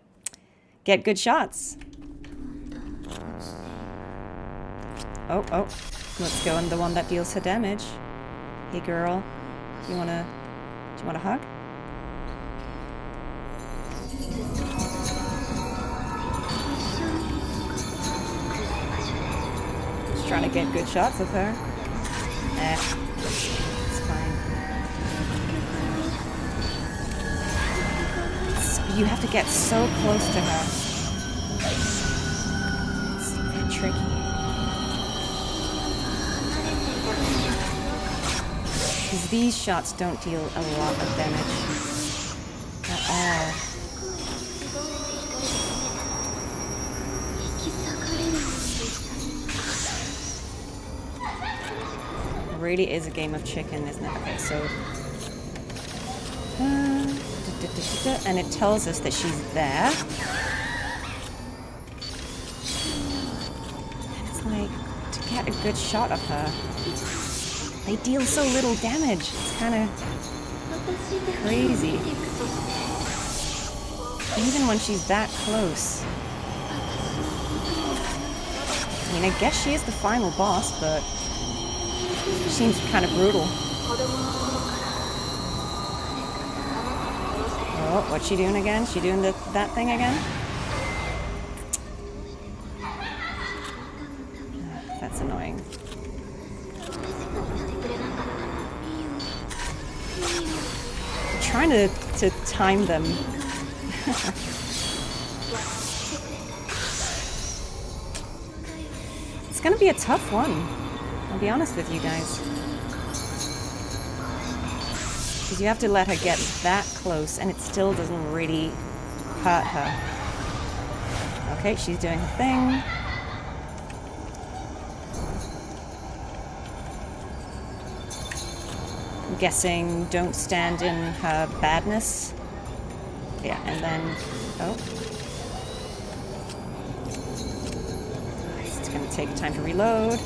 get good shots. Oh, let's go on the one that deals her damage. Hey girl, do you want a hug? Just trying to get good shots of her. It's fine. You have to get so close to her. It's that tricky. Because these shots don't deal a lot of damage at all. It really is a game of chicken, isn't it? Okay, so... and it tells us that she's there. And it's like, to get a good shot of her, they deal so little damage. It's kind of crazy. Even when she's that close. I mean, I guess she is the final boss, but she seems kind of brutal. Oh, what's she doing again? She doing that thing again? That's annoying. I'm trying to time them. It's gonna be a tough one. I'll be honest with you guys. Because you have to let her get that close and it still doesn't really hurt her. Okay, she's doing her thing. I'm guessing don't stand in her badness. Yeah, and then... oh. It's gonna take time to reload.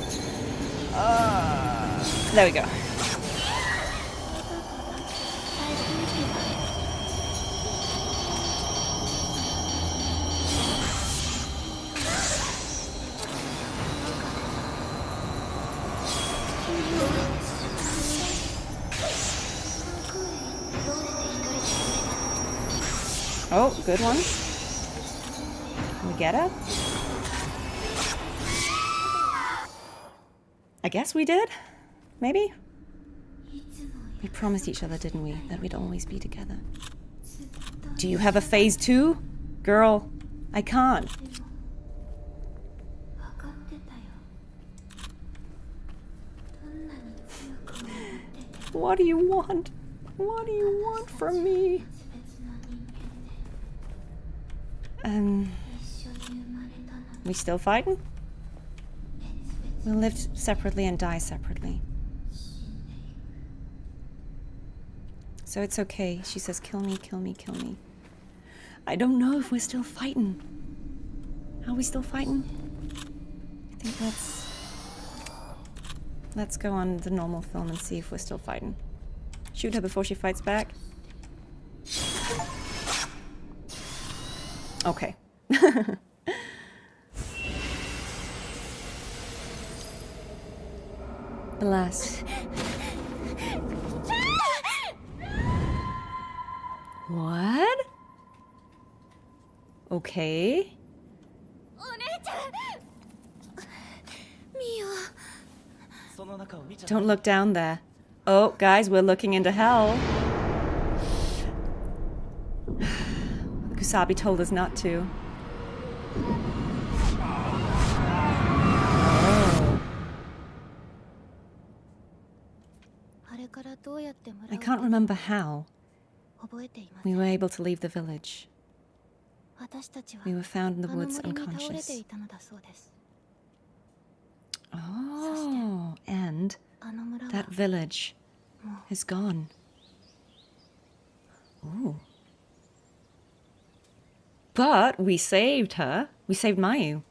There we go. Oh, good one. Can we get her? I guess we did? Maybe? We promised each other, didn't we? That we'd always be together. Do you have a phase 2? Girl, I can't. What do you want? What do you want from me? We still fighting? We'll live separately and die separately. So it's okay. She says, kill me, kill me, kill me. I don't know if we're still fighting. Are we still fighting? I think let's go on the normal film and see if we're still fighting. Shoot her before she fights back. Okay. Alas. What? Okay. Don't look down there. Oh, guys, we're looking into hell. Kusabi told us not to. I can't remember how we were able to leave the village. We were found in the woods unconscious. Oh, and that village is gone. Ooh. But we saved her. We saved Mayu.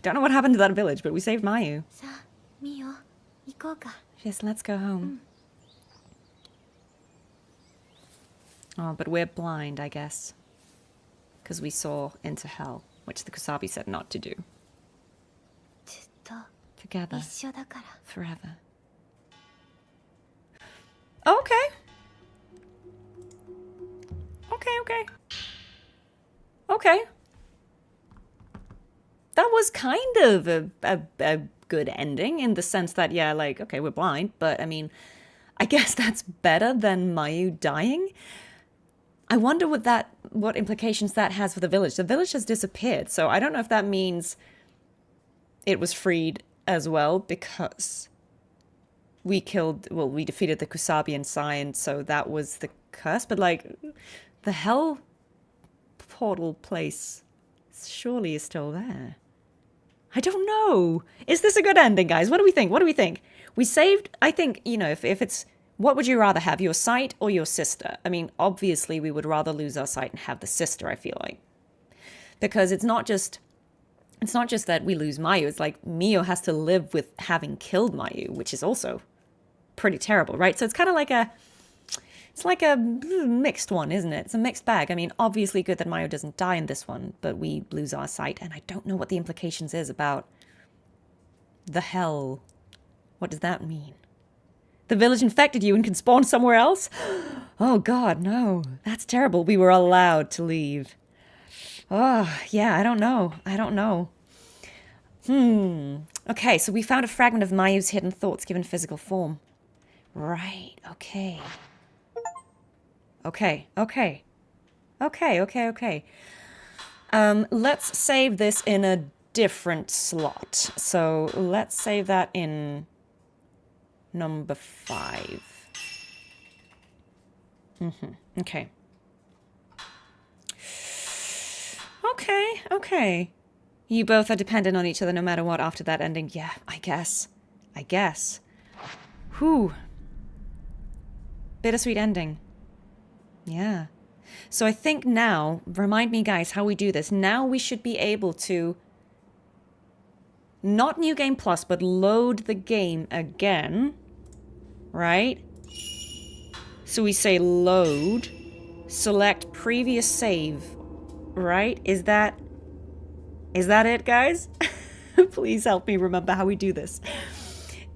Don't know what happened to that village, but we saved Mayu. Yes, let's go home. Oh, but we're blind, I guess. Because we saw into hell, which the Kusabi said not to do. Together. Forever. Okay. Okay. Okay. That was kind of a good ending in the sense that, yeah, like, okay, we're blind, but I mean, I guess that's better than Mayu dying. I wonder what implications that has for the village. The village has disappeared, so I don't know if that means it was freed as well because we defeated the Kusabi and Scion, so that was the curse, but like, the hell portal place surely is still there. I don't know. Is this a good ending, guys? What do we think? What do we think? We saved, I think, you know, if it's, what would you rather have, your sight or your sister? I mean, obviously we would rather lose our sight and have the sister, I feel like. Because it's not just that we lose Mayu, it's like Mio has to live with having killed Mayu, which is also pretty terrible, right? So it's kind of like it's like a mixed one, isn't it? It's a mixed bag. I mean, obviously good that Mayu doesn't die in this one, but we lose our sight, and I don't know what the implications is about the hell. What does that mean? The village infected you and can spawn somewhere else? Oh god, no. That's terrible. We were allowed to leave. Oh, yeah, I don't know. I don't know. Okay, so we found a fragment of Mayu's hidden thoughts given physical form. Right, okay. Okay. Let's save this in a different slot. So let's save that in number 5. Okay. Okay. You both are dependent on each other no matter what after that ending. Yeah, I guess. Whew. Bittersweet ending. Yeah. So I think now, remind me guys how we do this. Now we should be able to, not New Game Plus, but load the game again. Right? So we say load, select previous save. Right? Is that it, guys? Please help me remember how we do this.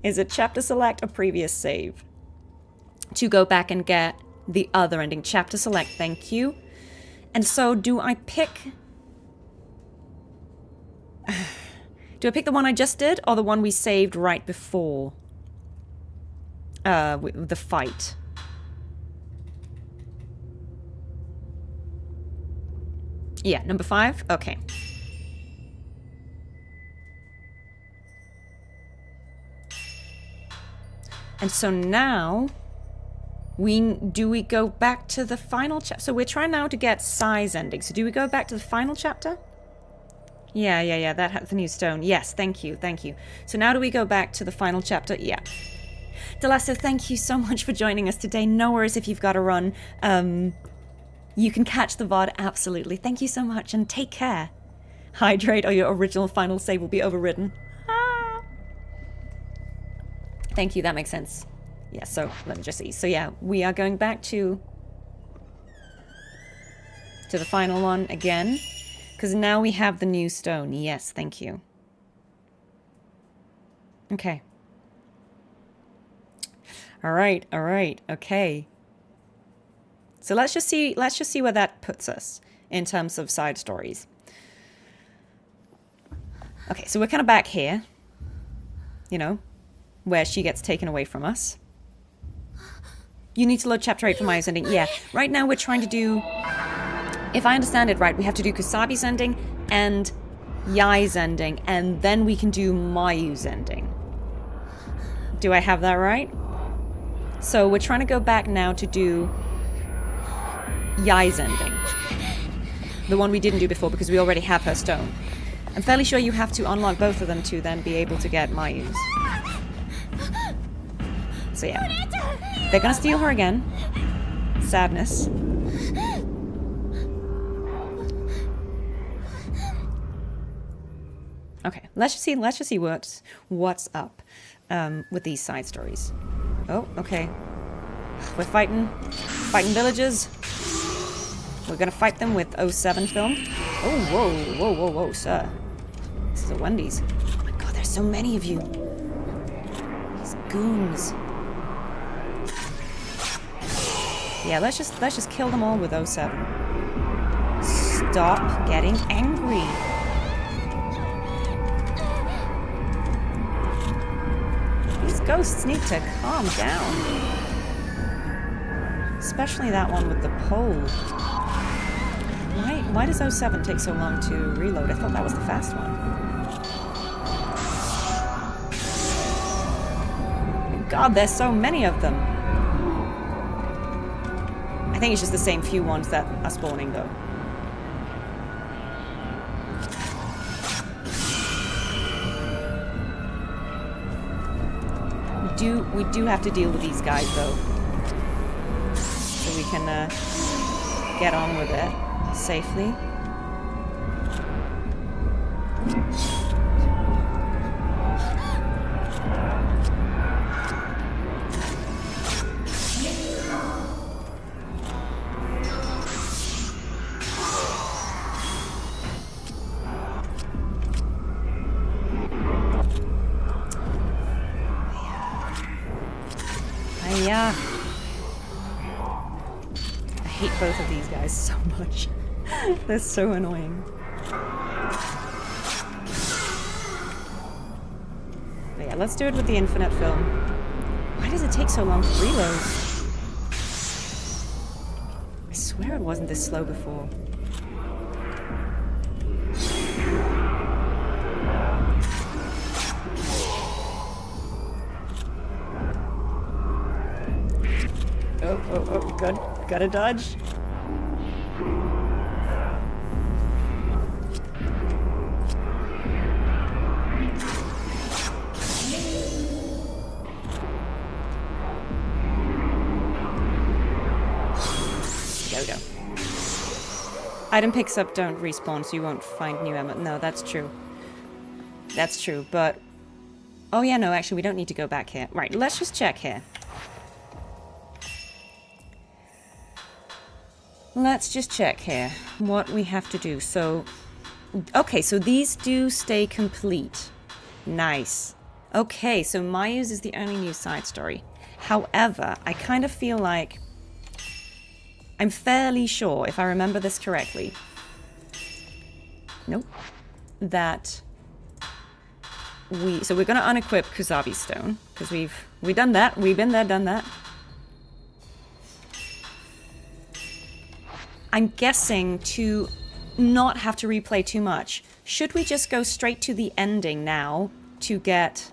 Is it chapter select or previous save? To go back and get the other ending. Chapter select, thank you. And so do I pick the one I just did or the one we saved right before the fight? Yeah, number 5? Okay. And so now, do we go back to the final chapter? So we're trying now to get size ending. So do we go back to the final chapter? Yeah, that has the new stone. Yes, thank you. So now do we go back to the final chapter? Yeah. Delasso, thank you so much for joining us today. No worries if you've got to run. You can catch the VOD, absolutely. Thank you so much, and take care. Hydrate or your original final save will be overridden. Ah. Thank you, that makes sense. Yeah, so let me just see. So yeah, we are going back to the final one again, because now we have the new stone. Yes, thank you. Okay. All right, okay. So let's just see where that puts us in terms of side stories. Okay, so we're kind of back here, you know, where she gets taken away from us. You need to load chapter 8 for Mayu's ending. Yeah, right now we're trying to do, if I understand it right, we have to do Kusabi's ending and Yai's ending, and then we can do Mayu's ending. Do I have that right? So we're trying to go back now to do Yai's ending. The one we didn't do before because we already have her stone. I'm fairly sure you have to unlock both of them to then be able to get Mayu's. So yeah. They're gonna steal her again. Sadness. Okay, let's just see what's up with these side stories. Oh, okay. We're fighting villagers. We're gonna fight them with 07 film. Oh, whoa, sir. This is a Wendy's. Oh my god, there's so many of you. These goons. Yeah, let's just kill them all with 07. Stop getting angry. These ghosts need to calm down. Especially that one with the pole. Why does 07 take so long to reload? I thought that was the fast one. God, there's so many of them. I think it's just the same few ones that are spawning, though. We do have to deal with these guys, though. So we can get on with it safely. Yeah. I hate both of these guys so much. They're so annoying. But yeah, let's do it with the infinite film. Why does it take so long to reload? I swear it wasn't this slow before. Oh, good. Gotta dodge. There we go. Item picks up don't respawn, so you won't find new ammo. No, that's true. That's true, but... Oh yeah, no, actually, we don't need to go back here. Right, let's just check here. Let's just check here what we have to do. So, okay, so these do stay complete. Nice. Okay, so Mayu's is the only new side story. However, I kind of feel like... I'm fairly sure, if I remember this correctly... Nope. That... So we're going to unequip Kusabi's stone, because we've done that. We've been there, done that. I'm guessing to not have to replay too much. Should we just go straight to the ending now to get...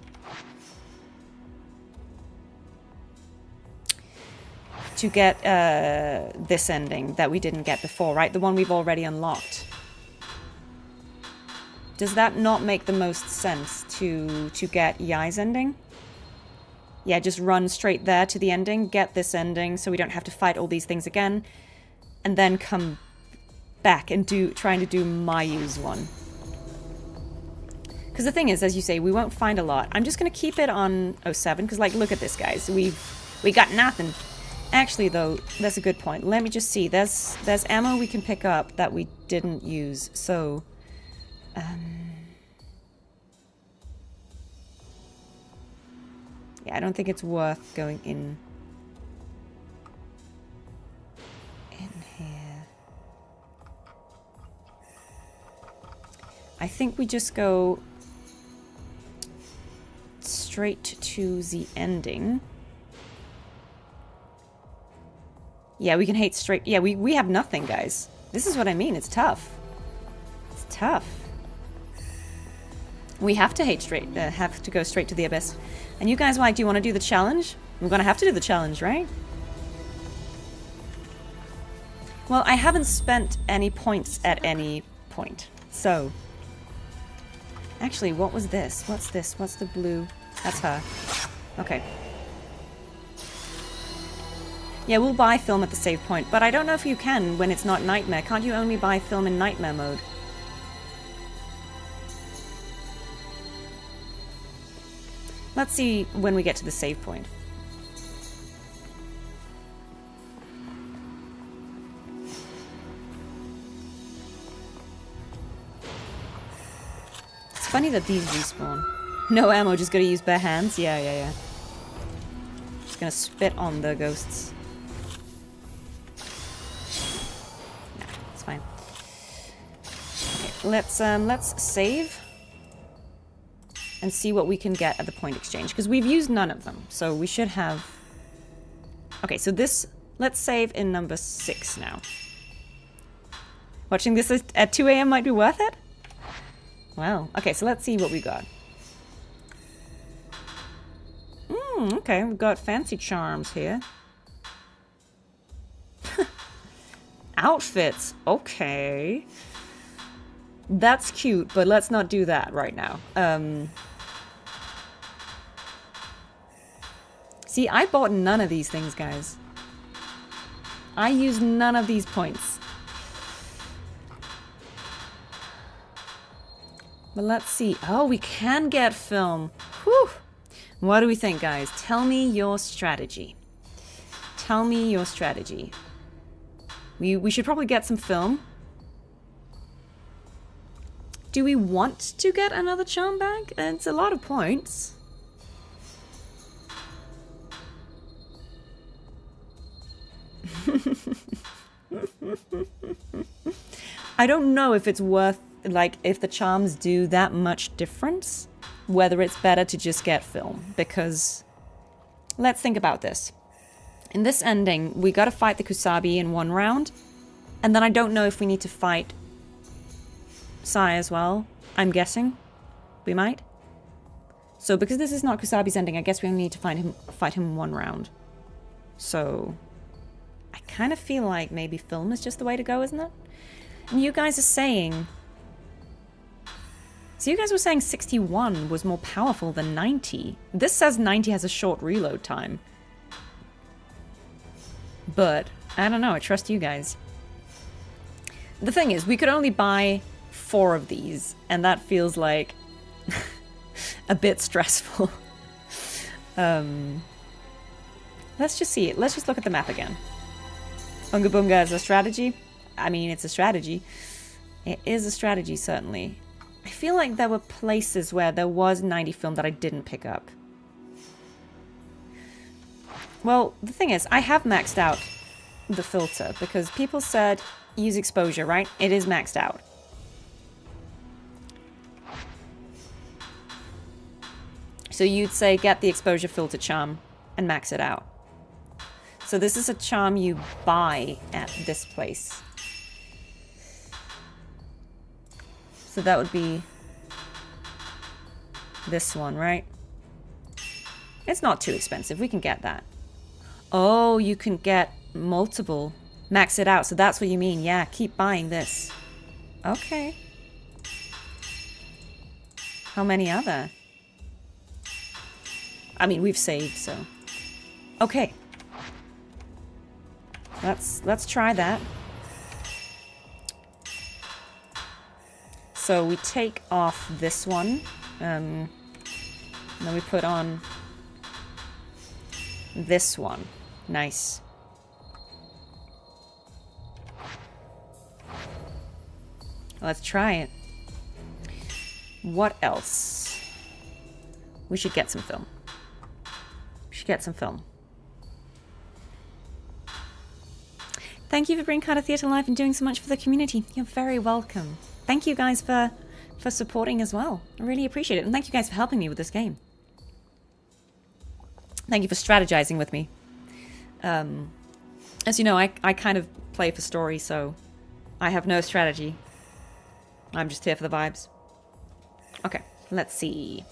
this ending that we didn't get before, right? The one we've already unlocked. Does that not make the most sense to get Yai's ending? Yeah, just run straight there to the ending, get this ending so we don't have to fight all these things again. And then come back and trying to do Mayu's one. Because the thing is, as you say, we won't find a lot. I'm just going to keep it on 07, because, like, look at this, guys. We got nothing. Actually, though, that's a good point. Let me just see. There's ammo we can pick up that we didn't use. So, yeah, I don't think it's worth going in here. I think we just go straight to the ending. Yeah, we can hate straight. Yeah, we have nothing, guys. This is what I mean. It's tough. It's tough. We have to hate straight. Have to go straight to the abyss. And you guys, like, do you want to do the challenge? We're gonna have to do the challenge, right? Well, I haven't spent any points at any point, so. Actually, what was this? What's this? What's the blue? That's her. Okay. Yeah, we'll buy film at the save point, but I don't know if you can when it's not Nightmare. Can't you only buy film in Nightmare mode? Let's see when we get to the save point. It's funny that these respawn. No ammo, just gotta use bare hands? Yeah. Just gonna spit on the ghosts. Nah, it's fine. Okay, let's save and see what we can get at the point exchange, because we've used none of them, so we should have... Okay, so this... Let's save in number 6 now. Watching this at 2 AM might be worth it? Wow. Okay, so let's see what we got. Okay, we've got fancy charms here. Outfits. Okay. That's cute, but let's not do that right now. See, I bought none of these things, guys. I used none of these points. But let's see. Oh, we can get film. Whew. What do we think, guys? Tell me your strategy. Tell me your strategy. We should probably get some film. Do we want to get another charm bag? It's a lot of points. I don't know if it's worth, like, if the charms do that much difference, whether it's better to just get film, because let's think about this. In this ending, we gotta fight the Kusabi in one round, and then I don't know if we need to fight Sai as well. I'm guessing we might. So because this is not Kusabi's ending, I guess we only need to fight him in one round. So I kind of feel like maybe film is just the way to go, isn't it? And you guys are saying... So you guys were saying 61 was more powerful than 90. This says 90 has a short reload time. But, I don't know, I trust you guys. The thing is, we could only buy 4 of these, and that feels like a bit stressful. Let's just see it. Let's just look at the map again. Unga Bunga is a strategy. I mean, it's a strategy. It is a strategy, certainly. I feel like there were places where there was 90 film that I didn't pick up. Well, the thing is, I have maxed out the filter because people said use exposure, right? It is maxed out. So you'd say get the exposure filter charm and max it out. So this is a charm you buy at this place. So that would be this one, right? It's not too expensive. We can get that. Oh, you can get multiple. Max it out. So that's what you mean. Yeah, keep buying this. Okay. How many are there? I mean, we've saved, so... Okay. Let's try that. So we take off this one. And then we put on this one. Nice. Let's try it. What else? We should get some film. We should get some film. Thank you for bringing Carter Theatre live and doing so much for the community. You're very welcome. Thank you guys for supporting as well. I really appreciate it. And thank you guys for helping me with this game. Thank you for strategizing with me. As you know, I kind of play for story, so I have no strategy. I'm just here for the vibes. Okay, let's see.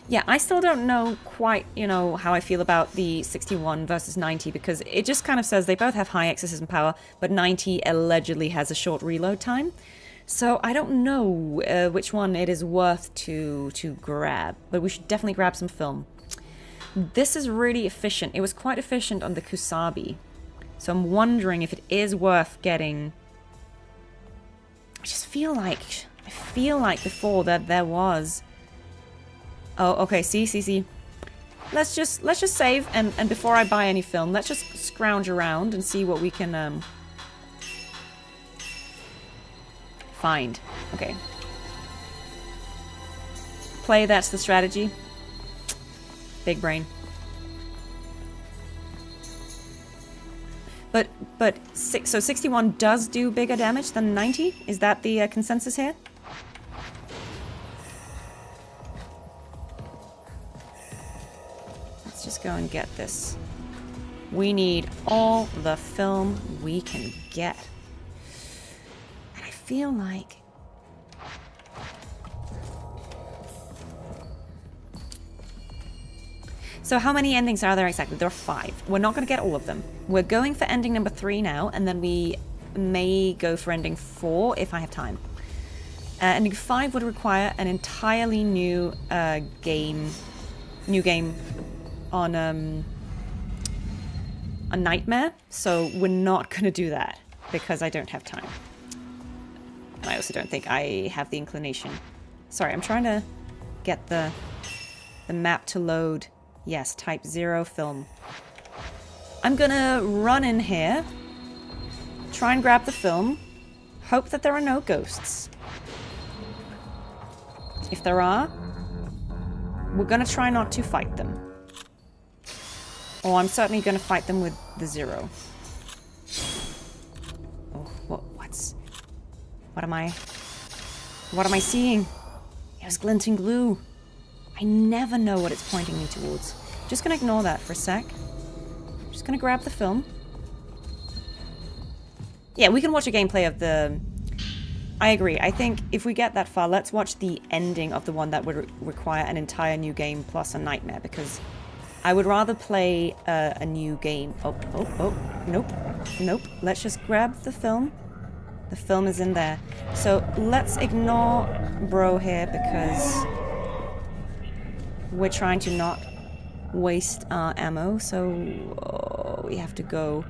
Yeah, I still don't know quite, you know, how I feel about the 61 versus 90, because it just kind of says they both have high exorcism power, but 90 allegedly has a short reload time. So I don't know which one it is worth to grab, but we should definitely grab some film. This is really efficient. It was quite efficient on the Kusabi. So I'm wondering if it is worth getting... I feel like before that there was... Oh, okay, see. Let's just save, and before I buy any film, let's just scrounge around and see what we can find. Okay. Play, that's the strategy. Big brain. But so 61 does do bigger damage than 90? Is that the consensus here? Let's just go and get this. We need all the film we can get. And I feel like... So how many endings are there exactly? There are 5. We're not going to get all of them. We're going for ending number 3 now, and then we may go for ending 4 if I have time. Ending 5 would require an entirely new game on a nightmare, so we're not going to do that because I don't have time. And I also don't think I have the inclination. Sorry, I'm trying to get the map to load. Yes, type 0 film. I'm gonna run in here, try and grab the film, hope that there are no ghosts. If there are, we're gonna try not to fight them. Or I'm certainly going to fight them with the 0. Oh, what am I seeing? It was glinting glue. I never know what it's pointing me towards. Just gonna ignore that for a sec. Just gonna grab the film. Yeah, we can watch a gameplay of the... I agree. I think if we get that far, let's watch the ending of the one that would require an entire new game plus a nightmare, because I would rather play a new game. Oh, nope. Let's just grab the film. The film is in there. So let's ignore bro here because we're trying to not waste our ammo. So we have to go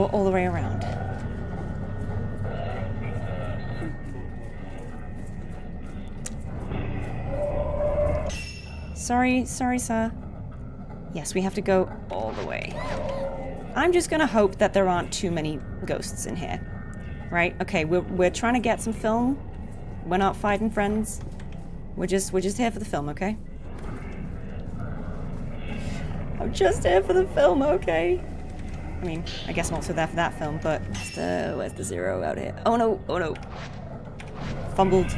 all the way around. Sorry, sir. Yes, we have to go all the way. I'm just gonna hope that there aren't too many ghosts in here. Right? Okay, we're trying to get some film. We're not fighting friends. We're just here for the film, okay? I'm just here for the film, okay? I mean, I guess I'm also there for that film, but where's the 0 out here? Oh no. Fumbled.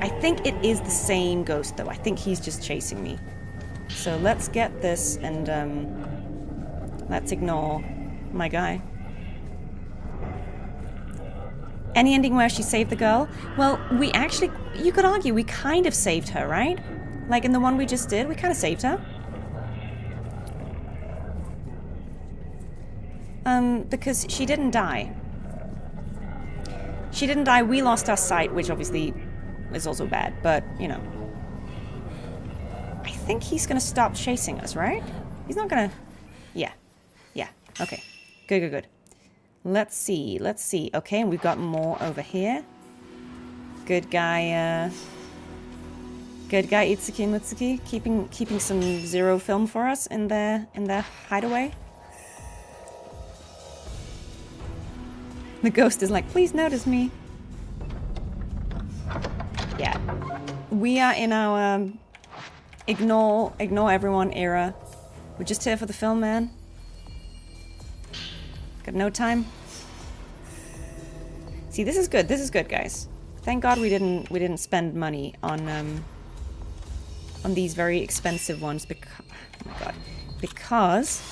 I think it is the same ghost, though. I think he's just chasing me. So let's get this and, let's ignore my guy. Any ending where she saved the girl? Well, we actually... You could argue we kind of saved her, right? Like in the one we just did, we kind of saved her. Because she didn't die. She didn't die, we lost our sight, which obviously is also bad, but, you know. I think he's gonna stop chasing us, right? He's not gonna... Yeah, okay. Good. Let's see. Okay, and we've got more over here. Good guy Itsuki Mutsuki, keeping some 0 film for us in their hideaway. The ghost is like, please notice me. Yeah. We are in our ignore everyone era. We're just here for the film, man. Got no time. See, this is good, guys. Thank God we didn't spend money on these very expensive ones because, oh my God, because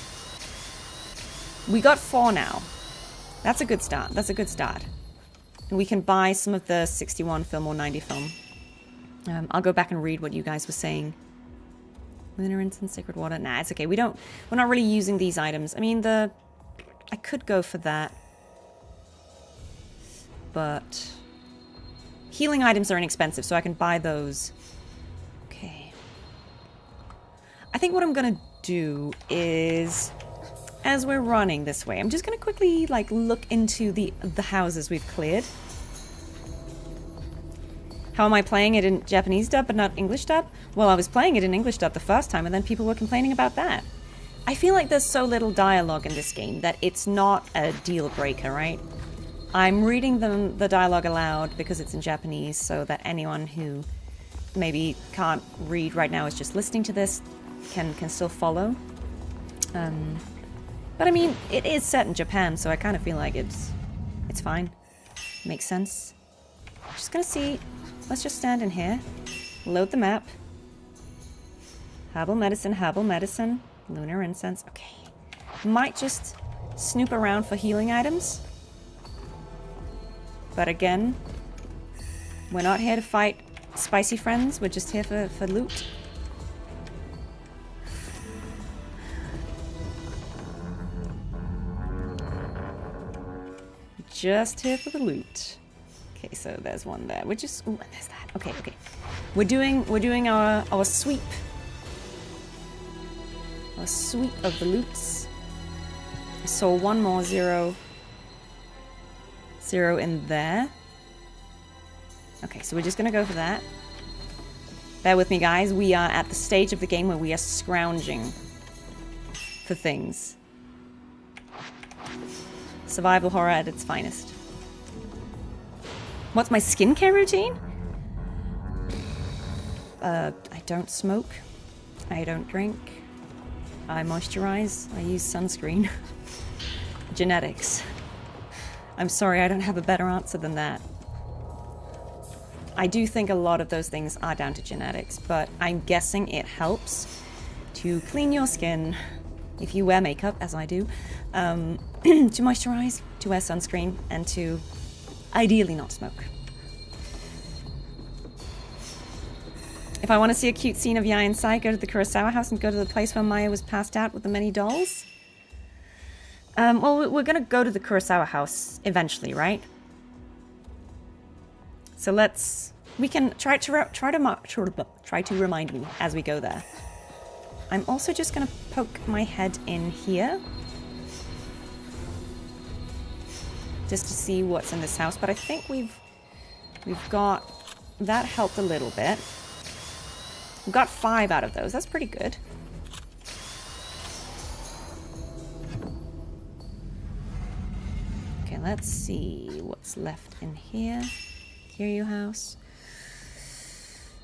we got 4 now. That's a good start. And we can buy some of the 61 film or 90 film. I'll go back and read what you guys were saying. Lunar incense, sacred water. Nah, it's okay. We're not really using these items. I mean, I could go for that. But healing items are inexpensive, so I can buy those. Okay. I think what I'm gonna do is, as we're running this way, I'm just gonna quickly like look into the houses we've cleared. How am I playing it in Japanese dub but not English dub? Well, I was playing it in English dub the first time and then people were complaining about that. I feel like there's so little dialogue in this game that it's not a deal breaker, right? I'm reading the dialogue aloud because it's in Japanese so that anyone who maybe can't read right now is just listening to this can still follow. But I mean, it is set in Japan, so I kind of feel like it's fine. Makes sense. Just gonna see. Let's just stand in here. Load the map. Herbal medicine. Lunar incense. Okay. Might just snoop around for healing items. But again, we're not here to fight spicy friends. We're just here for loot. Just here for the loot. Okay, so there's one there. We're just... Ooh, and there's that. Okay. We're doing our sweep. Our sweep of the loots. I saw one more 0 in there. Okay, so we're just gonna go for that. Bear with me, guys. We are at the stage of the game where we are scrounging for things. Survival horror at its finest. What's my skincare routine? I don't smoke. I don't drink. I moisturize. I use sunscreen. Genetics. I'm sorry, I don't have a better answer than that. I do think a lot of those things are down to genetics, but I'm guessing it helps to clean your skin if you wear makeup, as I do, to moisturize, to wear sunscreen, and to ideally not smoke. If I want to see a cute scene of Yae inside, go to the Kurosawa house and go to the place where Mayu was passed out with the many dolls. Well, we're going to go to the Kurosawa house eventually, right? So we can try to remind me as we go there. I'm also just going to poke my head in here. Just to see what's in this house, but I think we've got, that helped a little bit. We've got 5 out of those, that's pretty good. Okay, let's see what's left in here. Kiryu house.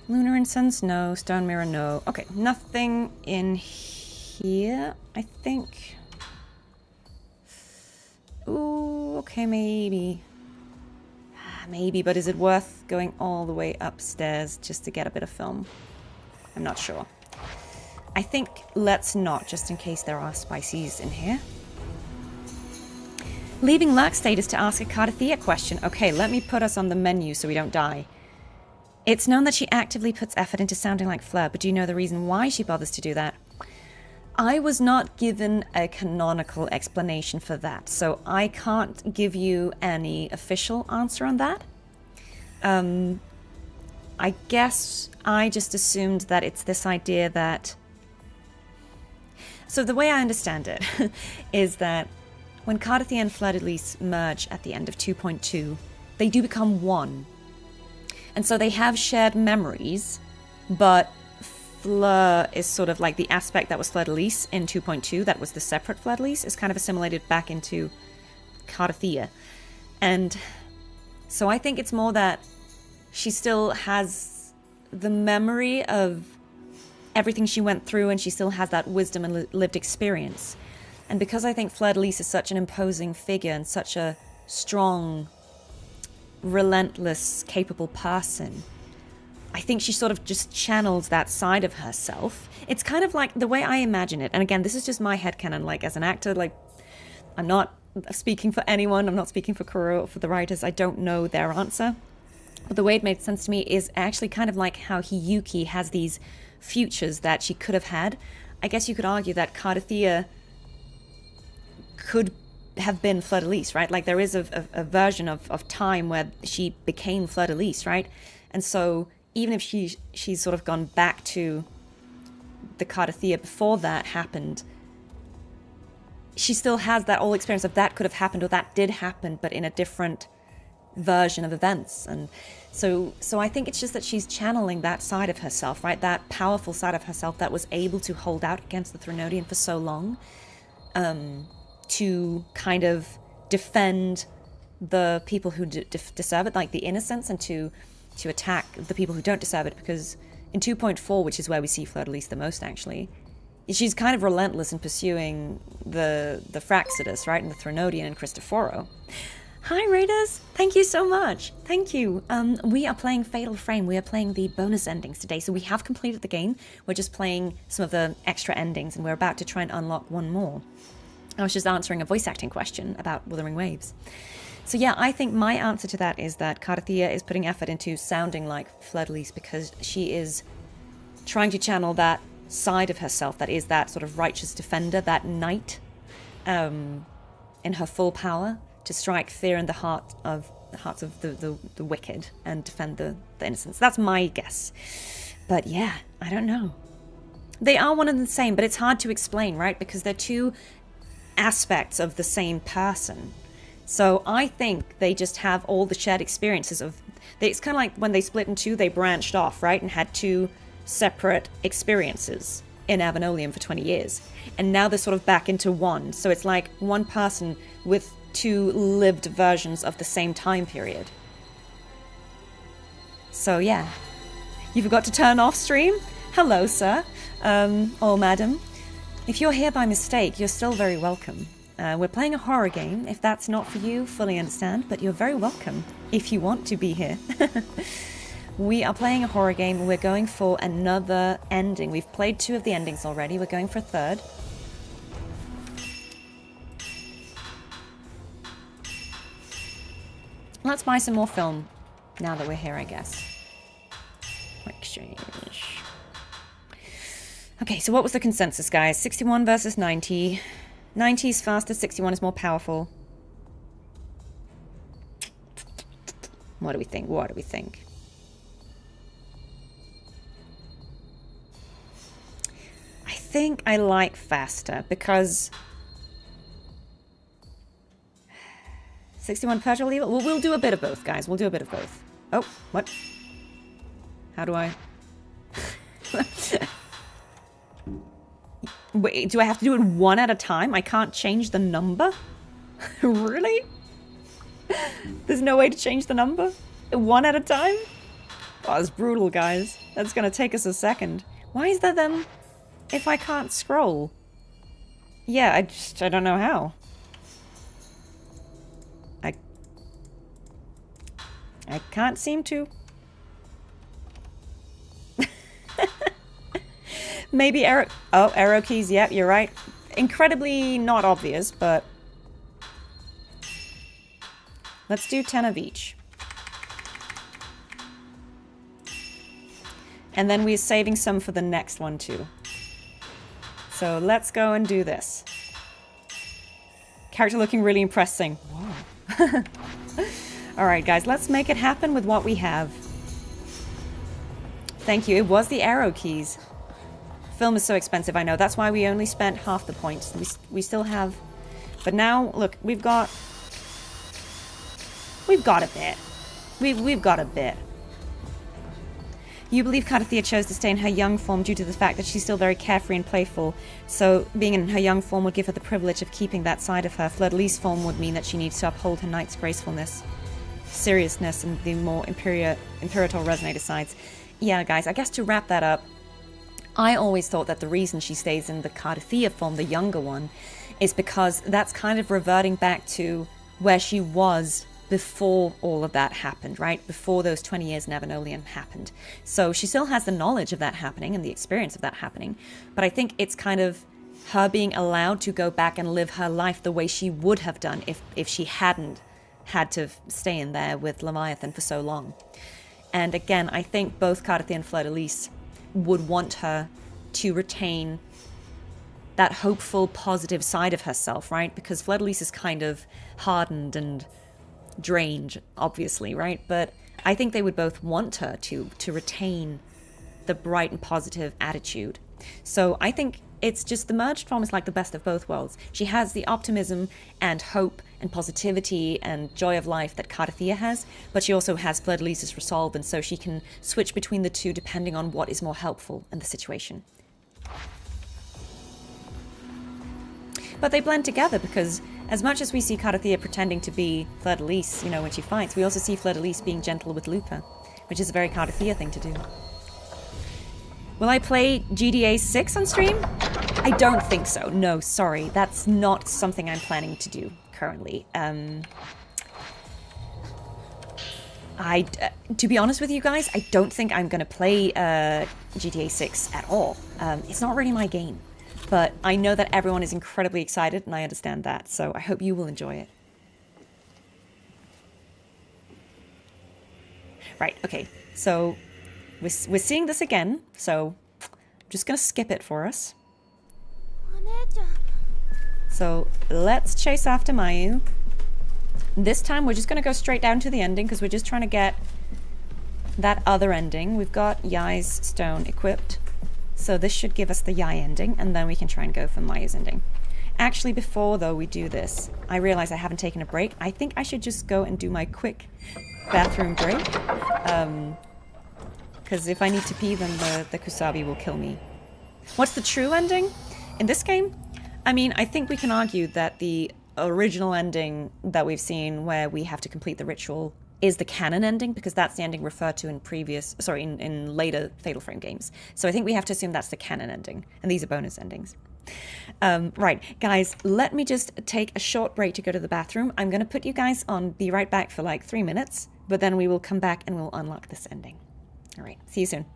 Lunar incense, no. Stone mirror, no. Okay, nothing in here, I think. Ooh, okay, maybe. Maybe, but is it worth going all the way upstairs just to get a bit of film? I'm not sure. I think let's not, just in case there are spices in here. Leaving lurk status to ask a Cardathea question. Okay, let me put us on the menu so we don't die. It's known that she actively puts effort into sounding like Fleur, but do you know the reason why she bothers to do that? I was not given a canonical explanation for that, so I can't give you any official answer on that. I guess I just assumed that it's this idea that... So the way I understand it is that when Cardathea and Fleur-de-Lis merge at the end of 2.2, they do become one. And so they have shared memories, but Fleur is sort of like the aspect that was Fleur-de-Lis in 2.2, that was the separate Fleur-de-Lis, is kind of assimilated back into Cardathea. And so I think it's more that she still has the memory of everything she went through, and she still has that wisdom and lived experience. And because I think Fleur-de-Lis is such an imposing figure and such a strong, relentless, capable person, I think she sort of just channels that side of herself. It's kind of like the way I imagine it. And again, this is just my headcanon, like as an actor, like I'm not speaking for anyone. I'm not speaking for Kuro or for the writers. I don't know their answer. But the way it made sense to me is actually kind of like how Hiyuki has these futures that she could have had. I guess you could argue that Cardathea could have been Fleur-de-Lis, right? Like there is a version of time where she became Fleur-de-Lis, right? And so even if she's sort of gone back to the Cardathea before that happened, she still has that old experience of that could have happened or that did happen, but in a different version of events. And so I think it's just that she's channeling that side of herself, right? That powerful side of herself that was able to hold out against the Threnodian for so long, to kind of defend the people who deserve it, like the innocents, and to attack the people who don't deserve it. Because in 2.4, which is where we see Fleur-de-Lis the most, actually, she's kind of relentless in pursuing the Fraxidus, right, and the Threnodian and Cristoforo. Hi, Raiders! Thank you so much! Thank you! We are playing Fatal Frame. We are playing the bonus endings today, so we have completed the game. We're just playing some of the extra endings, and we're about to try and unlock one more. I was just answering a voice acting question about Wuthering Waves. So yeah, I think my answer to that is that Cardathea is putting effort into sounding like Fleur-de-Lis because she is trying to channel that side of herself that is that sort of righteous defender, that knight, in her full power, to strike fear in the hearts of the wicked and defend the innocents. That's my guess. But yeah, I don't know. They are one and the same, but it's hard to explain, right? Because they're two aspects of the same person. So I think they just have all the shared experiences of... It's kind of like when they split in two, they branched off, right? And had two separate experiences in Avenolium for 20 years. And now they're sort of back into one. So it's like one person with two lived versions of the same time period. So yeah. You forgot to turn off stream? Hello, sir. or madam. If you're here by mistake, you're still very welcome. We're playing a horror game. If that's not for you, fully understand, but you're very welcome if you want to be here. We are playing a horror game. We're going for another ending. We've played 2 of the endings already. We're going for a 3rd. Let's buy some more film now that we're here, I guess. Exchange. Okay, so what was the consensus, guys? 61 versus 90. 90 is faster, 61 is more powerful. What do we think? What do we think? I think I like faster because 61 perpetual evil? Well, we'll do a bit of both, guys. We'll do a bit of both. Oh, what? How do I... Wait, do I have to do it 1 at a time? I can't change the number? Really? There's no way to change the number? 1 at a time? Oh, that's brutal, guys. That's gonna take us a second. Why is that then if I can't scroll? Yeah, I don't know how. I can't seem to. Maybe arrow... Oh, arrow keys. Yep, you're right. Incredibly not obvious, but... Let's do 10 of each. And then we're saving some for the next one, too. So let's go and do this. Character looking really impressing. Whoa. Alright, guys, let's make it happen with what we have. Thank you. It was the arrow keys. Film is so expensive, I know. That's why we only spent half the points. We still have... But now, look, we've got a bit. We've got a bit. You believe Karathea chose to stay in her young form due to the fact that she's still very carefree and playful. So being in her young form would give her the privilege of keeping that side of her. Fleur-de-Lis form would mean that she needs to uphold her knight's gracefulness, seriousness, and the more imperator resonator sides. Yeah, guys, I guess to wrap that up, I always thought that the reason she stays in the Karathea form, the younger one, is because that's kind of reverting back to where she was before all of that happened, right? Before those 20 years in Avenolian happened. So she still has the knowledge of that happening and the experience of that happening, but I think it's kind of her being allowed to go back and live her life the way she would have done if she hadn't had to stay in there with Leviathan for so long. And again, I think both Karathea and Fleur-de-Lis would want her to retain that hopeful, positive side of herself, right? Because Fleur-de-Lis is kind of hardened and drained, obviously, right? But I think they would both want her to retain the bright and positive attitude. So I think it's just the merged form is like the best of both worlds. She has the optimism and hope and positivity and joy of life that Karathea has, but she also has Fleur-de-Lis's resolve, and so she can switch between the two depending on what is more helpful in the situation. But they blend together because as much as we see Karathea pretending to be Fleur-de-Lis, you know, when she fights, we also see Fleur-de-Lis being gentle with Lupa, which is a very Karathea thing to do. Will I play GDA 6 on stream? I don't think so. No, sorry. That's not something I'm planning to do currently. To be honest with you guys, I don't think I'm going to play GTA 6 at all. It's not really my game. But I know that everyone is incredibly excited, and I understand that, so I hope you will enjoy it. Right, okay, so we're seeing this again, so I'm just going to skip it for us. So let's chase after Mayu. This time we're just going to go straight down to the ending, because we're just trying to get that other ending. We've got Yai's stone equipped. So this should give us the Yai ending, and then we can try and go for Mayu's ending. Actually, before, though, we do this, I realize I haven't taken a break. I think I should just go and do my quick bathroom break. Because if I need to pee, then the Kusabi will kill me. What's the true ending in this game? I mean, I think we can argue that the original ending that we've seen, where we have to complete the ritual, is the canon ending, because that's the ending referred to in previous, sorry, in later Fatal Frame games. So I think we have to assume that's the canon ending, and these are bonus endings. Right, guys, let me just take a short break to go to the bathroom. I'm going to put you guys on Be Right Back for like 3 minutes, but then we will come back and we'll unlock this ending. All right, see you soon.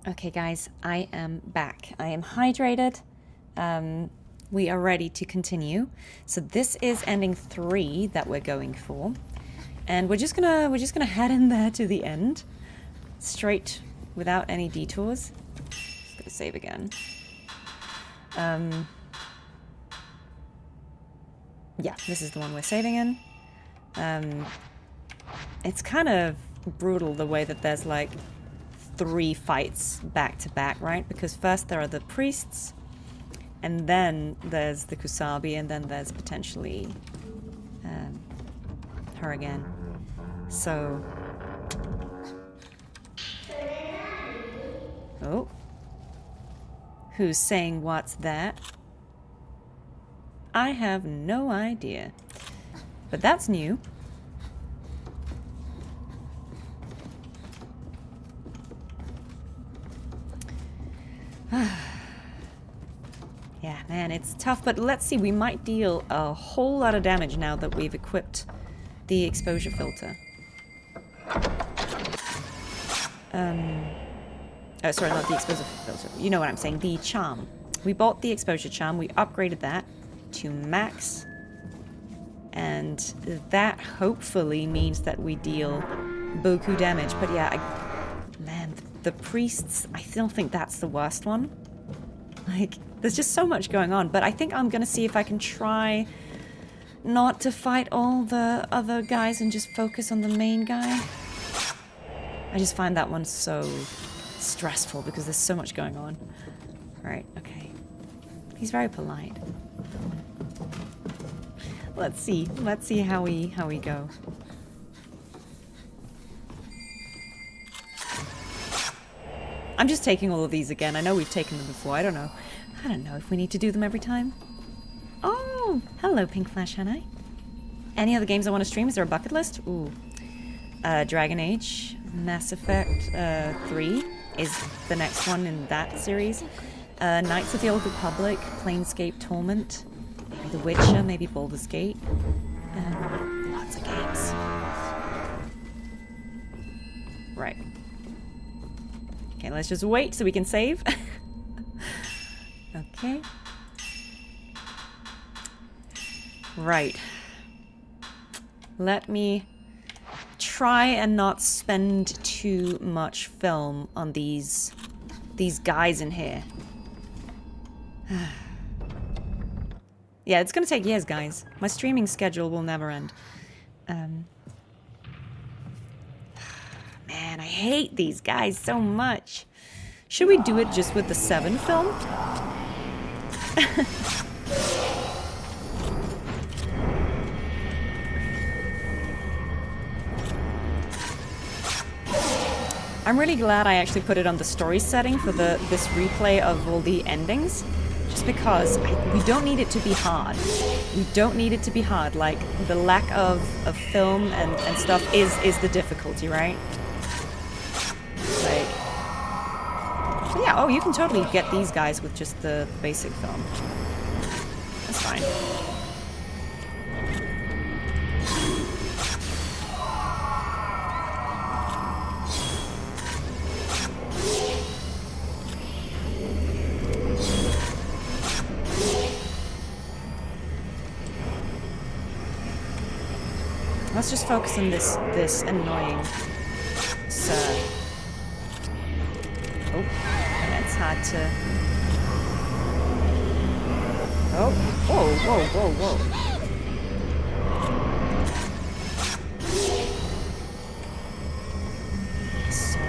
Okay, guys, I am back. I am hydrated. We are ready to continue. So this is ending 3 that we're going for, and we're just gonna head in there to the end, straight without any detours. Just gonna save again. Yeah, this is the one we're saving in. It's kind of brutal the way that there's like 3 fights back to back, right? Because first there are the priests, and then there's the Kusabi, and then there's potentially her again. So, oh, who's saying what's that? I have no idea, but that's new. Yeah, man, it's tough, but let's see, we might deal a whole lot of damage now that we've equipped the exposure filter. Oh, sorry, not the exposure filter. You know what I'm saying, the charm. We bought the exposure charm, we upgraded that to max, and that hopefully means that we deal beaucoup damage. But yeah, man, the priests, I still think that's the worst one. Like, there's just so much going on, but I think I'm gonna see if I can try not to fight all the other guys and just focus on the main guy. I just find that one so stressful because there's so much going on. Right, okay. He's very polite. Let's see. Let's see how we go. I'm just taking all of these again. I know we've taken them before. I don't know. I don't know if we need to do them every time. Oh, hello, Pink Flash Hanai. Any other games I want to stream? Is there a bucket list? Ooh. Dragon Age, Mass Effect 3 is the next one in that series. Knights of the Old Republic, Planescape Torment, maybe The Witcher, maybe Baldur's Gate. Lots of games. Right. Okay, let's just wait so we can save. Okay. Right. Let me try and not spend too much film on these guys in here. Yeah, it's gonna take years, guys. My streaming schedule will never end. Man, I hate these guys so much. Should we do it just with the 7 film? I'm really glad I actually put it on the story setting for this replay of all the endings. Just because we don't need it to be hard. We don't need it to be hard. Like, the lack of film and stuff is the difficulty, right? Like, so yeah, oh, you can totally get these guys with just the basic film. That's fine. Let's just focus on this annoying sir. Oh, that's hard to... Oh, whoa, whoa, whoa, whoa. So...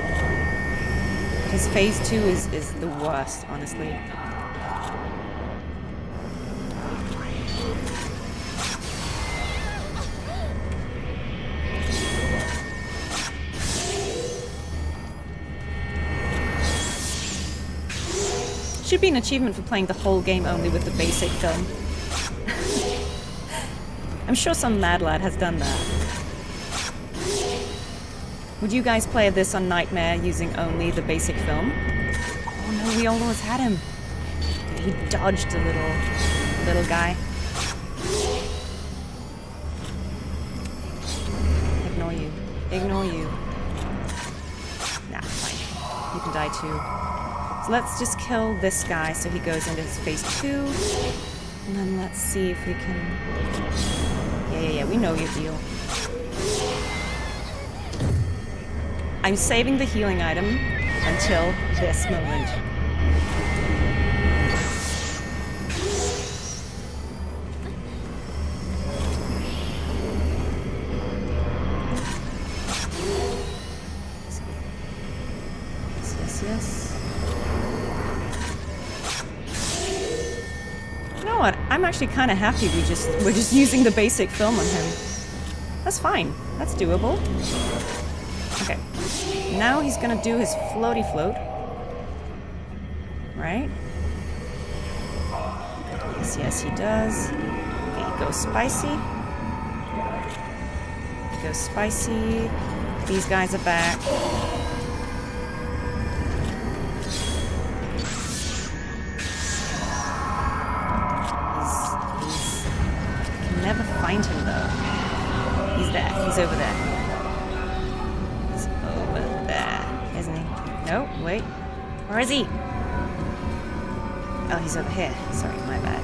Because phase 2 is the worst, honestly. Should be an achievement for playing the whole game only with the basic film. I'm sure some mad lad has done that. Would you guys play this on Nightmare using only the basic film? Oh no, we almost had him. He dodged a little guy. Ignore you. Ignore you. Nah, fine. You can die too. So let's just kill this guy so he goes into his phase 2. And then let's see if we can... Yeah, we know your deal. I'm saving the healing item until this moment. Yes. You know what? I'm actually kind of happy we're just using the basic film on him. That's fine. That's doable. Okay. Now he's gonna do his floaty float. Right? Yes, he does. Okay, he goes spicy. He goes spicy. These guys are back. Never find him though. He's there. He's over there. He's over there, isn't he? No, wait. Where is he? Oh, he's over here. Sorry, my bad.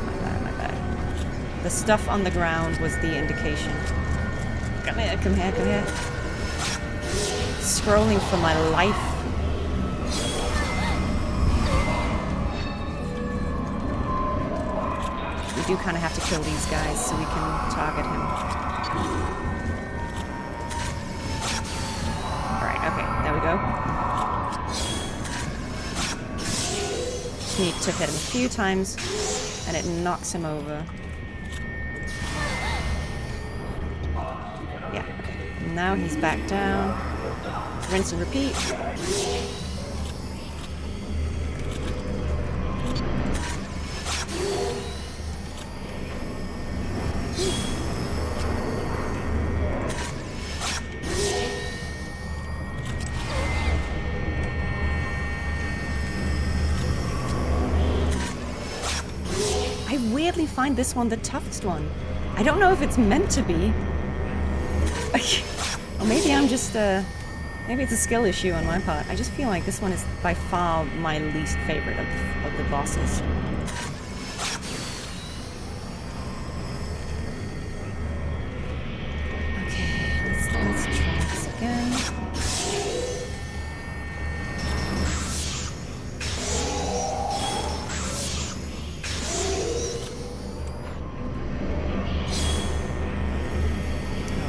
The stuff on the ground was the indication. Come here. Scrolling for my life. We do kind of have to kill these guys so we can target him. Alright, okay, there we go. Just need to hit him a few times, and it knocks him over. Now he's back down. Rinse and repeat. I weirdly find this one the toughest one. I don't know if it's meant to be. Or maybe I'm just, maybe it's a skill issue on my part. I just feel like this one is by far my least favorite of the bosses. Okay, let's try this again.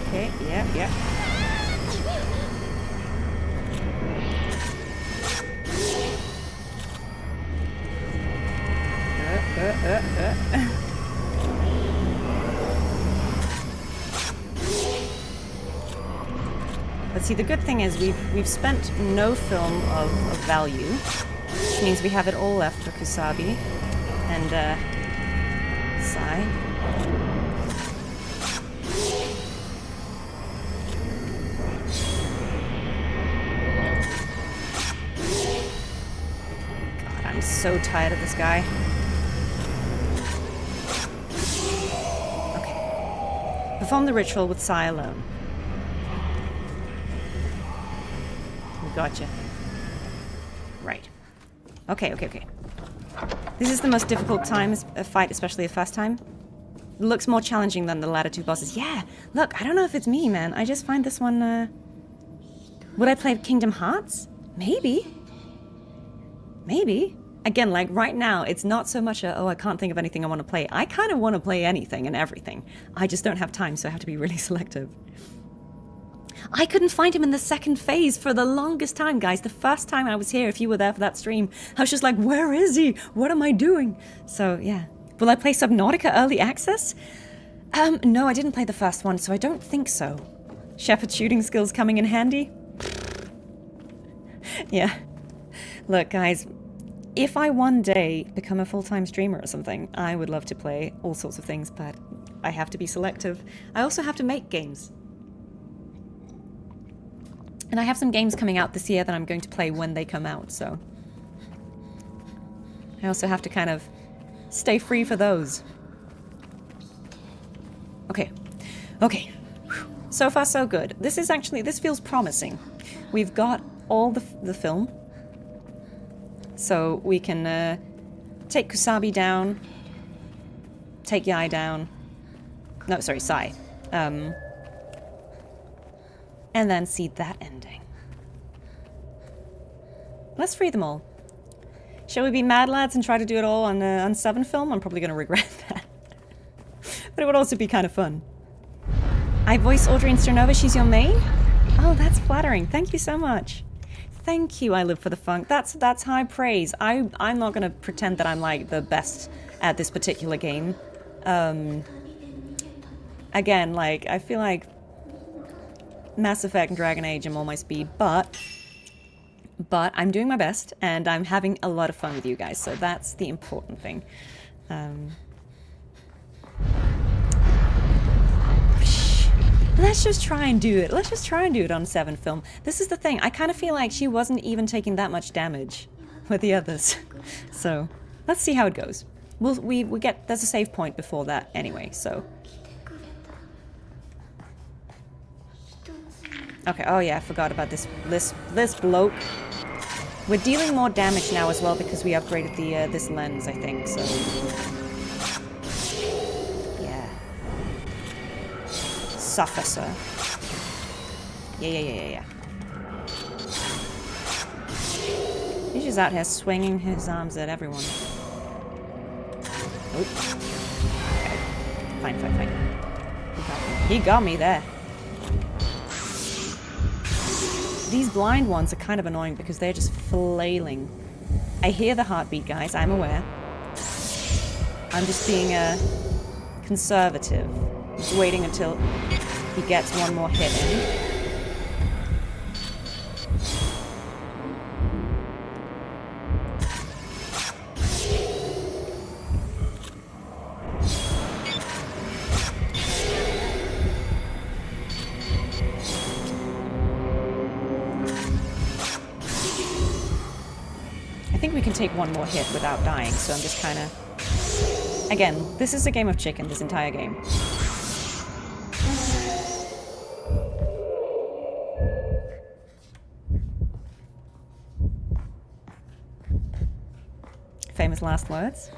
Okay, yeah. But see, the good thing is we've spent no film of value, which means we have it all left for Kusabi and Sai. God, I'm so tired of this guy. Okay. Perform the ritual with Sai alone. Gotcha. Right. Okay. This is the most difficult fight, especially the first time. It looks more challenging than the latter two bosses. Yeah, look, I don't know if it's me, man. I just find this one, Would I play Kingdom Hearts? Maybe. Again, like, right now, it's not so much I can't think of anything I want to play. I kind of want to play anything and everything. I just don't have time, so I have to be really selective. I couldn't find him in the second phase for the longest time, guys. The first time I was here, if you were there for that stream, I was just like, where is he? What am I doing? So, yeah. Will I play Subnautica Early Access? No, I didn't play the first one, so I don't think so. Shepherd shooting skills coming in handy? Yeah. Look, guys, if I one day become a full-time streamer or something, I would love to play all sorts of things, but I have to be selective. I also have to make games. And I have some games coming out this year that I'm going to play when they come out, so... I also have to kind of stay free for those. Okay. So far, so good. This feels promising. We've got all the film. So we can take Kusabi down, take Yai down. No, sorry, Sai. And then see that ending. Let's free them all. Shall we be mad lads and try to do it all on 7 film? I'm probably going to regret that. But it would also be kind of fun. I voice Audrey in Sternova, she's your main? Oh, that's flattering. Thank you so much. Thank you, I live for the funk. That's high praise. I'm not going to pretend that I'm like the best at this particular game. Again, like, I feel like Mass Effect and Dragon Age I'm all my speed, but I'm doing my best and I'm having a lot of fun with you guys, so that's the important thing. Let's just try and do it. Let's just try and do it on 7 film. This is the thing, I kind of feel like she wasn't even taking that much damage with the others. So, let's see how it goes. There's a save point before that anyway, so... Okay, oh yeah, I forgot about this bloke. We're dealing more damage now as well because we upgraded the this lens, I think, so... Yeah. Suffer, sir. Yeah. He's just out here swinging his arms at everyone. Oop. Okay. Fine. He got me there. These blind ones are kind of annoying because they're just flailing. I hear the heartbeat, guys. I'm aware. I'm just being conservative. Just waiting until he gets one more hit in. think we can take one more hit without dying, so I'm just kind of... Again, this is a game of chicken, this entire game. Famous last words.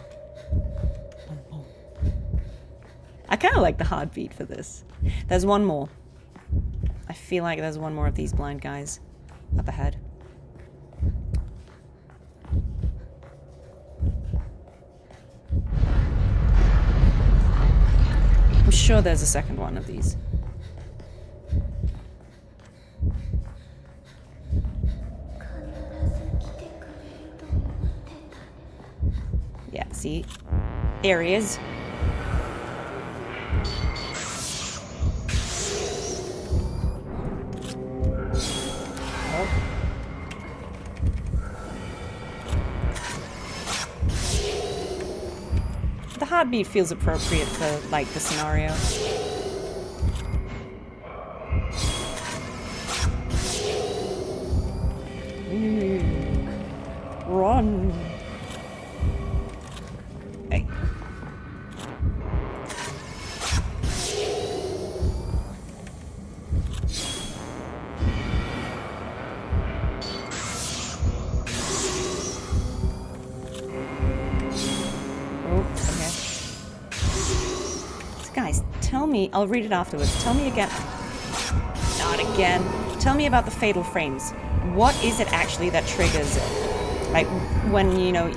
I kind of like the heartbeat for this. There's one more. I feel like there's one more of these blind guys up ahead. I'm sure there's a second one of these. Yeah, see? There he is. The heartbeat feels appropriate for, like, the scenario. Run! Hey. Guys, tell me, I'll read it afterwards. Tell me again. Not again. Tell me about the fatal frames. What is it actually that triggers it? Like, when, you know,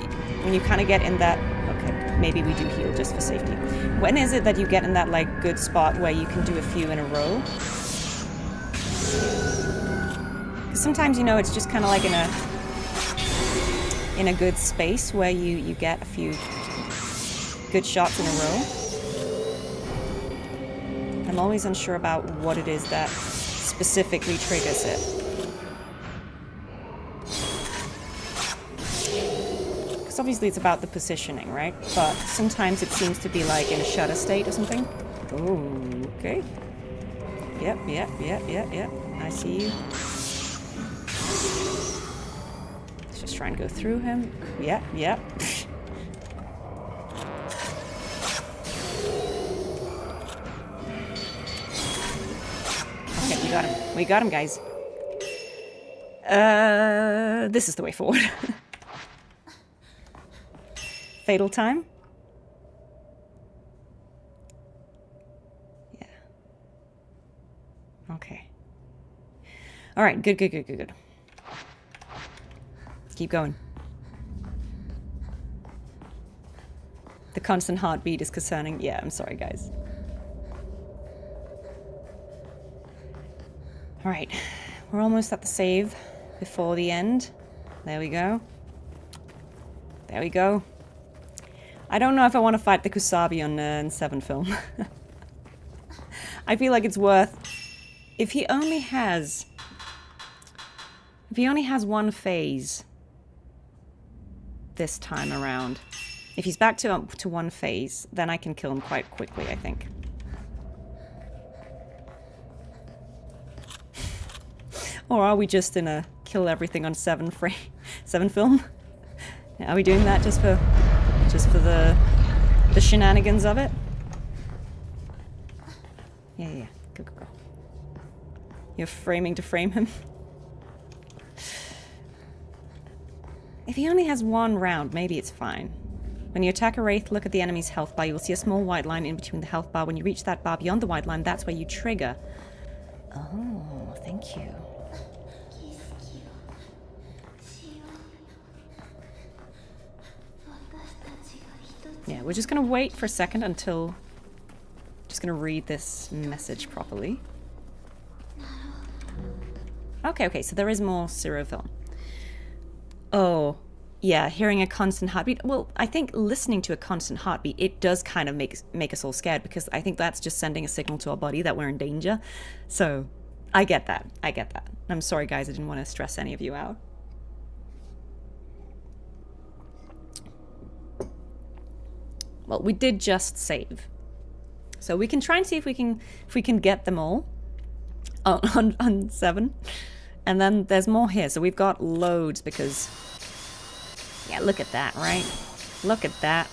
when you kind of get in that... Okay, maybe we do heal just for safety. When is it that you get in that, like, good spot where you can do a few in a row? Because sometimes, you know, it's just kind of like in a good space where you get a few good shots in a row. I'm always unsure about what it is that specifically triggers it. Because obviously it's about the positioning, right? But sometimes it seems to be like in a shutter state or something. Oh, okay. Yep. I see you. Let's just try and go through him. Yep. Okay, we got him. We got him, guys. This is the way forward. Fatal time? Yeah. Okay. Alright, good. Keep going. The constant heartbeat is concerning. Yeah, I'm sorry, guys. Alright, we're almost at the save before the end. There we go. There we go. I don't know if I want to fight the Kusabi on 7 film. I feel like it's worth... If he only has one phase this time around, if he's back to one phase, then I can kill him quite quickly, I think. Or are we just in a kill everything on 7 film? Are we doing that just for the shenanigans of it? Yeah. Go. You're framing to frame him. If he only has 1 round, maybe it's fine. When you attack a wraith, look at the enemy's health bar. You will see a small white line in between the health bar. When you reach that bar beyond the white line, that's where you trigger. Oh, thank you. Yeah, we're just gonna wait for a second until... Just gonna read this message properly. Okay, so there is more serial film. Oh, yeah, hearing a constant heartbeat. Well, I think listening to a constant heartbeat, it does kind of make us all scared, because I think that's just sending a signal to our body that we're in danger. So, I get that. I'm sorry, guys, I didn't want to stress any of you out. Well, we did just save. So we can try and see if we can get them all on 7. And then there's more here. So we've got loads because Yeah, look at that, right? Look at that.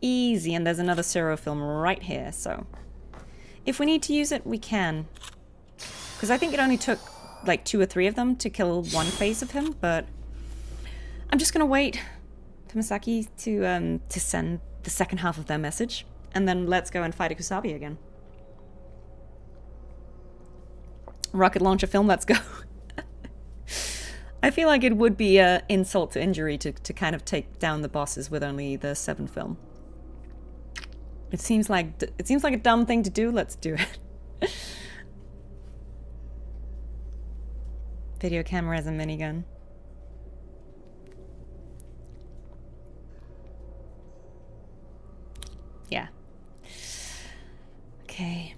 Easy, and there's another Suro film right here, so... If we need to use it, we can. Because I think it only took, like, 2 or 3 of them to kill one phase of him, but... I'm just gonna wait for Misaki to send the second half of their message, and then let's go and fight a Kusabi again. Rocket launcher film, let's go. I feel like it would be an insult to injury to kind of take down the bosses with only the 7 film. It seems like a dumb thing to do. Let's do it. Video camera as a minigun. Yeah. Okay.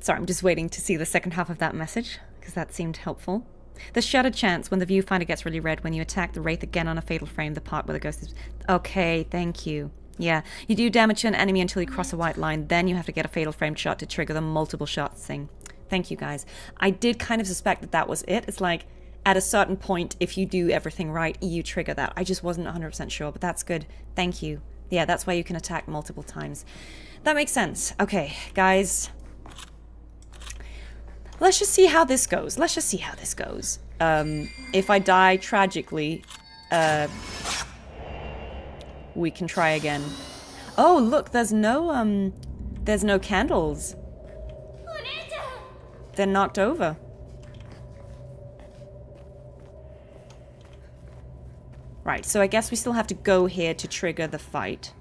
Sorry, I'm just waiting to see the second half of that message, because that seemed helpful. The shattered chance when the viewfinder gets really red when you attack the Wraith again on a fatal frame, the part where the ghost is... Okay, thank you. Yeah, you do damage to an enemy until you cross a white line, then you have to get a fatal frame shot to trigger the multiple shots thing. Thank you, guys. I did kind of suspect that that was it. It's like, at a certain point, if you do everything right, you trigger that. I just wasn't 100% sure, but that's good. Thank you. Yeah, that's why you can attack multiple times. That makes sense. Okay, guys... Let's just see how this goes. Let's just see how this goes. If I die tragically, we can try again. Oh, look, there's no candles. They're knocked over. Right, so I guess we still have to go here to trigger the fight.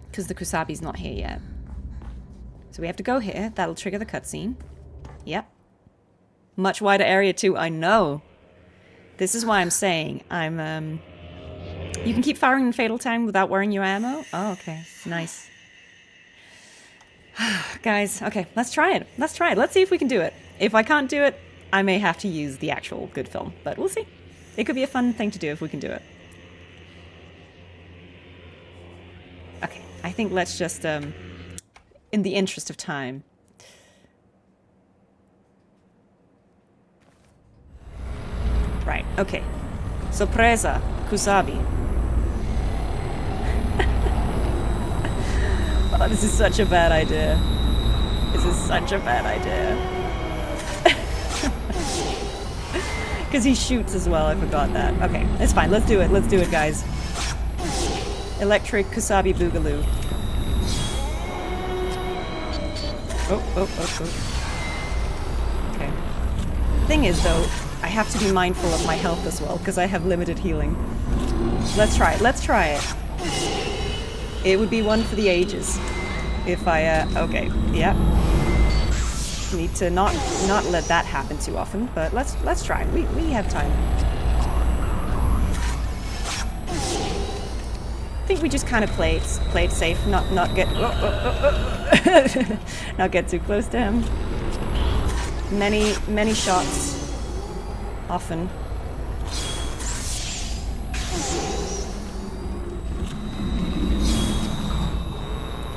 Because the Kusabi's not here yet. So we have to go here. That'll trigger the cutscene. Yep. Much wider area too, I know. This is why I'm saying I'm, You can keep firing in Fatal Time without wearing your ammo? Oh, okay. Nice. Guys, okay, let's try it. Let's try it. Let's see if we can do it. If I can't do it, I may have to use the actual good film. But we'll see. It could be a fun thing to do if we can do it. Okay, I think let's just, in the interest of time. Right, okay. Sorpresa, Kusabi. Oh, this is such a bad idea. This is such a bad idea. Because he shoots as well, I forgot that. Okay, it's fine, let's do it, guys. Electric Kusabi Boogaloo. Oh. Okay. Thing is, though, I have to be mindful of my health as well, because I have limited healing. Let's try it. It would be one for the ages. If I, okay, yeah. Need to not let that happen too often, but let's try. We have time. I think we just kind of play it safe, not get not get too close to him. Many shots, often.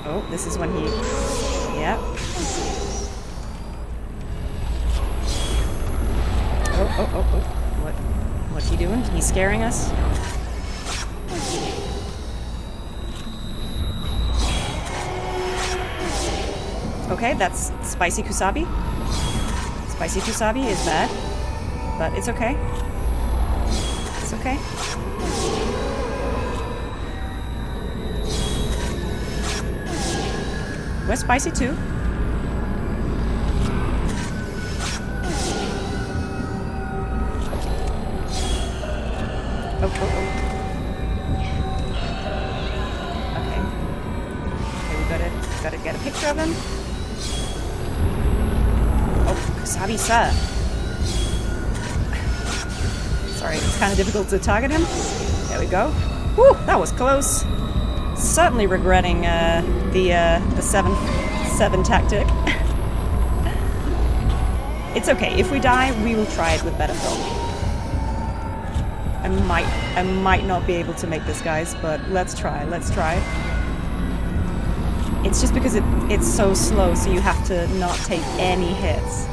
Oh, this is when he, yeah. Oh. What's he doing? He's scaring us. Okay, that's Spicy Kusabi. Spicy Kusabi is bad, but it's okay. It's okay. We're spicy too. Oh. Okay. Okay, we gotta get a picture of him. Oh, Kusabi, sir. Sorry, it's kind of difficult to target him. There we go. Whew, that was close. Certainly regretting the 7 tactic. It's okay. If we die, we will try it with better film. I might not be able to make this, guys, but let's try. It's just because it's so slow, so you have to not take any hits.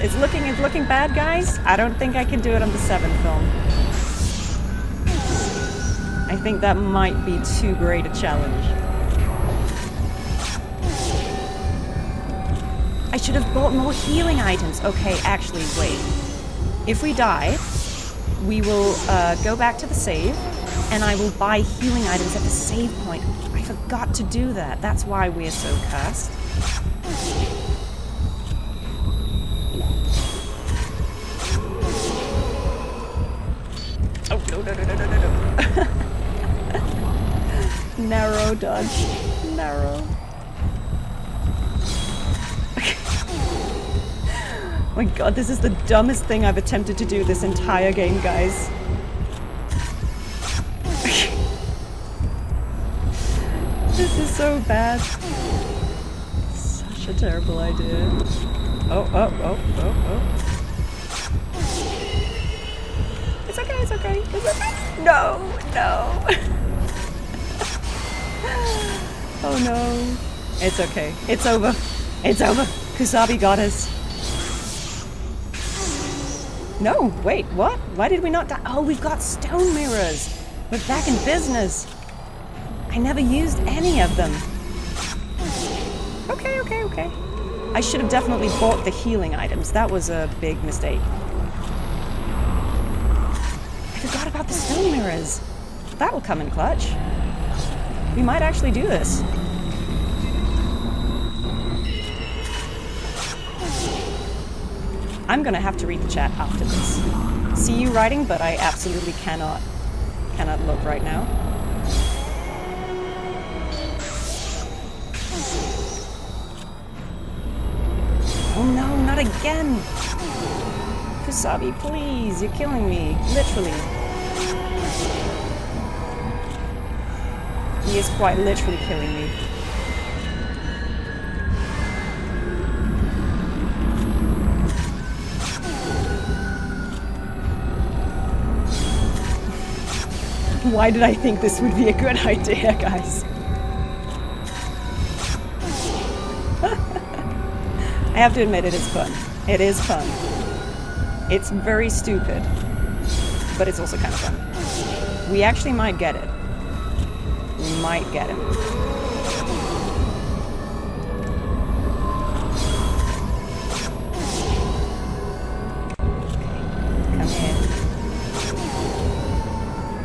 It's looking bad, guys. I don't think I can do it on the 7th film. I think that might be too great a challenge. I should have bought more healing items. Okay, actually, wait. If we die, we will go back to the save, and I will buy healing items at the save point. I forgot to do that. That's why we're so cursed. Oh, no. Narrow dodge. Narrow. Oh my god, this is the dumbest thing I've attempted to do this entire game, guys. This is so bad. Such a terrible idea. Oh. It's okay, it's okay, it's okay. No. Oh no. It's okay. It's over. It's over. Kusabi got us. No, wait, what? Why did we not die? Oh, we've got stone mirrors. We're back in business. I never used any of them. Okay. I should have definitely bought the healing items. That was a big mistake. I forgot about the stone mirrors. That will come in clutch. We might actually do this. I'm gonna have to read the chat after this. See you writing, but I absolutely cannot look right now. Oh no, not again! Kusabi, please, you're killing me. Literally. He is quite literally killing me. Why did I think this would be a good idea, guys? I have to admit, it is fun. It is fun. It's very stupid, but it's also kind of fun. We actually might get it. We might get him. Come here.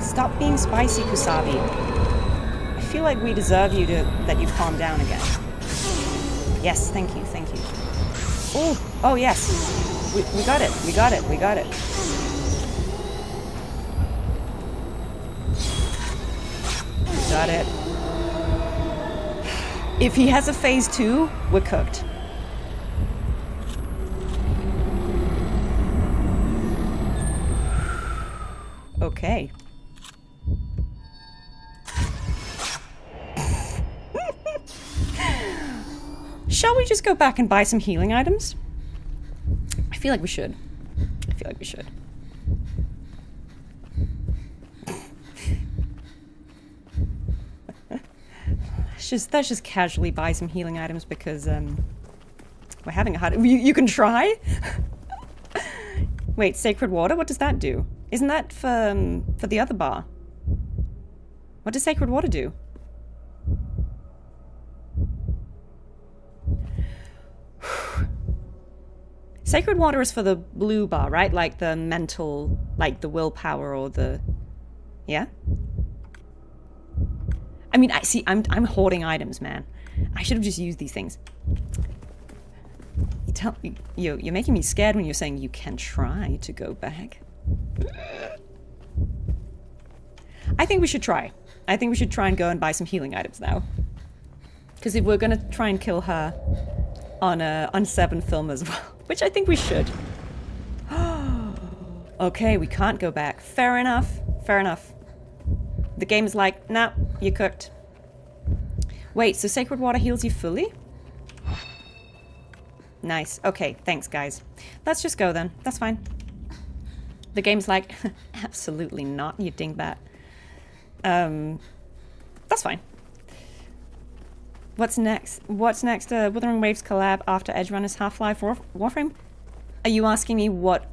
Stop being spicy, Kusabi. I feel like we deserve you that you calm down again. Yes, thank you, thank you. Oh yes. We got it, we got it, we got it. We got it. If he has a phase 2, we're cooked. Okay. Shall we just go back and buy some healing items? I feel like we should. I feel like we should. Let's just casually buy some healing items because we're having a hard... You can try? Wait, sacred water? What does that do? Isn't that for the other bar? What does sacred water do? Sacred water is for the blue bar, right? Like the mental, like the willpower or the... Yeah? I mean, I'm hoarding items, man. I should have just used these things. You're making me scared when you're saying you can try to go back. I think we should try. I think we should try and go and buy some healing items now. Because if we're gonna try and kill her on 7 film as well, which I think we should. Okay, we can't go back. Fair enough. Fair enough. The game is like, nah, you're cooked. Wait, so sacred water heals you fully? Nice. Okay, thanks, guys. Let's just go then. That's fine. The game's like, absolutely not, you dingbat. That's fine. What's next? What's next? Wuthering Waves collab after Edge Runner's Half-Life Warframe? Are you asking me what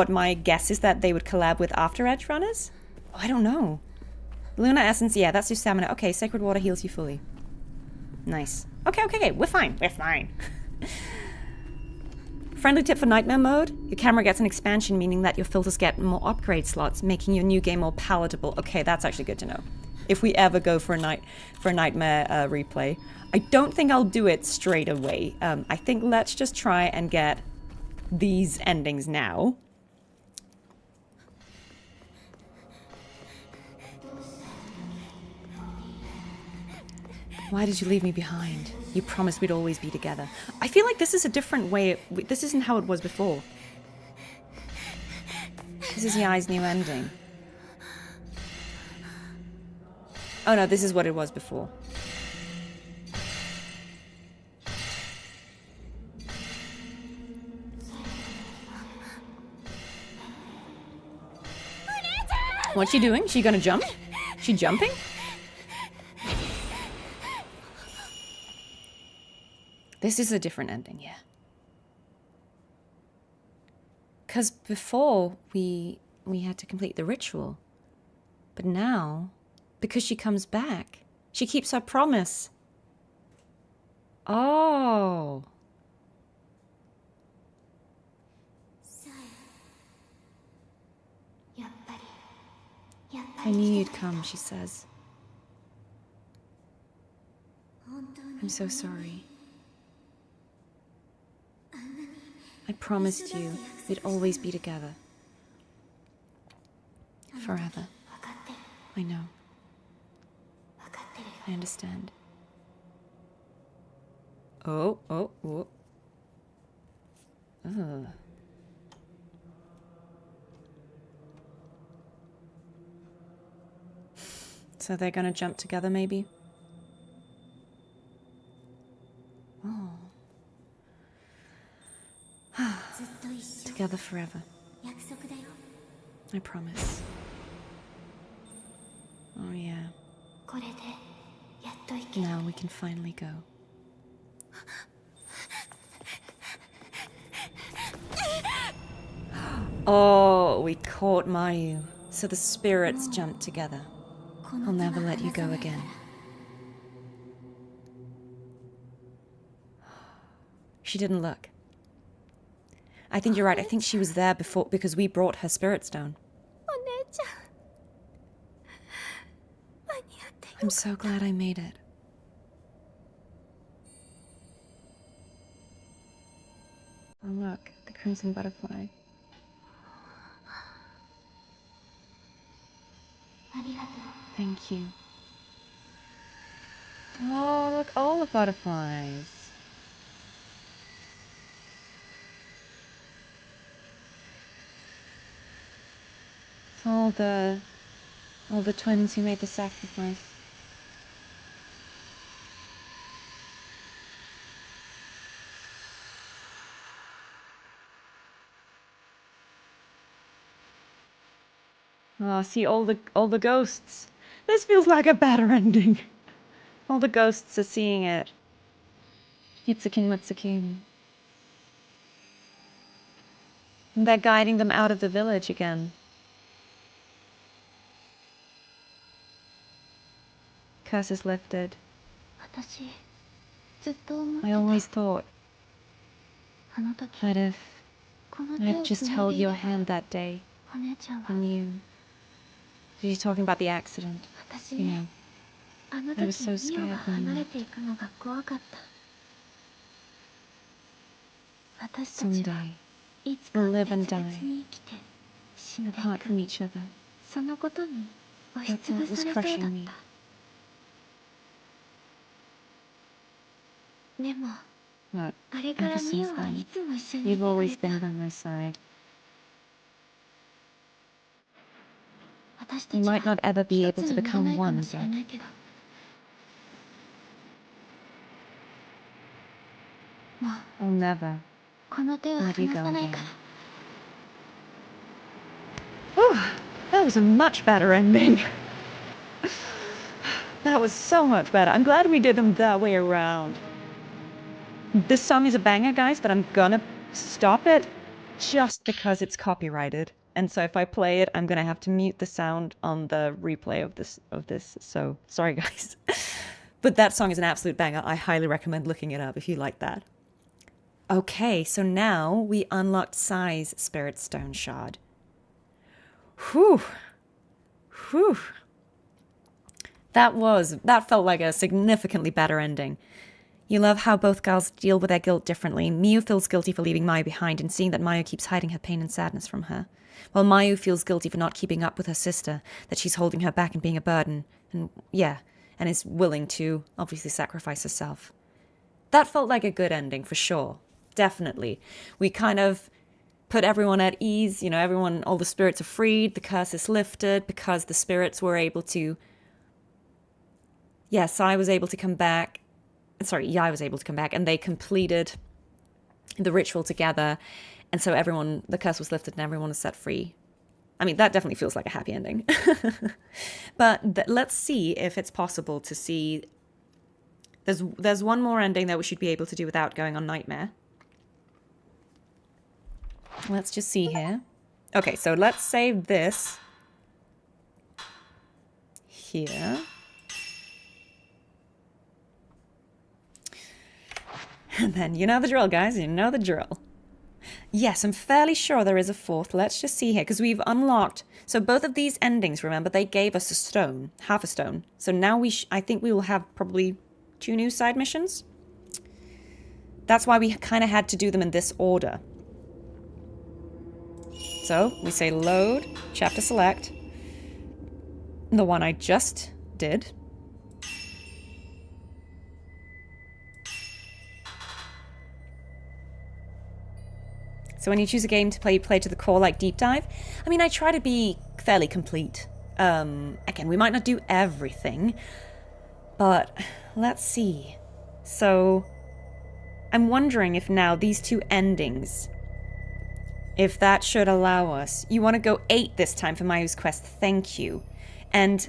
my guess is that they would collab with after Edge Runners? Oh, I don't know. Luna Essence, yeah, that's your stamina. Okay, Sacred Water heals you fully. Nice. Okay, we're fine. We're fine. Friendly tip for Nightmare mode. Your camera gets an expansion, meaning that your filters get more upgrade slots, making your new game more palatable. Okay, that's actually good to know. If we ever go for a Nightmare replay. I don't think I'll do it straight away. I think let's just try and get these endings now. Why did you leave me behind? You promised we'd always be together. I feel like this is a different way. This isn't how it was before. This is Yai's new ending. Oh no, this is what it was before. What's she doing? She gonna jump? She jumping? This is a different ending, yeah. Because before, we had to complete the ritual. But now, because she comes back, she keeps her promise. Oh. I knew you'd come, she says. I'm so sorry. I promised you we'd always be together. Forever. I know. I understand. Oh. Ugh. So they're gonna jump together, maybe? Oh. Together forever. I promise. Oh yeah. Now we can finally go. Oh, we caught Mayu. So the spirits jumped together. I'll never let you go again. She didn't look. I think you're right. I think she was there before because we brought her spirits down. I'm so glad I made it. Oh look, the crimson butterfly. Thank you. Oh, look, all the butterflies. It's all the twins who made the sacrifice. Oh, see all the ghosts. This feels like a better ending. All the ghosts are seeing it. Mitsukin. And they're guiding them out of the village again. Curse is lifted. I always thought that if I had just held your hand that day, and you... She's talking about the accident. You know, I was so scared when you left. Someday, we'll live and die, apart from each other. That thought was crushing me. But ever since then, you've always been by my side. We might not ever be able to become one, but I'll never let you go again. Oh, that was a much better ending. That was so much better. I'm glad we did them that way around. This song is a banger, guys, but I'm gonna stop it just because it's copyrighted. And so if I play it, I'm going to have to mute the sound on the replay of this. So sorry, guys. But that song is an absolute banger. I highly recommend looking it up if you like that. Okay, so now we unlocked Sai's Spirit Stone Shard. Whew. Whew. That felt like a significantly better ending. You love how both girls deal with their guilt differently. Miyu feels guilty for leaving Mayu behind and seeing that Mayu keeps hiding her pain and sadness from her. While Mayu feels guilty for not keeping up with her sister, that she's holding her back and being a burden. And is willing to obviously sacrifice herself. That felt like a good ending for sure. Definitely. We kind of put everyone at ease, all the spirits are freed, the curse is lifted because the spirits were able to... Sai was able to come back. Sorry, Yai was able to come back, and they completed the ritual together, and so the curse was lifted and everyone was set free. I mean, that definitely feels like a happy ending. But let's see if it's possible to see... There's one more ending that we should be able to do without going on Nightmare. Let's just see here. Okay, so let's save this here. And then, you know the drill, guys. You know the drill. Yes, I'm fairly sure there is a fourth. Let's just see here, because we've unlocked... So both of these endings, remember, they gave us a stone. Half a stone. So now I think we will have probably 2 new side missions. That's why we kind of had to do them in this order. So, we say load, chapter select. The one I just did. So when you choose a game to play to the core, like Deep Dive, I mean, I try to be fairly complete. Again, we might not do everything, but let's see. So I'm wondering if now these 2 endings, if that should allow us. You want to go 8 this time for Mayu's quest, thank you. And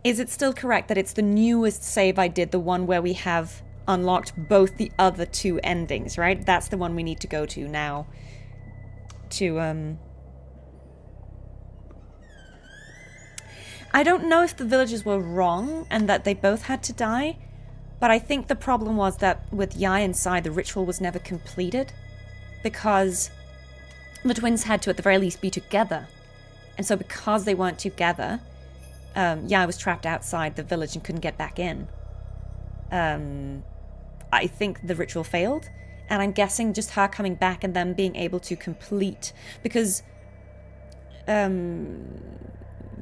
is it still correct that it's the newest save I did, the one where we have unlocked both the other 2 endings, right? That's the one we need to go to now to, I don't know if the villagers were wrong and that they both had to die, but I think the problem was that with Yai and Sai, the ritual was never completed because the twins had to, at the very least, be together. And so because they weren't together, Yai was trapped outside the village and couldn't get back in. I think the ritual failed, and I'm guessing just her coming back and them being able to complete, because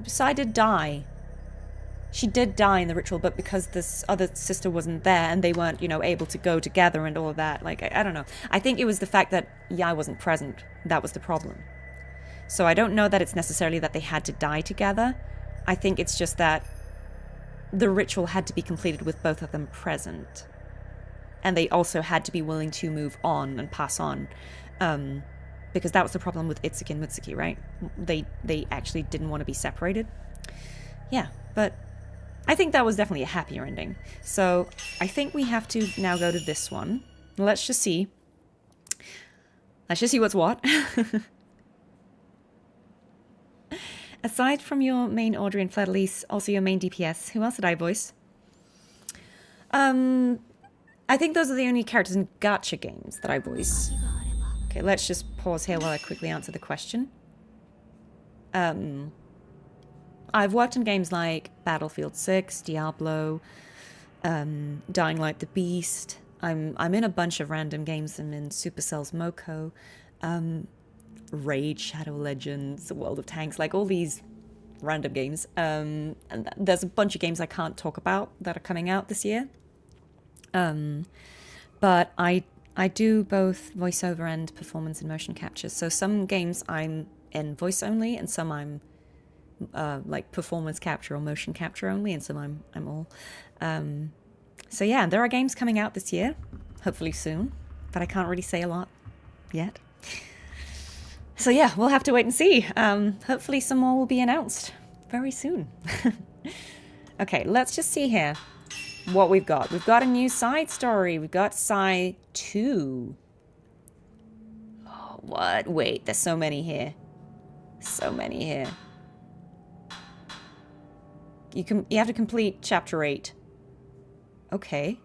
Sai did die. She did die in the ritual, but because this other sister wasn't there and they weren't, able to go together and all of that, like, I don't know. I think it was the fact that Yai wasn't present that was the problem. So I don't know that it's necessarily that they had to die together. I think it's just that the ritual had to be completed with both of them present. And they also had to be willing to move on and pass on. Because that was the problem with Itsuki and Mitsuki, right? They actually didn't want to be separated. Yeah, but I think that was definitely a happier ending. So I think we have to now go to this one. Let's just see. Let's just see what's what. Aside from your main Audrey and Fleur-de-Lis, also your main DPS, who else did I voice? I think those are the only characters in gacha games that I voice. Okay, let's just pause here while I quickly answer the question. I've worked in games like Battlefield 6, Diablo, Dying Light the Beast. I'm in a bunch of random games. I'm in Supercell's Moko, Rage, Shadow Legends, World of Tanks, like all these random games. And there's a bunch of games I can't talk about that are coming out this year. But I do both voiceover and performance and motion capture. So some games I'm in voice only, and some I'm like performance capture or motion capture only, and some I'm all. So yeah, there are games coming out this year, hopefully soon, but I can't really say a lot yet. So yeah, we'll have to wait and see. Hopefully some more will be announced very soon. Okay, let's just see here what we've got. We've got a new side story. We've got Sai 2. Oh, What? Wait, there's so many here. So many here. You have to complete chapter 8. Okay.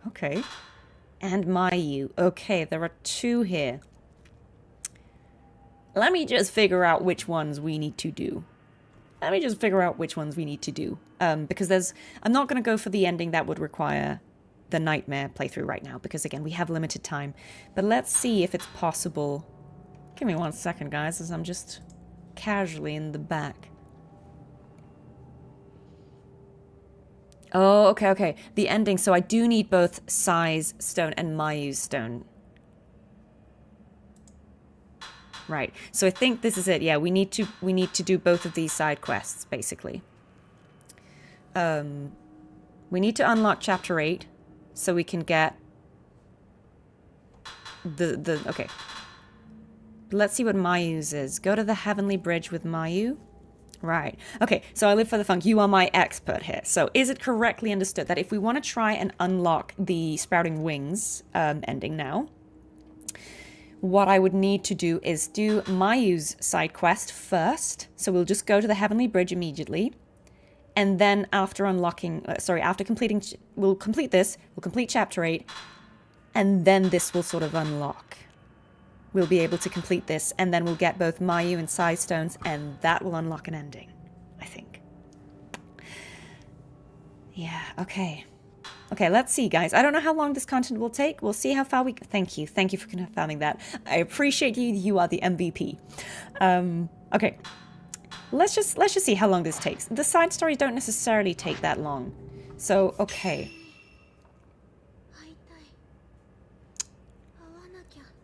Okay. And Mayu. Okay, there are 2 here. Let me just figure out which ones we need to do. Because I'm not going to go for the ending that would require the nightmare playthrough right now, because again, we have limited time. But let's see if it's possible. Give me 1 second, guys, as I'm just casually in the back. Oh, okay. The ending. So I do need both Sai's stone and Mayu's stone. Right. So I think this is it. Yeah, we need to do both of these side quests, basically. We need to unlock chapter 8 so we can get okay. Let's see what Mayu's is. Go to the Heavenly Bridge with Mayu. Right. Okay, so I live for the funk. You are my expert here. So is it correctly understood that if we want to try and unlock the Sprouting Wings ending now, what I would need to do is do Mayu's side quest first. So we'll just go to the Heavenly Bridge immediately. And then after unlocking, after completing, we'll complete this, we'll complete chapter 8, and then this will sort of unlock. We'll be able to complete this, and then we'll get both Mayu and Sai stones, and that will unlock an ending, I think. Yeah, okay. Okay, let's see, guys. I don't know how long this content will take. We'll see how far we... Thank you for confirming that. I appreciate you. You are the MVP. Okay. Let's just see how long this takes. The side stories don't necessarily take that long. So, okay.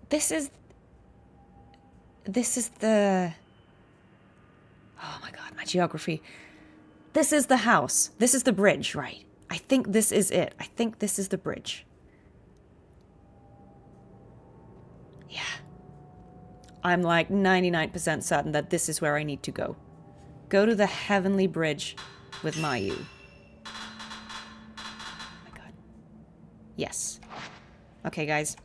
This is the... Oh my god, my geography. This is the house. This is the bridge, right? I think this is it. I think this is the bridge. Yeah. I'm like 99% certain that this is where I need to go. Go to the Heavenly Bridge with Mayu. Oh my god. Yes. Okay, guys.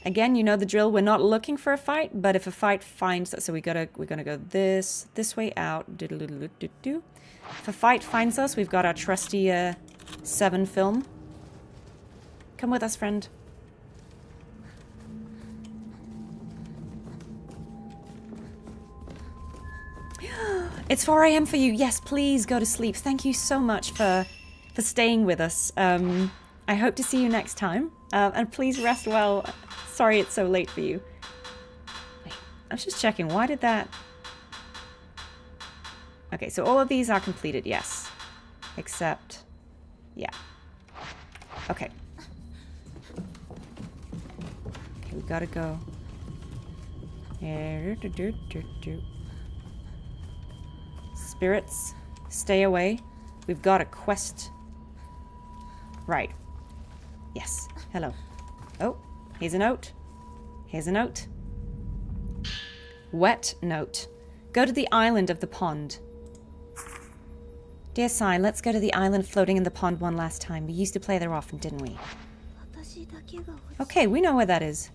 Again, you know the drill. We're not looking for a fight, but if a fight finds us, so we're gonna go this way out. If a fight finds us, we've got our trusty 7 film. Come with us, friend. It's 4 a.m. for you. Yes, please go to sleep. Thank you so much for staying with us. I hope to see you next time. And please rest well. Sorry it's so late for you. Wait, I was just checking. Why did that... Okay, so all of these are completed, yes. Except... Yeah. Okay. Okay, we gotta go. Spirits, stay away. We've got a quest. Right. Yes. Hello. Oh, here's a note. Here's a note. Wet note. Go to the island of the pond. Dear Sai, let's go to the island floating in the pond one last time. We used to play there often, didn't we? Okay, we know where that is.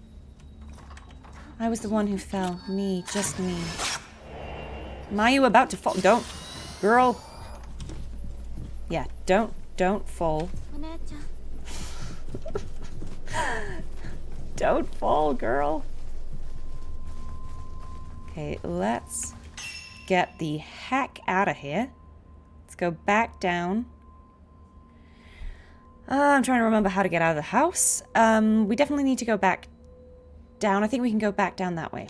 I was the one who fell. Me, just me. Mayu about to fall. Don't. Girl. Yeah, don't fall. Don't fall, girl. Okay, let's get the heck out of here. Let's go back down. I'm trying to remember how to get out of the house. We definitely need to go back down. I think we can go back down that way.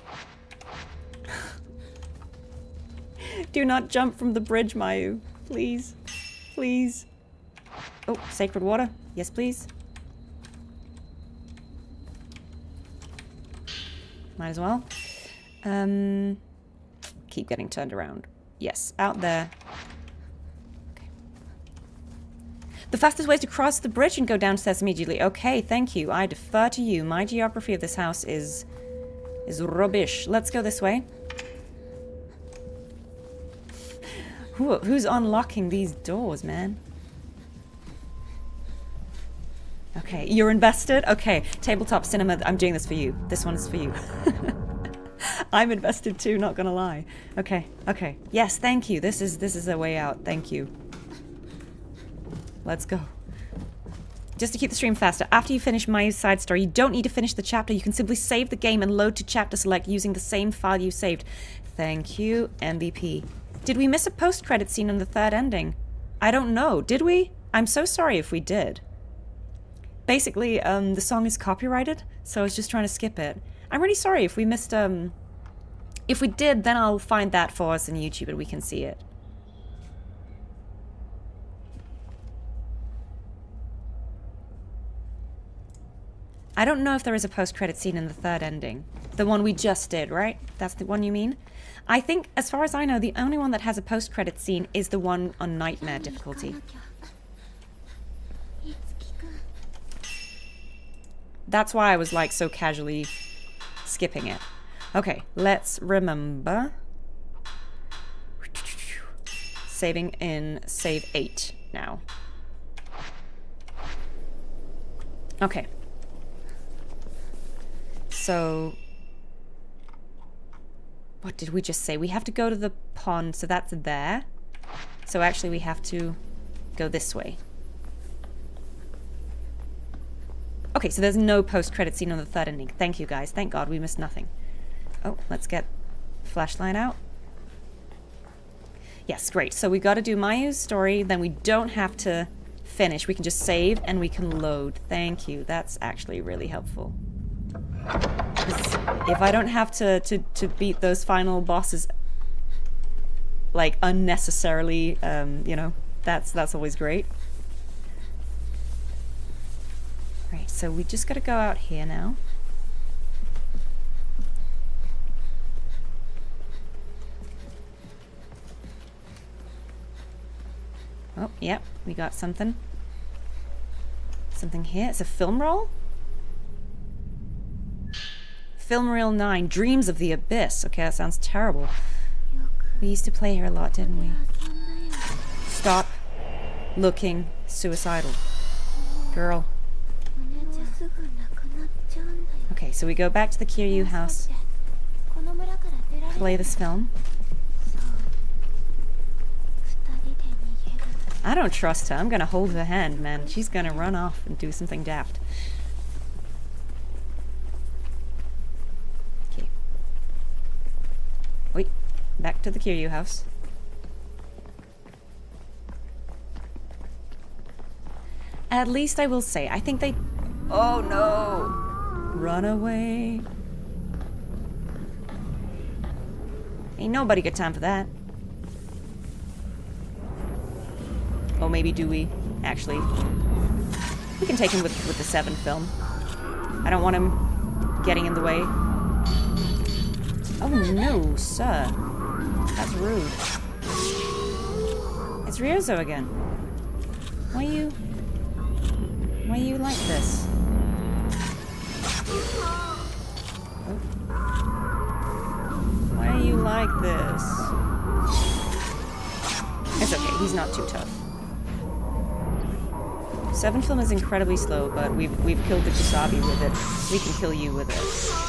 Do not jump from the bridge, Mayu. Please. Please. Oh, sacred water. Yes, please. Might as well. Keep getting turned around. Yes, out there. Okay. The fastest way is to cross the bridge and go downstairs immediately. Okay, thank you. I defer to you. My geography of this house is rubbish. Let's go this way. Who's unlocking these doors, man? Okay, you're invested? Okay, tabletop cinema, I'm doing this for you. This one is for you. I'm invested too, not gonna lie. Okay, okay. Yes, thank you. This is a way out. Thank you. Let's go. Just to keep the stream faster, after you finish Mayu's side story, you don't need to finish the chapter. You can simply save the game and load to chapter select using the same file you saved. Thank you, MVP. Did we miss a post-credit scene in the third ending? I don't know. Did we? I'm so sorry if we did. Basically, the song is copyrighted, so I was just trying to skip it. I'm really sorry if we missed, if we did, then I'll find that for us on YouTube and we can see it. I don't know if there is a post-credit scene in the third ending. The one we just did, right? That's the one you mean? I think, as far as I know, the only one that has a post-credit scene is the one on Nightmare difficulty. That's why I was, like, so casually skipping it. Okay, let's remember. Saving in save 8 now. Okay. So, what did we just say? We have to go to the pond, so that's there. So actually we have to go this way. Okay, so there's no post-credit scene on the third ending. Thank you guys. Thank God we missed nothing. Oh, let's get flashlight out. Yes, great. So we got to do Mayu's story, then we don't have to finish. We can just save and we can load. Thank you. That's actually really helpful. If I don't have to beat those final bosses, like, unnecessarily, you know, that's always great. Right, so we just gotta go out here now. Oh, yep, we got something. Something here. It's a film roll? Film Reel 9, Dreams of the Abyss. Okay, that sounds terrible. We used to play here a lot, didn't we? Stop looking suicidal. Girl. Okay, so we go back to the Kiryu house. Play this film. I don't trust her. I'm gonna hold her hand, man. She's gonna run off and do something daft. Wait, back to the Kiryu house. At least I will say, I think they... Oh no! Run away. Ain't nobody got time for that. Oh, maybe do we? Actually. We can take him with the 7 film. I don't want him getting in the way. Oh no, sir. That's rude. It's Ryozo again. Why you like this? Oh. Why are you like this? It's okay, he's not too tough. 7 film is incredibly slow, but we've killed the Kusabi with it. We can kill you with it.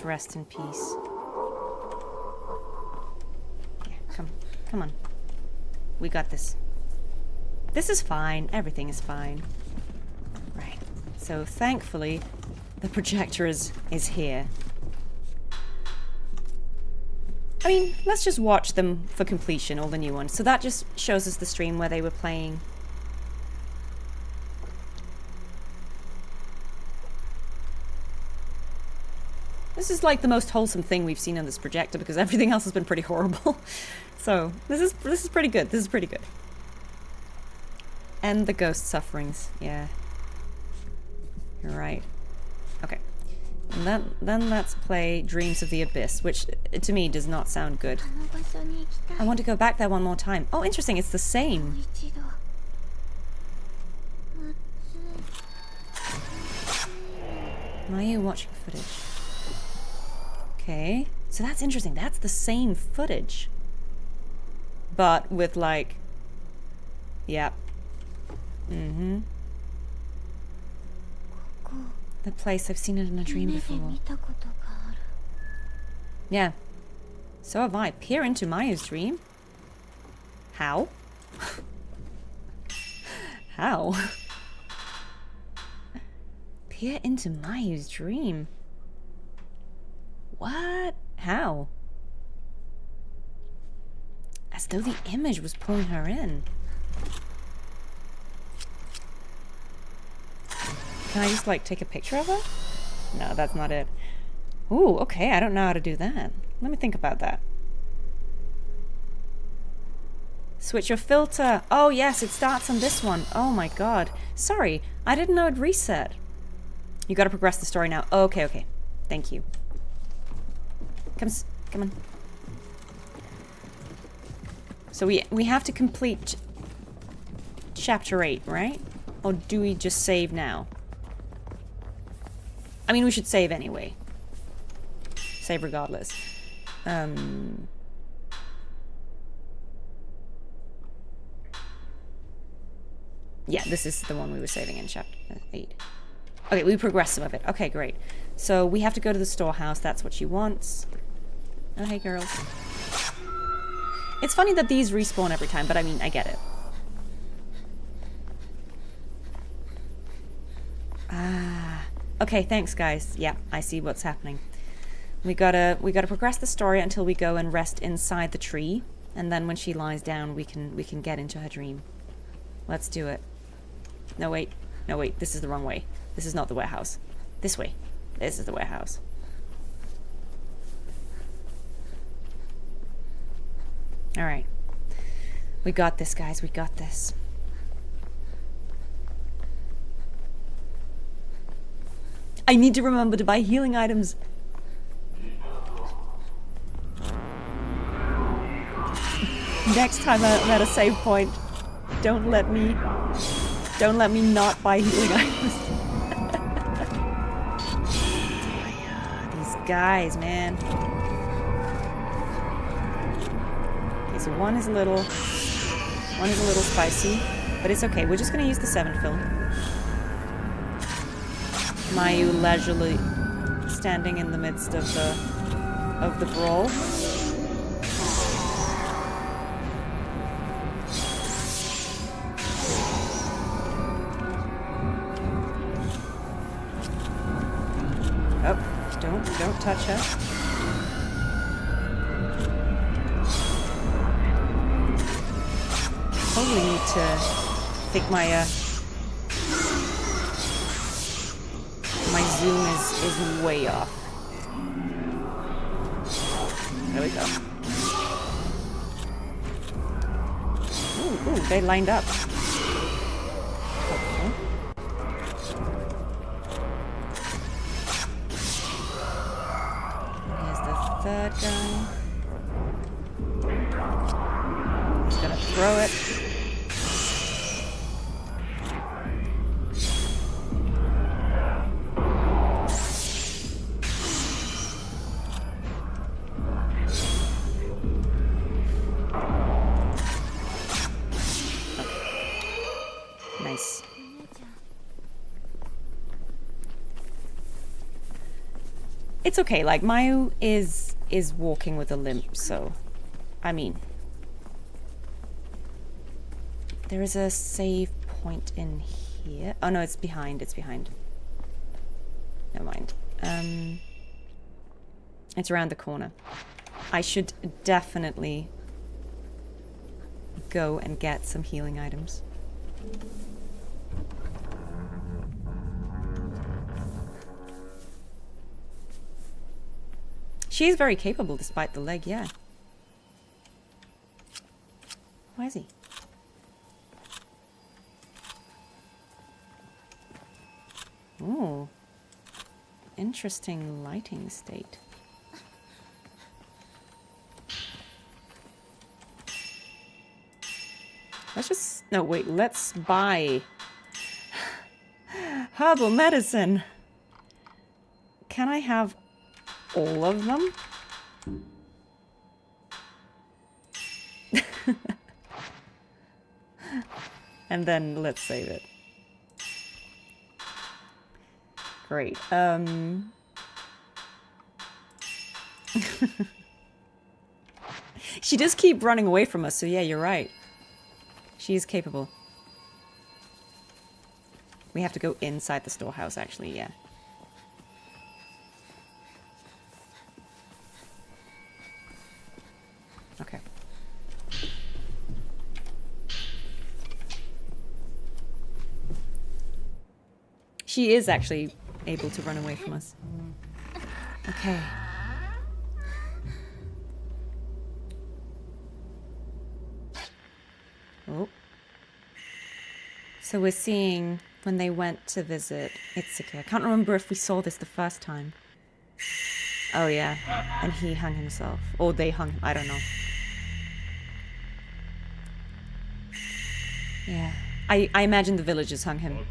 Rest in peace. Yeah, come on. We got this. This is fine. Everything is fine. Right. So thankfully, the projector is here. I mean, let's just watch them for completion, all the new ones. So that just shows us the stream where they were playing. This is like the most wholesome thing we've seen on this projector because everything else has been pretty horrible. So this is pretty good. This is pretty good. End the ghost sufferings. Yeah. You're right. Okay. And then let's play Dreams of the Abyss, which to me does not sound good. I want to go back there one more time. Oh, interesting. It's the same. Mayu watching footage. Okay. So that's interesting. That's the same footage. But with like... Yep. Mm-hmm. The place, I've seen it in a dream before. Yeah. So have I. Peer into Mayu's dream? How? How? Peer into Mayu's dream? What? How? As though the image was pulling her in. Can I just, like, take a picture of her? No, that's not it. Ooh, okay, I don't know how to do that. Let me think about that. Switch your filter. Oh, yes, it starts on this one. Oh, my God. Sorry, I didn't know it reset. You gotta progress the story now. Okay, okay. Thank you. Come on. So we have to complete chapter 8, right? Or do we just save now? I mean, we should save anyway. Save regardless. Yeah, this is the one we were saving in chapter 8. Okay, we progressed some of it. Okay, great. So we have to go to the storehouse. That's what she wants. Oh, hey, girls. It's funny that these respawn every time, but I mean, I get it. Ah. Okay, thanks, guys. Yeah, I see what's happening. We gotta progress the story until we go and rest inside the tree, and then when she lies down, we can get into her dream. Let's do it. No, wait. No, wait. This is the wrong way. This is not the warehouse. This way. This is the warehouse. Alright. We got this, guys. We got this. I need to remember to buy healing items. Next time I'm at a save point, don't let me not buy healing items. These guys, man. Okay, so one is a little spicy, but it's okay. We're just gonna use the 7 fill. Mayu leisurely standing in the midst of the brawl. Oh, don't touch her. Probably need to think my zoom is way off. There we go. Ooh, they lined up. Helpful. Here's the third guy. He's gonna throw it. Nice. It's okay, like, Mayu is walking with a limp, so... I mean... There is a save point in here. Oh no, it's behind, Never mind. It's around the corner. I should definitely go and get some healing items. She is very capable despite the leg, yeah. Where is he? Ooh. Interesting lighting state. Let's just... No, wait. Let's buy... herbal medicine. Can I have all of them? And then let's save it. Great. She does keep running away from us, so yeah, you're right. She is capable. We have to go inside the storehouse, actually, yeah. Okay. She is actually able to run away from us. Okay. Oh. So we're seeing when they went to visit Itsuki. I can't remember if we saw this the first time. Oh yeah. And he hung himself. Or they hung him. I don't know. Yeah. I imagine the villagers hung him.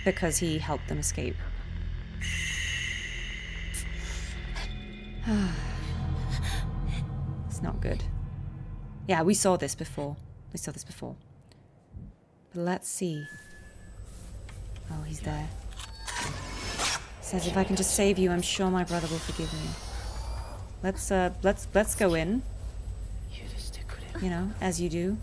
Because he helped them escape. It's not good. Yeah, we saw this before. We saw this before. But let's see. Oh, he's there. Says if I can just save you, I'm sure my brother will forgive me. Let's go in. You know, as you do.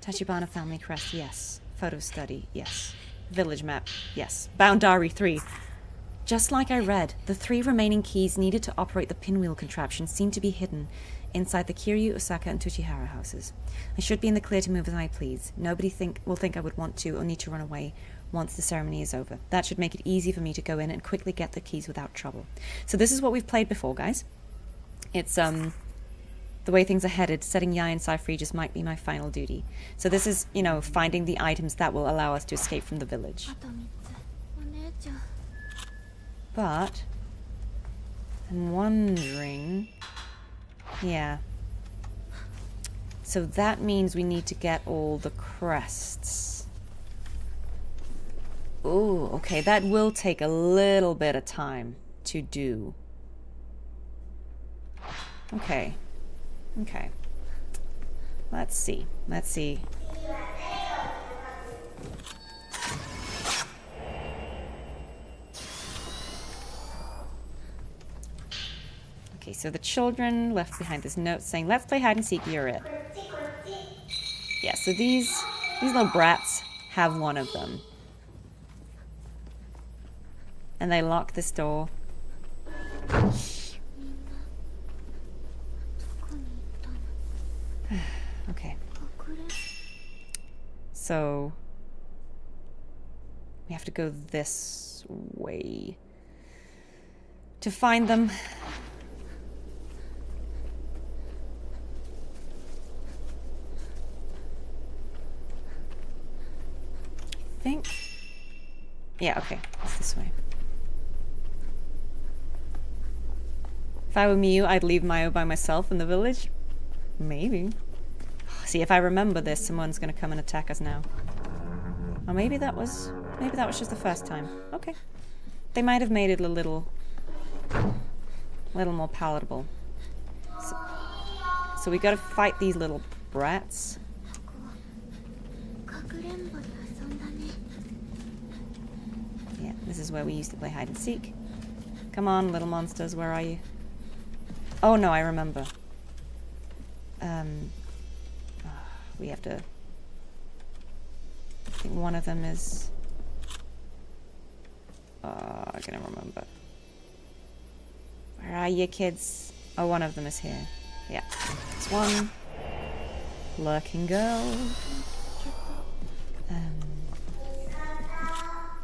Tachibana family crest, yes. Photo study, yes. Village map, yes. Boundary 3. Just like I read, the 3 remaining keys needed to operate the pinwheel contraption seem to be hidden inside the Kiryu, Osaka, and Tachihara houses. I should be in the clear to move as I please. Nobody will think I would want to or need to run away once the ceremony is over. That should make it easy for me to go in and quickly get the keys without trouble. So this is what we've played before, guys. It's, the way things are headed, setting Yae and Sai free just might be my final duty. So this is, you know, finding the items that will allow us to escape from the village. But I'm wondering... Yeah. So that means we need to get all the crests. Ooh, okay, that will take a little bit of time to do. Okay. Okay. Let's see. Let's see. Okay, so the children left behind this note saying, "Let's play hide and seek, you're it." Yeah, so these little brats have one of them. And they lock this door. Okay. So we have to go this way to find them. I think. Yeah, okay. It's this way. If I were Mayu, I'd leave Mayu by myself in the village. Maybe. See, if I remember this, someone's gonna come and attack us now. Or maybe that was just the first time. Okay. They might have made it a little more palatable. So we gotta fight these little brats. Yeah, this is where we used to play hide and seek. Come on, little monsters, where are you? Oh no, I remember. We have to... I think one of them is... I can't remember. Where are you, kids? Oh, one of them is here. Yeah. This one. Lurking girl.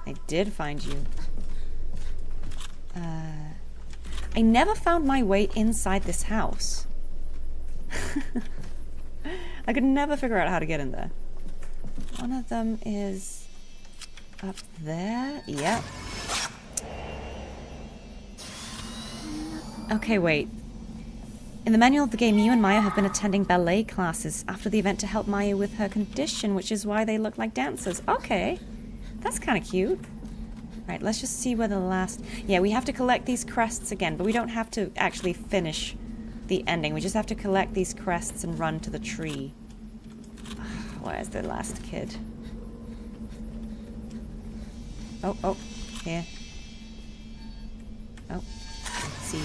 I did find you. I never found my way inside this house. I could never figure out how to get in there. One of them is up there. Yep. Okay, wait. In the manual of the game, you and Mayu have been attending ballet classes after the event to help Mayu with her condition, which is why they look like dancers. Okay. That's kind of cute. Right, let's just see where the last... Yeah, we have to collect these crests again, but we don't have to actually finish the ending. We just have to collect these crests and run to the tree. Where's the last kid? Oh, here. Oh, see.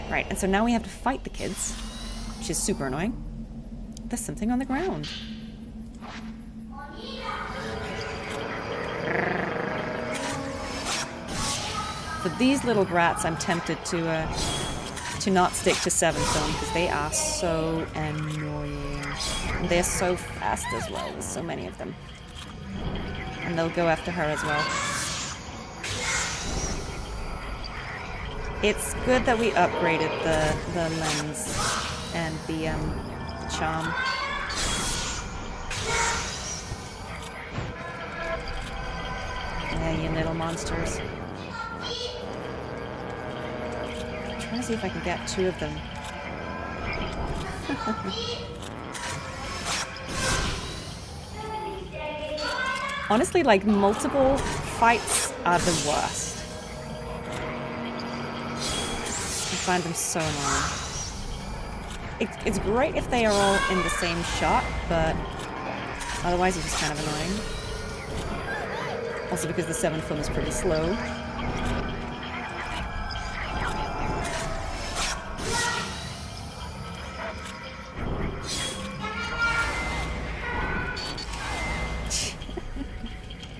Right, and so now we have to fight the kids, which is super annoying. There's something on the ground. For these little brats, I'm tempted to not stick to 7th film because they are so annoying. And they're so fast as well. There's so many of them. And they'll go after her as well. It's good that we upgraded the lens and the charm. Yeah, you little monsters. I'm trying to see if I can get 2 of them. Honestly, like, multiple fights are the worst. I find them so annoying. It's great if they are all in the same shot, but otherwise it's just kind of annoying. Also because the 7th film is pretty slow.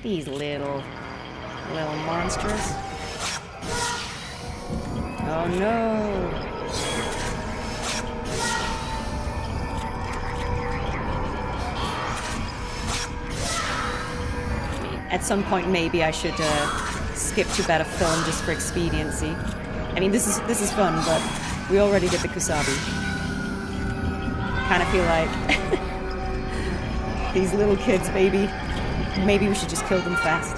These little monsters. Oh no! At some point, maybe I should skip to better film just for expediency. I mean, this is fun, but we already did the Kusabi. Kind of feel like these little kids, baby. Maybe we should just kill them fast.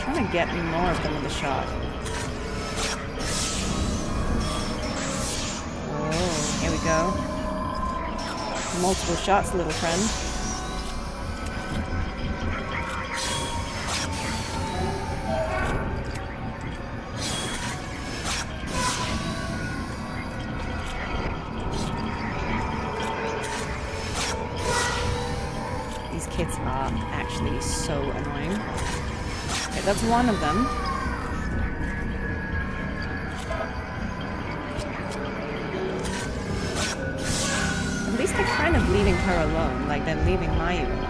Trying to get more of them in the shot. Oh, here we go. Multiple shots, little friend. Kids are actually so annoying. Okay, that's one of them. At least they're kind of leaving her alone, like they're leaving Mayu alone.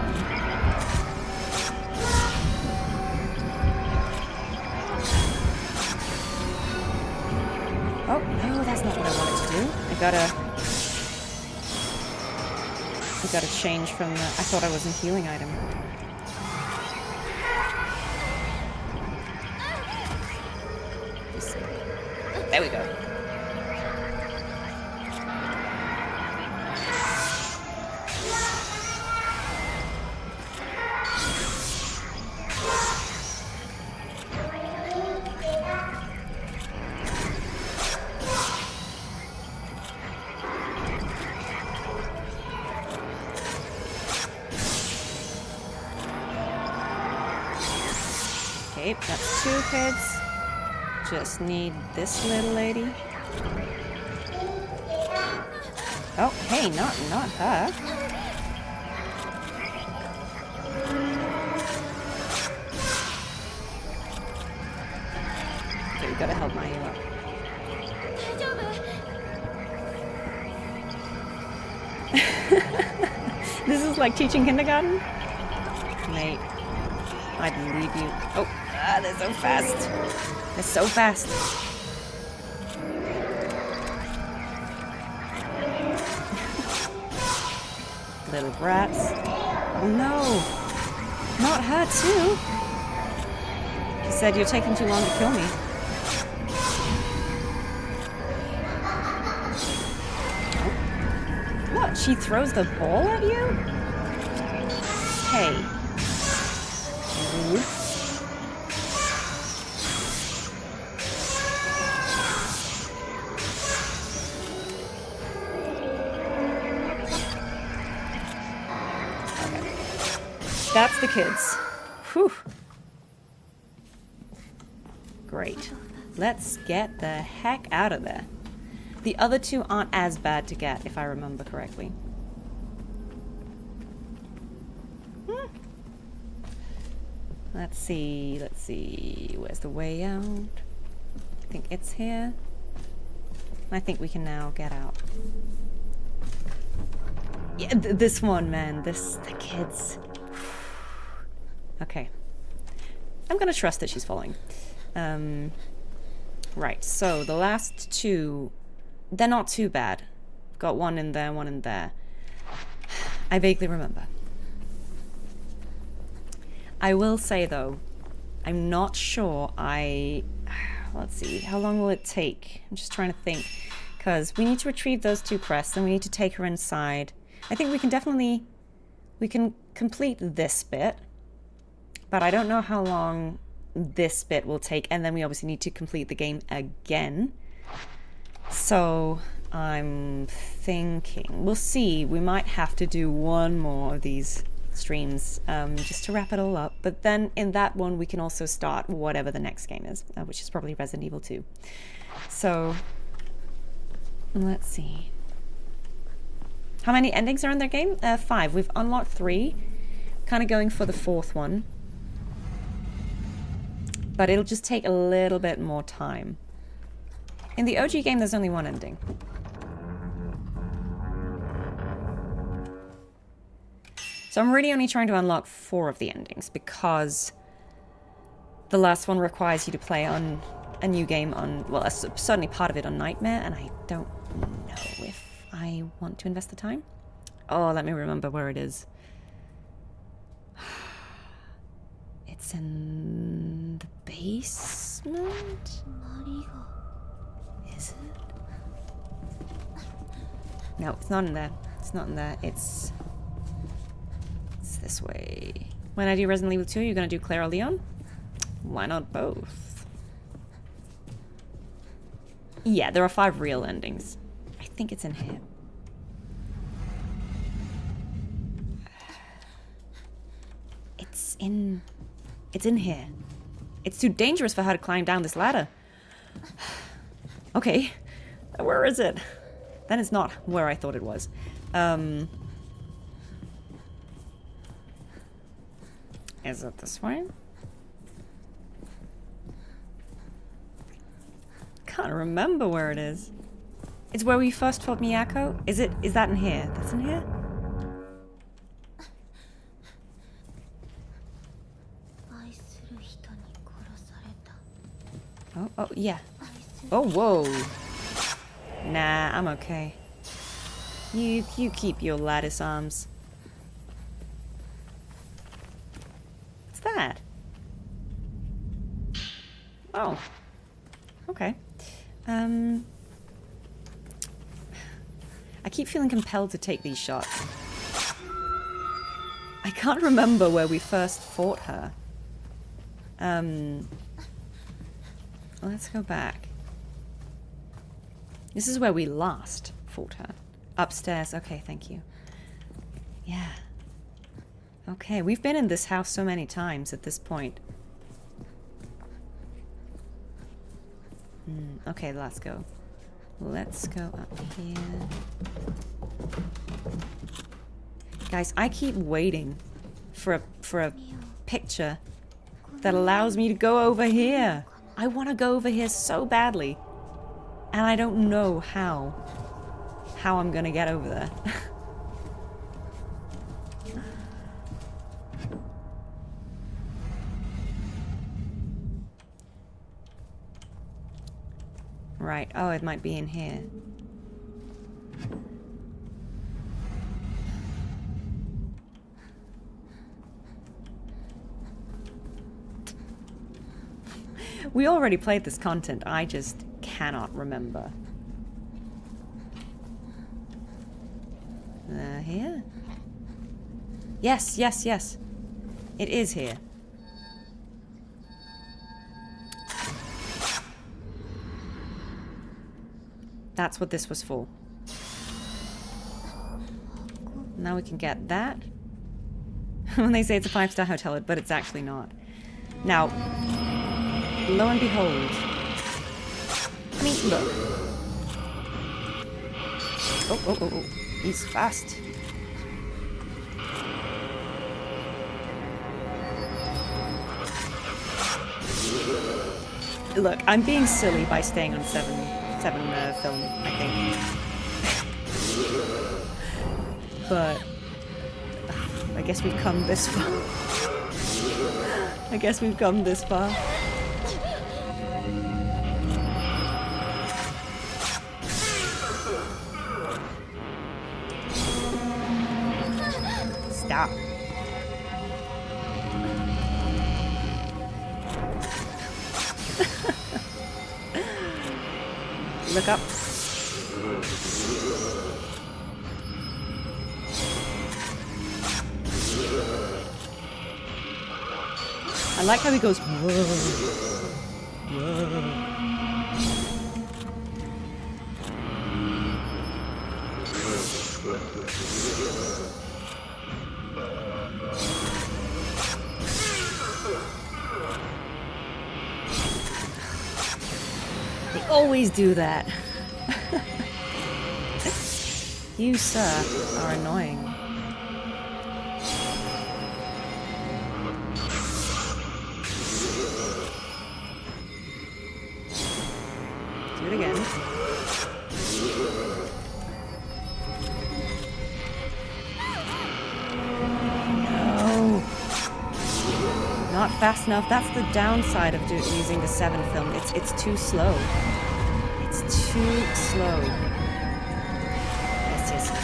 Oh, no, that's not what I wanted to do. I gotta change from the... I thought I was a healing item. There we go. Okay, that's 2 kids. Just need this little lady. Oh, hey, not her. Okay, we gotta help Mayu up. This is like teaching kindergarten? Mate, I believe you. Oh, they're so fast. They're so fast. Little brats. Oh no! Not her too! said you're taking too long to kill me. What? She throws the ball at you? Hey. Oops. That's the kids. Whew. Great. Let's get the heck out of there. The other two aren't as bad to get, if I remember correctly. Let's see. Where's the way out? I think it's here. I think we can now get out. Yeah, this one, man. The kids. Okay. I'm gonna trust that she's following. Right, so the last two, they're not too bad. Got one in there, one in there. I vaguely remember. I will say, though, I'm not sure let's see, how long will it take? I'm just trying to think. Because we need to retrieve those two crests, and we need to take her inside. I think we can complete this bit. But I don't know how long this bit will take, and then we obviously need to complete the game again. So I'm thinking, we'll see, we might have to do one more of these streams just to wrap it all up. But then in that one we can also start whatever the next game is, which is probably Resident Evil 2. So let's see. How many endings are in their game? 5. We've unlocked 3. Kind of going for the 4th one. But it'll just take a little bit more time. In the OG game, there's only 1 ending. So I'm really only trying to unlock 4 of the endings, because the last one requires you to play on a new game on, well, certainly part of it on Nightmare, and I don't know if I want to invest the time. Oh, let me remember where it is. It's in the basement? Is it? No, it's not in there. It's not in there. It's this way. When I do Resident Evil 2, you're gonna do Claire or Leon? Why not both? Yeah, there are 5 real endings. I think it's in here. It's in here. It's too dangerous for her to climb down this ladder. Okay. Where is it? That is not where I thought it was. Is it this way? Can't remember where it is. It's where we first fought Miyako? Is that in here? That's in here? Oh, yeah. Oh, whoa. Nah, I'm okay. You keep your lattice arms. What's that? Oh. Okay. I keep feeling compelled to take these shots. I can't remember where we first fought her. Let's go back. This is where we last fought her. Upstairs. Okay, thank you. Yeah. Okay, we've been in this house so many times at this point. Okay, let's go. Let's go up here. Guys, I keep waiting for a picture that allows me to go over here. I want to go over here so badly. And I don't know how I'm gonna get over there. Right, oh, it might be in here. We already played this content. I just cannot remember. Here? Yes, yes, yes. It is here. That's what this was for. Now we can get that. When they say it's a 5-star hotel, but it's actually not. Now, lo and behold. I mean, look. Oh. He's fast. Look, I'm being silly by staying on 7 film, I think. But I guess we've come this far. I guess we've come this far. Stop. Look up. I like how he goes, whoa, whoa. They always do that. You, sir, are annoying. Do it again. No. Not fast enough. That's the downside of using the 7 film. It's too slow. It's too slow. Yes, yes, yes.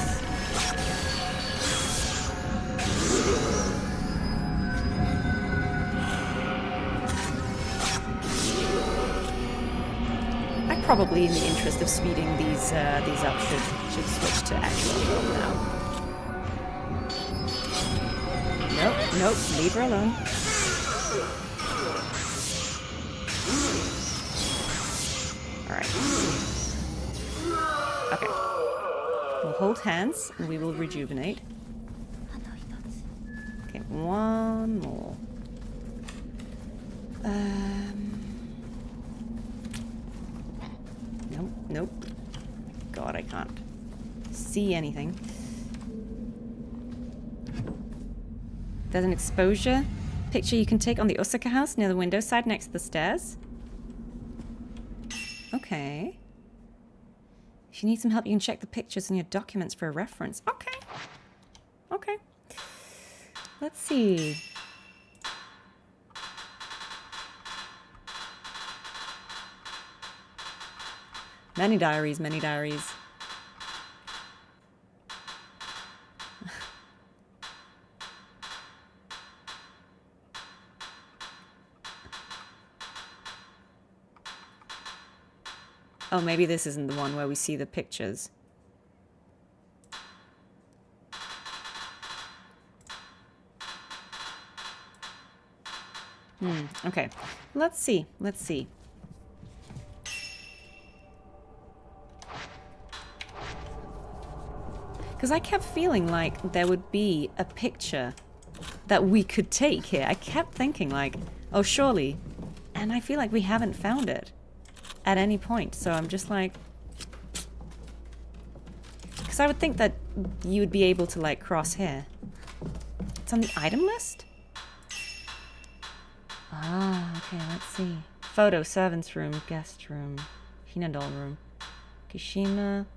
Probably in the interest of speeding these up should switch to actual film now. Nope, leave her alone. Alright. Okay. We'll hold hands and we will rejuvenate. Okay, one more. Nope. God, I can't see anything. There's an exposure picture you can take on the Osaka house near the window side next to the stairs. Okay. If you need some help, you can check the pictures in your documents for a reference. Okay. Okay. Let's see. Many diaries, many diaries. Oh, maybe this isn't the one where we see the pictures. Okay. Let's see. Let's see. Because I kept feeling like there would be a picture that we could take here. I kept thinking like, oh, surely. And I feel like we haven't found it at any point. So I'm just like... Because I would think that you would be able to like cross here. It's on the item list? Ah, okay, let's see. Photo, servant's room, guest room, Hinadol room, Kishima...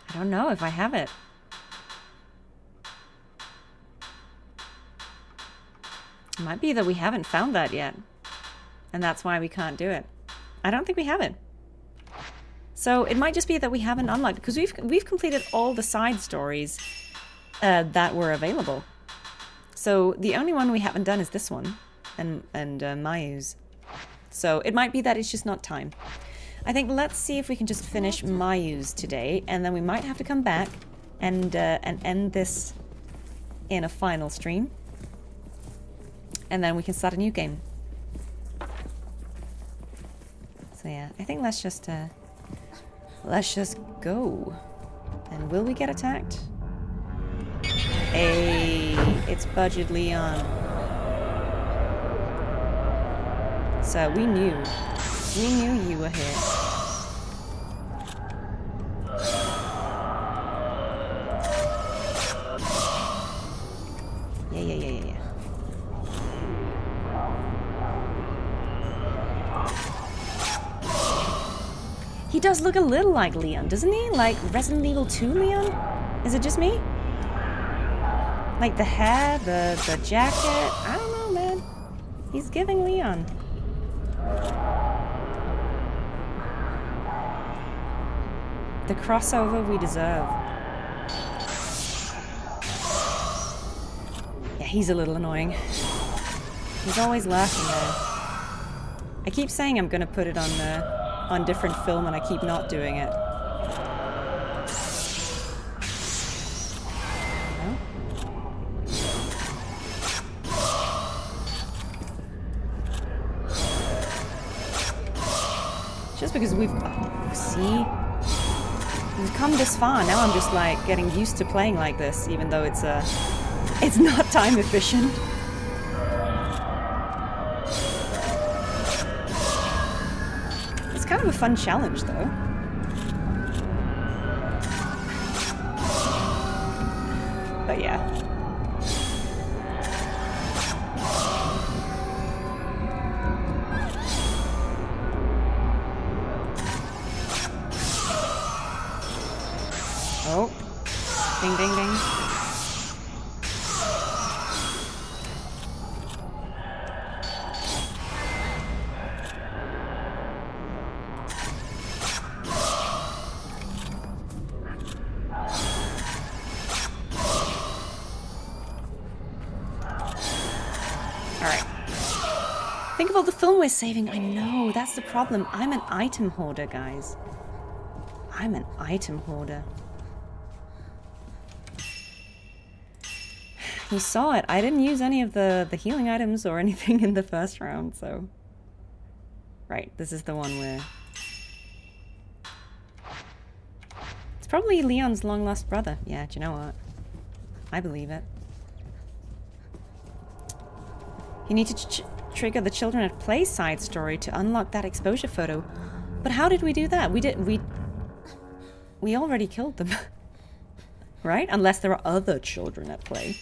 I don't know if I have it. It might be that we haven't found that yet. And that's why we can't do it. I don't think we have it. So it might just be that we haven't unlocked, because we've completed all the side stories that were available. So the only one we haven't done is this one, and Mayu's. So it might be that it's just not time. I think let's see if we can just finish Mayu's today, and then we might have to come back and end this in a final stream. And then we can start a new game. So yeah, I think let's just go. And will we get attacked? Hey, it's Budget Leon. So we knew you were here. Yeah. He does look a little like Leon, doesn't he? Like Resident Evil 2 Leon? Is it just me? Like the hair, the jacket? I don't know, man. He's giving Leon. The crossover we deserve. Yeah, he's a little annoying. He's always laughing there. I keep saying I'm gonna put it on different film, and I keep not doing it. No? Just because we've come this far, now I'm just like getting used to playing like this, even though it's not time efficient. Kind of a fun challenge, though. But yeah. Oh. Ding, ding, ding. Think of all the film we're saving. I know, that's the problem. I'm an item hoarder, guys. I'm an item hoarder. You saw it. I didn't use any of the healing items or anything in the first round, so... Right, this is the one where... It's probably Leon's long-lost brother. Yeah, do you know what? I believe it. You need to trigger the children at play side story to unlock that exposure photo. But how did we do that? We already killed them. Right? Unless there are other children at play.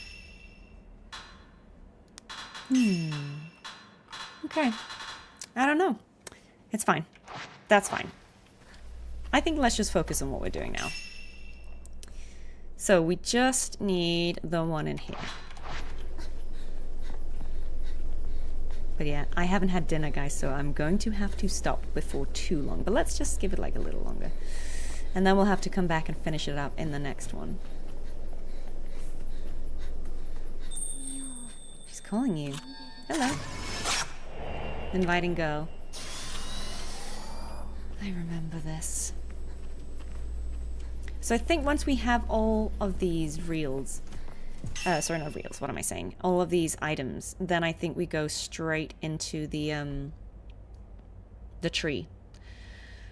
Okay. I don't know. It's fine. That's fine. I think let's just focus on what we're doing now. So we just need the one in here. But yeah, I haven't had dinner, guys, so I'm going to have to stop before too long. But let's just give it like a little longer. And then we'll have to come back and finish it up in the next one. She's calling you. Hello. Inviting girl. I remember this. So I think once we have all of these reels... sorry, not reels, what am I saying? All of these items, then I think we go straight into the tree.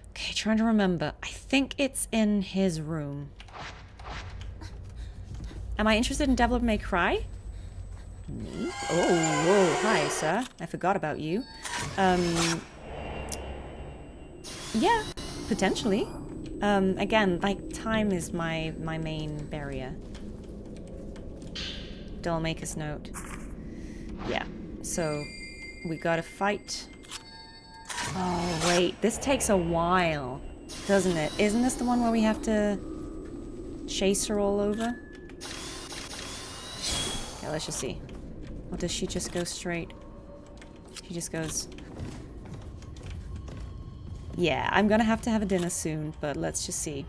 Okay, trying to remember. I think it's in his room. Am I interested in Devil May Cry? Me? Oh, whoa, hi, sir. I forgot about you. Yeah, potentially. Again, like, time is my main barrier. Dollmaker's note. Yeah, so we gotta fight. Oh, wait, this takes a while, doesn't it? Isn't this the one where we have to chase her all over? Yeah, let's just see. Or does she just go straight? She just goes... Yeah, I'm gonna have to have a dinner soon, but let's just see.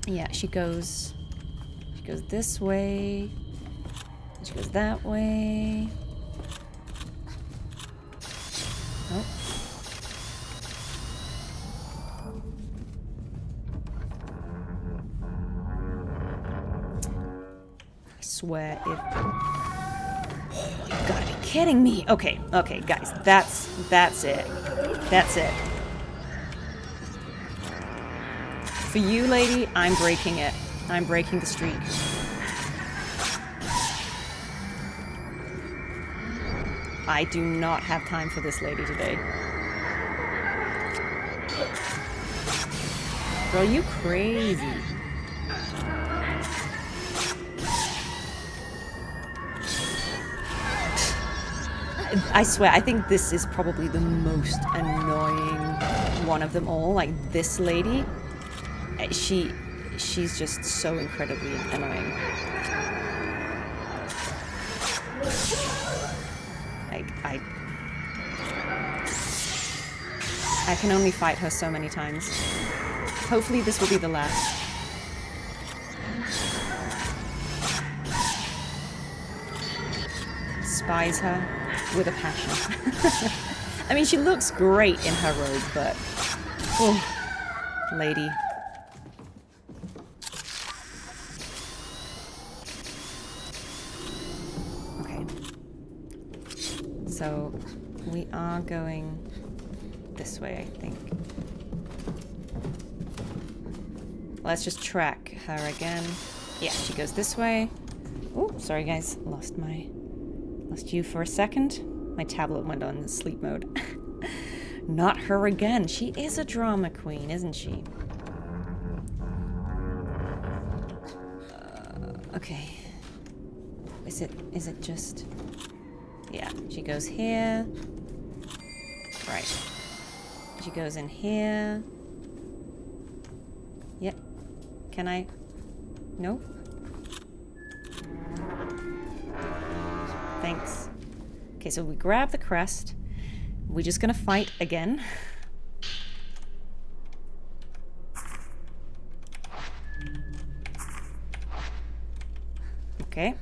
Yeah, she goes this way. She goes that way. Oh. I swear if... Oh, you gotta be kidding me. Okay, okay, guys, that's it. That's it. For you, lady, I'm breaking it. I'm breaking the streak. I do not have time for this lady today. Girl, you crazy. I swear, I think this is probably the most annoying one of them all. Like, this lady, she's just so incredibly annoying. I can only fight her so many times. Hopefully this will be the last. Spies her with a passion. I mean, she looks great in her robe, but... Oh, lady. Okay. So, we are going this way, I think. Let's just track her again. Yeah, she goes this way. Oh, sorry guys, lost you for a second. My tablet went on sleep mode. Not her again. She is a drama queen, isn't she? Okay. Is it just... Yeah, she goes here. Right. She goes in here. Yep. Can I? Nope. Thanks. Okay, so we grab the crest. We're just gonna fight again. Okay.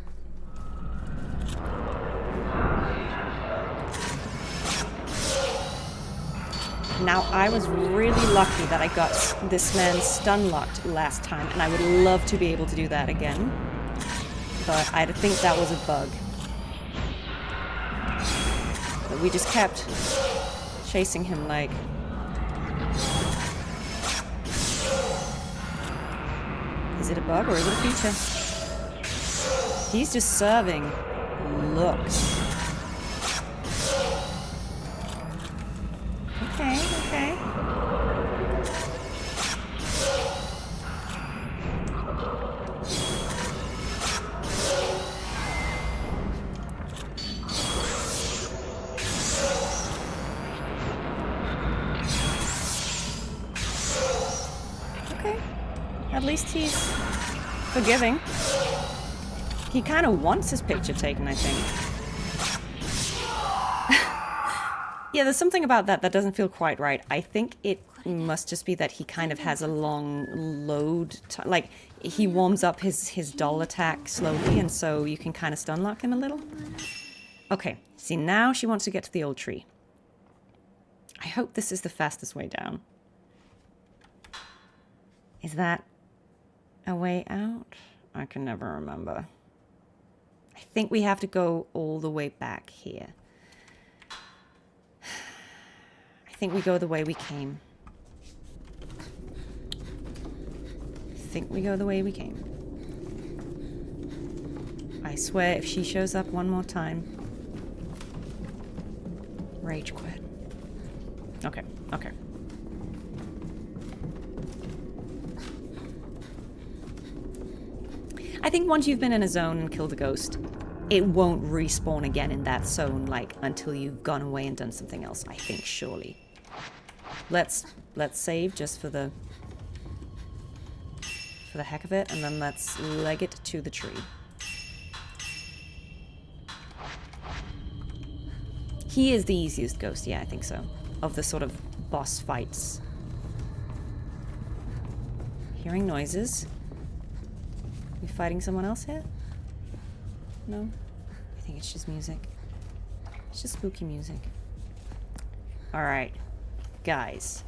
Now, I was really lucky that I got this man stun-locked last time, and I would love to be able to do that again. But I think that was a bug. But we just kept chasing him like... Is it a bug or is it a feature? He's just serving looks. Okay, okay. Okay. At least he's forgiving. He kind of wants his picture taken, I think. Yeah, there's something about that that doesn't feel quite right. I think it must just be that he kind of has a long load time. Like, he warms up his doll attack slowly, and so you can kind of stun lock him a little. Okay, see, now she wants to get to the old tree. I hope this is the fastest way down. Is that a way out? I can never remember. I think we have to go all the way back here. I think we go the way we came. I swear if she shows up one more time... Rage quit. Okay, okay. I think once you've been in a zone and killed a ghost, it won't respawn again in that zone, like, until you've gone away and done something else, I think, surely. Let's save just for the heck of it, and then let's leg it to the tree. He is the easiest ghost, yeah, I think so. Of the sort of boss fights. Hearing noises. We fighting someone else here? No? I think it's just music. It's just spooky music. Alright. Guys.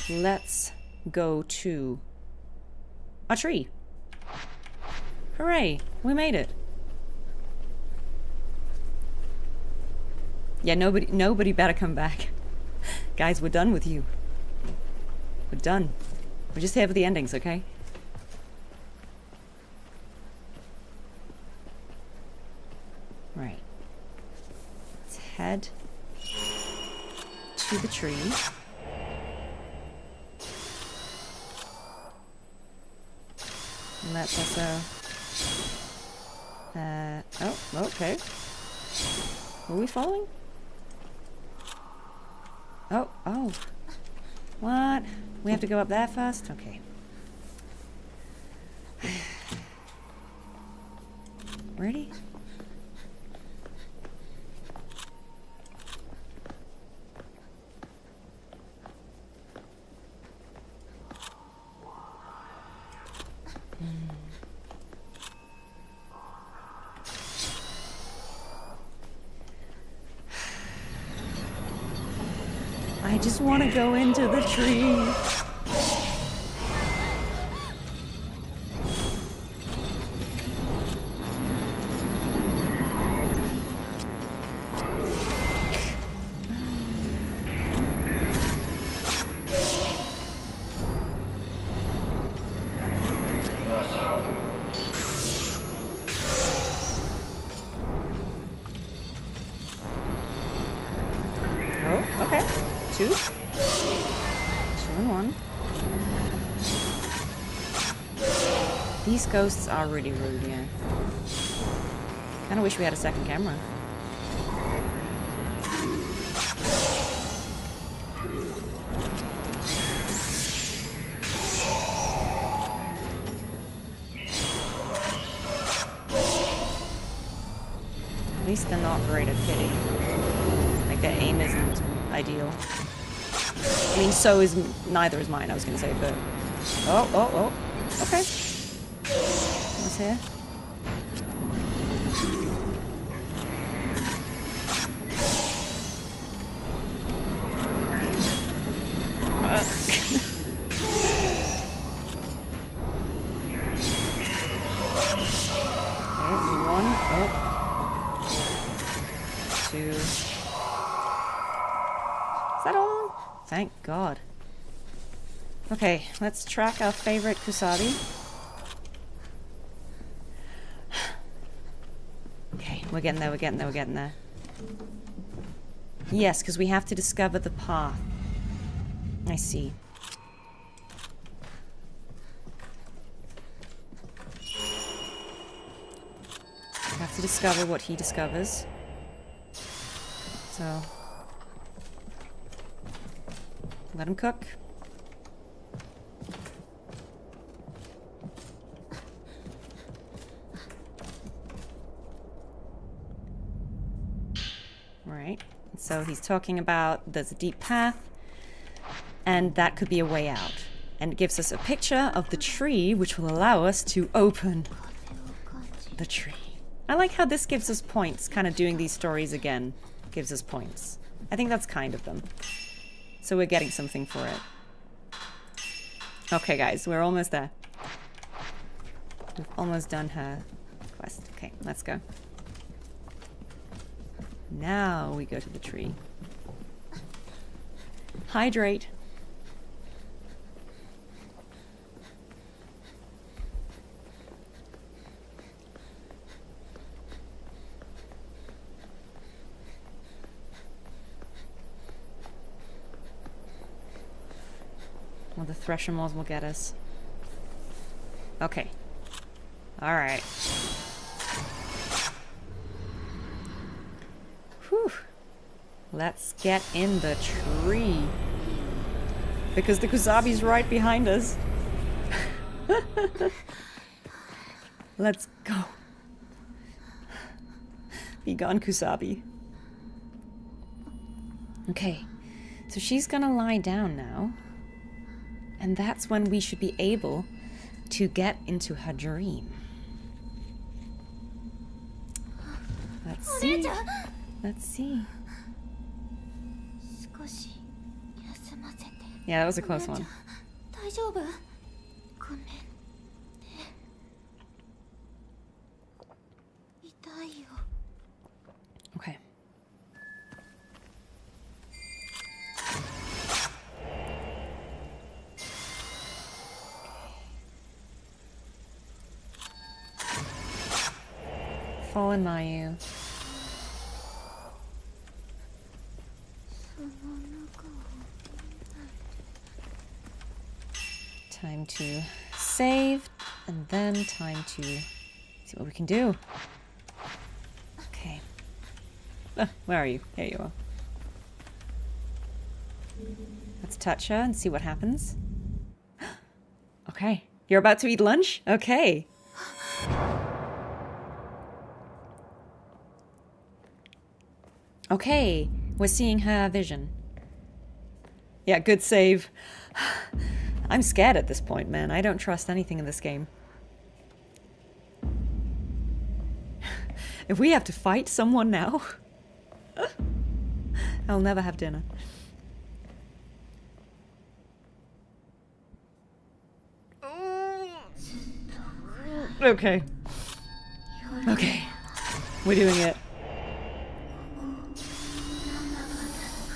Let's go to a tree. Hooray! We made it. Yeah, nobody better come back. Guys, we're done with you. We're done. We're just here for the endings, okay? Right. Let's head to the tree. Let us, oh, okay. Were we following? Oh. What? We have to go up there first? Okay. Ready? I just want to go into the tree. Oh, okay. Two and one. These ghosts are really rude, yeah. Kinda wish we had a second camera. At least they're not great at hitting. Like, their aim isn't ideal. I mean, neither is mine, I was gonna say, but... Oh. Okay. What's here? One. Oh. Two. Is that all? Thank God. Okay, let's track our favorite Kusabi. Okay, we're getting there. Yes, because we have to discover the path. I see. We have to discover what he discovers. So... let him cook. Right. So he's talking about there's a deep path, and that could be a way out. And it gives us a picture of the tree, which will allow us to open the tree. I like how this gives us points, kind of doing these stories again. Gives us points. I think that's kind of them. So we're getting something for it. Okay, guys, we're almost there. We've almost done her quest. Okay, let's go. Now we go to the tree. Hydrate. Well, the thresher moles will get us. Okay. Alright. Whew. Let's get in the tree. Because the Kusabi's right behind us. Let's go. Be gone, Kusabi. Okay, so she's gonna lie down now. And that's when we should be able to get into her dream. Let's see. Let's see. Yeah, that was a close one. Okay. Fallen Mayu. Time to save, and then time to see what we can do. Okay. Where are you? Here you are. Let's touch her and see what happens. Okay. You're about to eat lunch? Okay. Okay. We're seeing her vision. Yeah, good save. I'm scared at this point, man. I don't trust anything in this game. If we have to fight someone now, I'll never have dinner. Okay. Okay. We're doing it.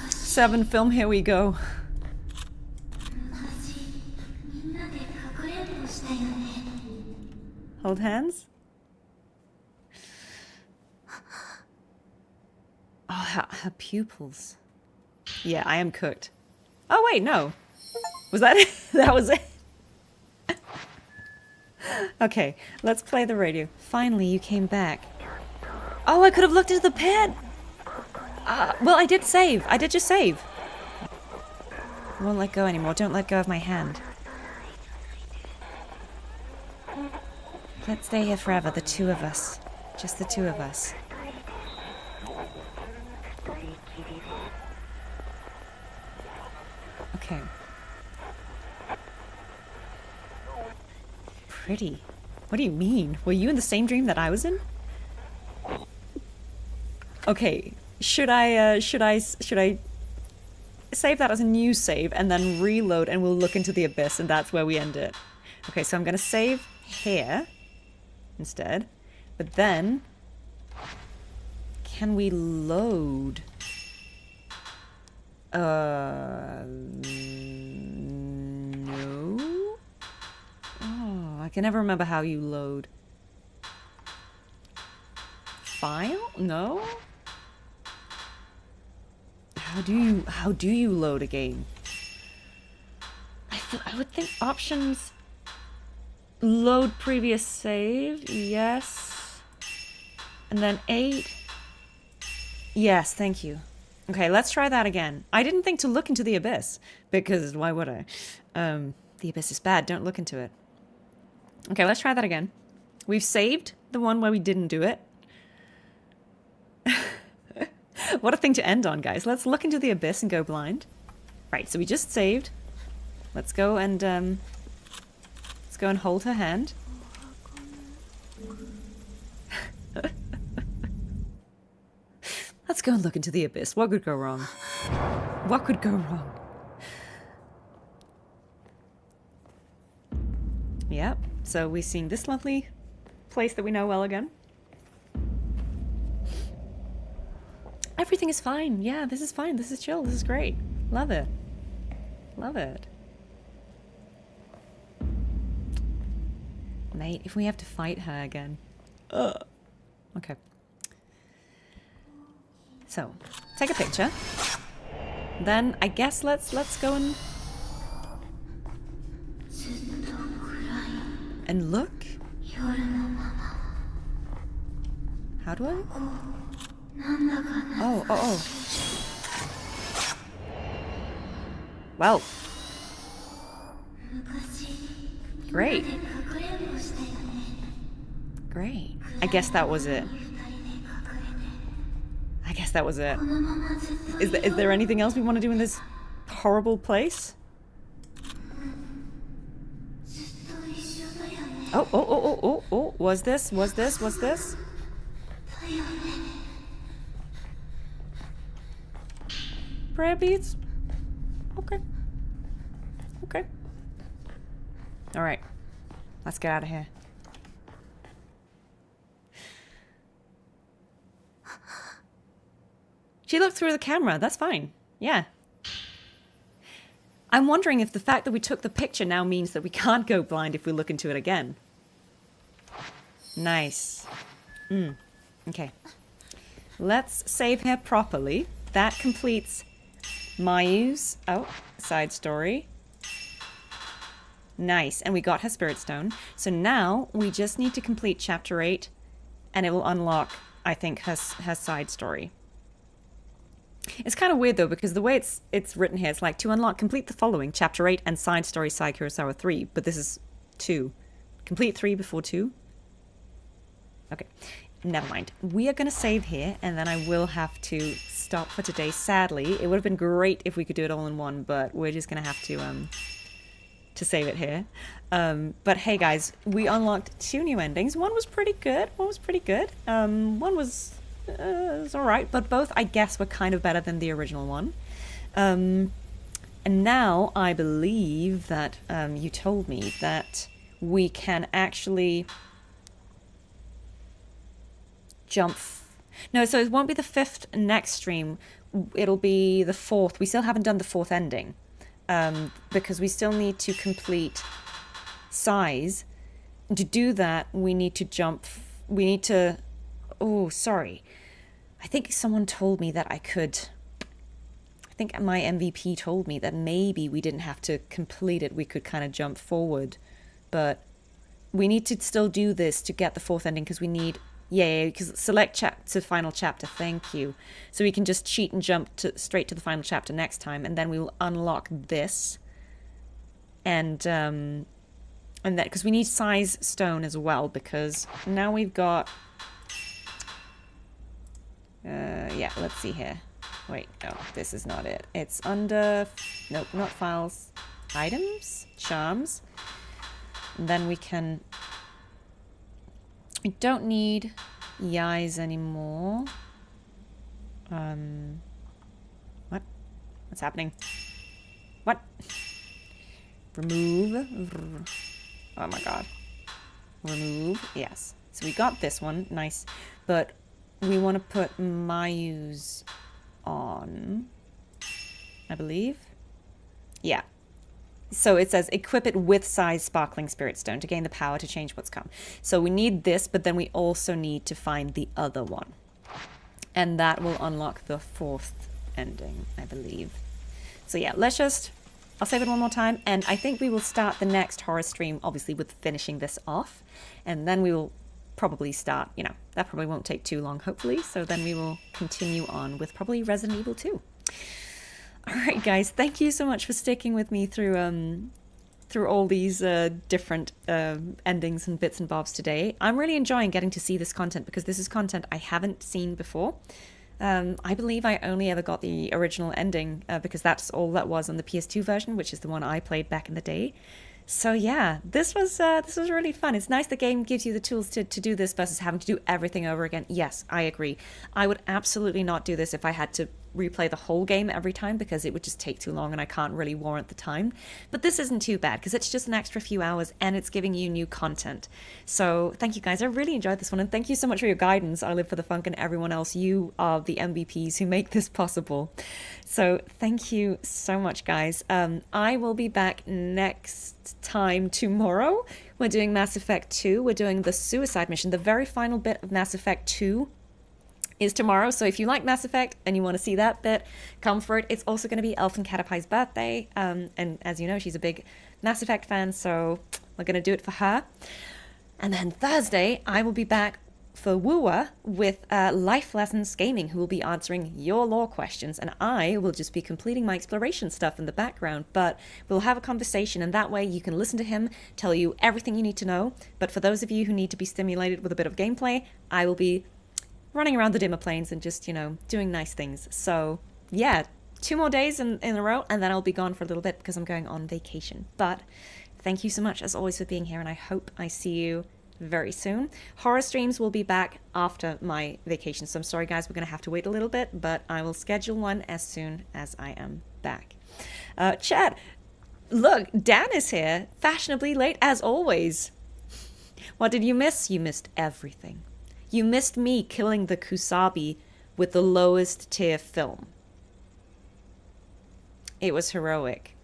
7 film, here we go. Hold hands. Oh, her pupils. Yeah, I am cooked. Oh, wait, no. Was that it? That was it. Okay, let's play the radio. Finally, you came back. Oh, I could have looked into the pit. Well, I did save. I did just save. I won't let go anymore. Don't let go of my hand. Let's stay here forever, the two of us. Just the two of us. Okay. Pretty. What do you mean? Were you in the same dream that I was in? Okay. Should I save that as a new save and then reload and we'll look into the abyss and that's where we end it? Okay, so I'm gonna save here instead, but then can we load? No. Oh, I can never remember how you load. File? No. How do you load a game? I would think options. Load previous save, yes. And then 8. Yes, thank you. Okay, let's try that again. I didn't think to look into the abyss, because why would I? The abyss is bad, don't look into it. Okay, let's try that again. We've saved the one where we didn't do it. What a thing to end on, guys. Let's look into the abyss and go blind. Right, so we just saved. Let's go and hold her hand. Let's go and look into the abyss. What could go wrong? What could go wrong? Yep. So we've seen this lovely place that we know well again. Everything is fine. Yeah, this is fine. This is chill. This is great. Love it. Love it. Mate, if we have to fight her again. Ugh. Okay. So, take a picture. Then I guess let's go and look. How do I? Oh. Well. Great. Great. I guess that was it. I guess that was it. Is there anything else we want to do in this horrible place? Oh, was this? Prayer beads? Okay. Okay. Alright. Let's get out of here. She looked through the camera. That's fine. Yeah. I'm wondering if the fact that we took the picture now means that we can't go blind if we look into it again. Nice. Okay. Let's save her properly. That completes Mayu's side story. Nice. And we got her spirit stone. So now we just need to complete chapter 8 and it will unlock, I think, her side story. It's kind of weird though, because the way it's written here, it's like to unlock, complete the following, chapter 8 and side story side Kurosawa 3, but this is 2. Complete 3 before 2? Okay, never mind. We are going to save here, and then I will have to stop for today. Sadly, it would have been great if we could do it all in one, but we're just going to have to save it here. But hey guys, we unlocked 2 new endings. One was pretty good. One was alright, but both, I guess, were kind of better than the original one. And now I believe that you told me that we can actually jump. No, so it won't be the 5th next stream. It'll be the 4th. We still haven't done the 4th ending because we still need to complete size. To do that, we need to jump. We need to. Oh, sorry. I think someone told me that I could. I think my MVP told me that maybe we didn't have to complete it. We could kind of jump forward. But we need to still do this to get the 4th ending because we need. Yeah, because select to final chapter. Thank you. So we can just cheat and jump straight to the final chapter next time. And then we will unlock this. And that because we need size stone as well. Because now we've got. Yeah, let's see here. Wait, no, this is not it. It's under, nope, not files, items, charms. And then we can, we don't need Yais anymore. What? What's happening? What? Remove. Oh my god. Remove, yes. So we got this one, nice. But we want to put Mayu's on, I believe. Yeah. So it says equip it with size sparkling spirit stone to gain the power to change what's come. So we need this, but then we also need to find the other one. And that will unlock the 4th ending, I believe. So yeah, I'll save it one more time. And I think we will start the next horror stream, obviously, with finishing this off. And then we will probably start, that probably won't take too long, hopefully. So then we will continue on with probably Resident Evil 2. All right, guys, thank you so much for sticking with me through all these different endings and bits and bobs today. I'm really enjoying getting to see this content because this is content I haven't seen before. I believe I only ever got the original ending because that's all that was on the PS2 version, which is the one I played back in the day. So yeah, this was really fun. It's nice the game gives you the tools to do this versus having to do everything over again. Yes, I agree. I would absolutely not do this if I had to replay the whole game every time because it would just take too long and I can't really warrant the time. But this isn't too bad because it's just an extra few hours and it's giving you new content. So thank you guys. I really enjoyed this one and thank you so much for your guidance. I Live for the Funk and everyone else. You are the MVPs who make this possible. So thank you so much, guys. I will be back next time tomorrow. We're doing Mass Effect 2. We're doing the suicide mission. The very final bit of Mass Effect 2 is tomorrow. So if you like Mass Effect and you want to see that bit, come for it. It's also going to be Elfin Catapie's birthday. And as you know, she's a big Mass Effect fan. So we're going to do it for her. And then Thursday, I will be back for Woowa with Life Lessons Gaming, who will be answering your lore questions, and I will just be completing my exploration stuff in the background, but we'll have a conversation, and that way you can listen to him tell you everything you need to know. But for those of you who need to be stimulated with a bit of gameplay, I will be running around the dimmer plains and just, doing nice things. So, yeah, 2 more days in a row, and then I'll be gone for a little bit because I'm going on vacation. But thank you so much, as always, for being here, and I hope I see you very soon. Horror streams will be back after my vacation, so I'm sorry, guys, we're going to have to wait a little bit, but I will schedule one as soon as I am back. Chat, look, Dan is here, fashionably late as always. What did you miss? You missed everything. You missed me killing the Kusabi with the lowest tier film. It was heroic.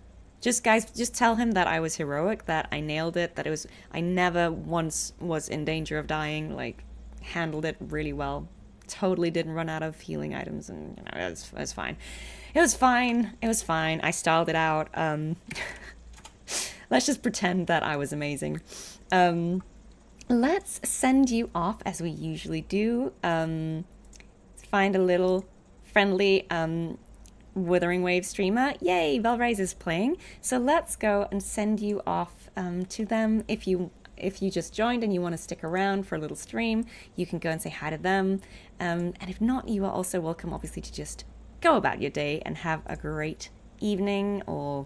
Guys, just tell him that I was heroic, that I nailed it, that I never once was in danger of dying, like, handled it really well. Totally didn't run out of healing items, and, it was fine. It was fine. I styled it out. Let's just pretend that I was amazing. Let's send you off as we usually do. Find a little friendly Wuthering Wave streamer. Yay, Valraise is playing. So let's go and send you off to them. If you just joined and you want to stick around for a little stream, you can go and say hi to them. And if not, you are also welcome, obviously, to just go about your day and have a great evening or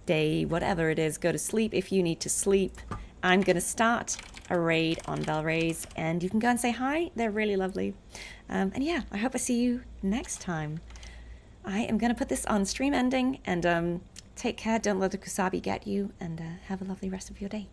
day, whatever it is. Go to sleep if you need to sleep. I'm going to start a raid on Valraise, and you can go and say hi. They're really lovely. And yeah, I hope I see you next time. I am going to put this on stream ending, and take care. Don't let the Kusabi get you, and have a lovely rest of your day.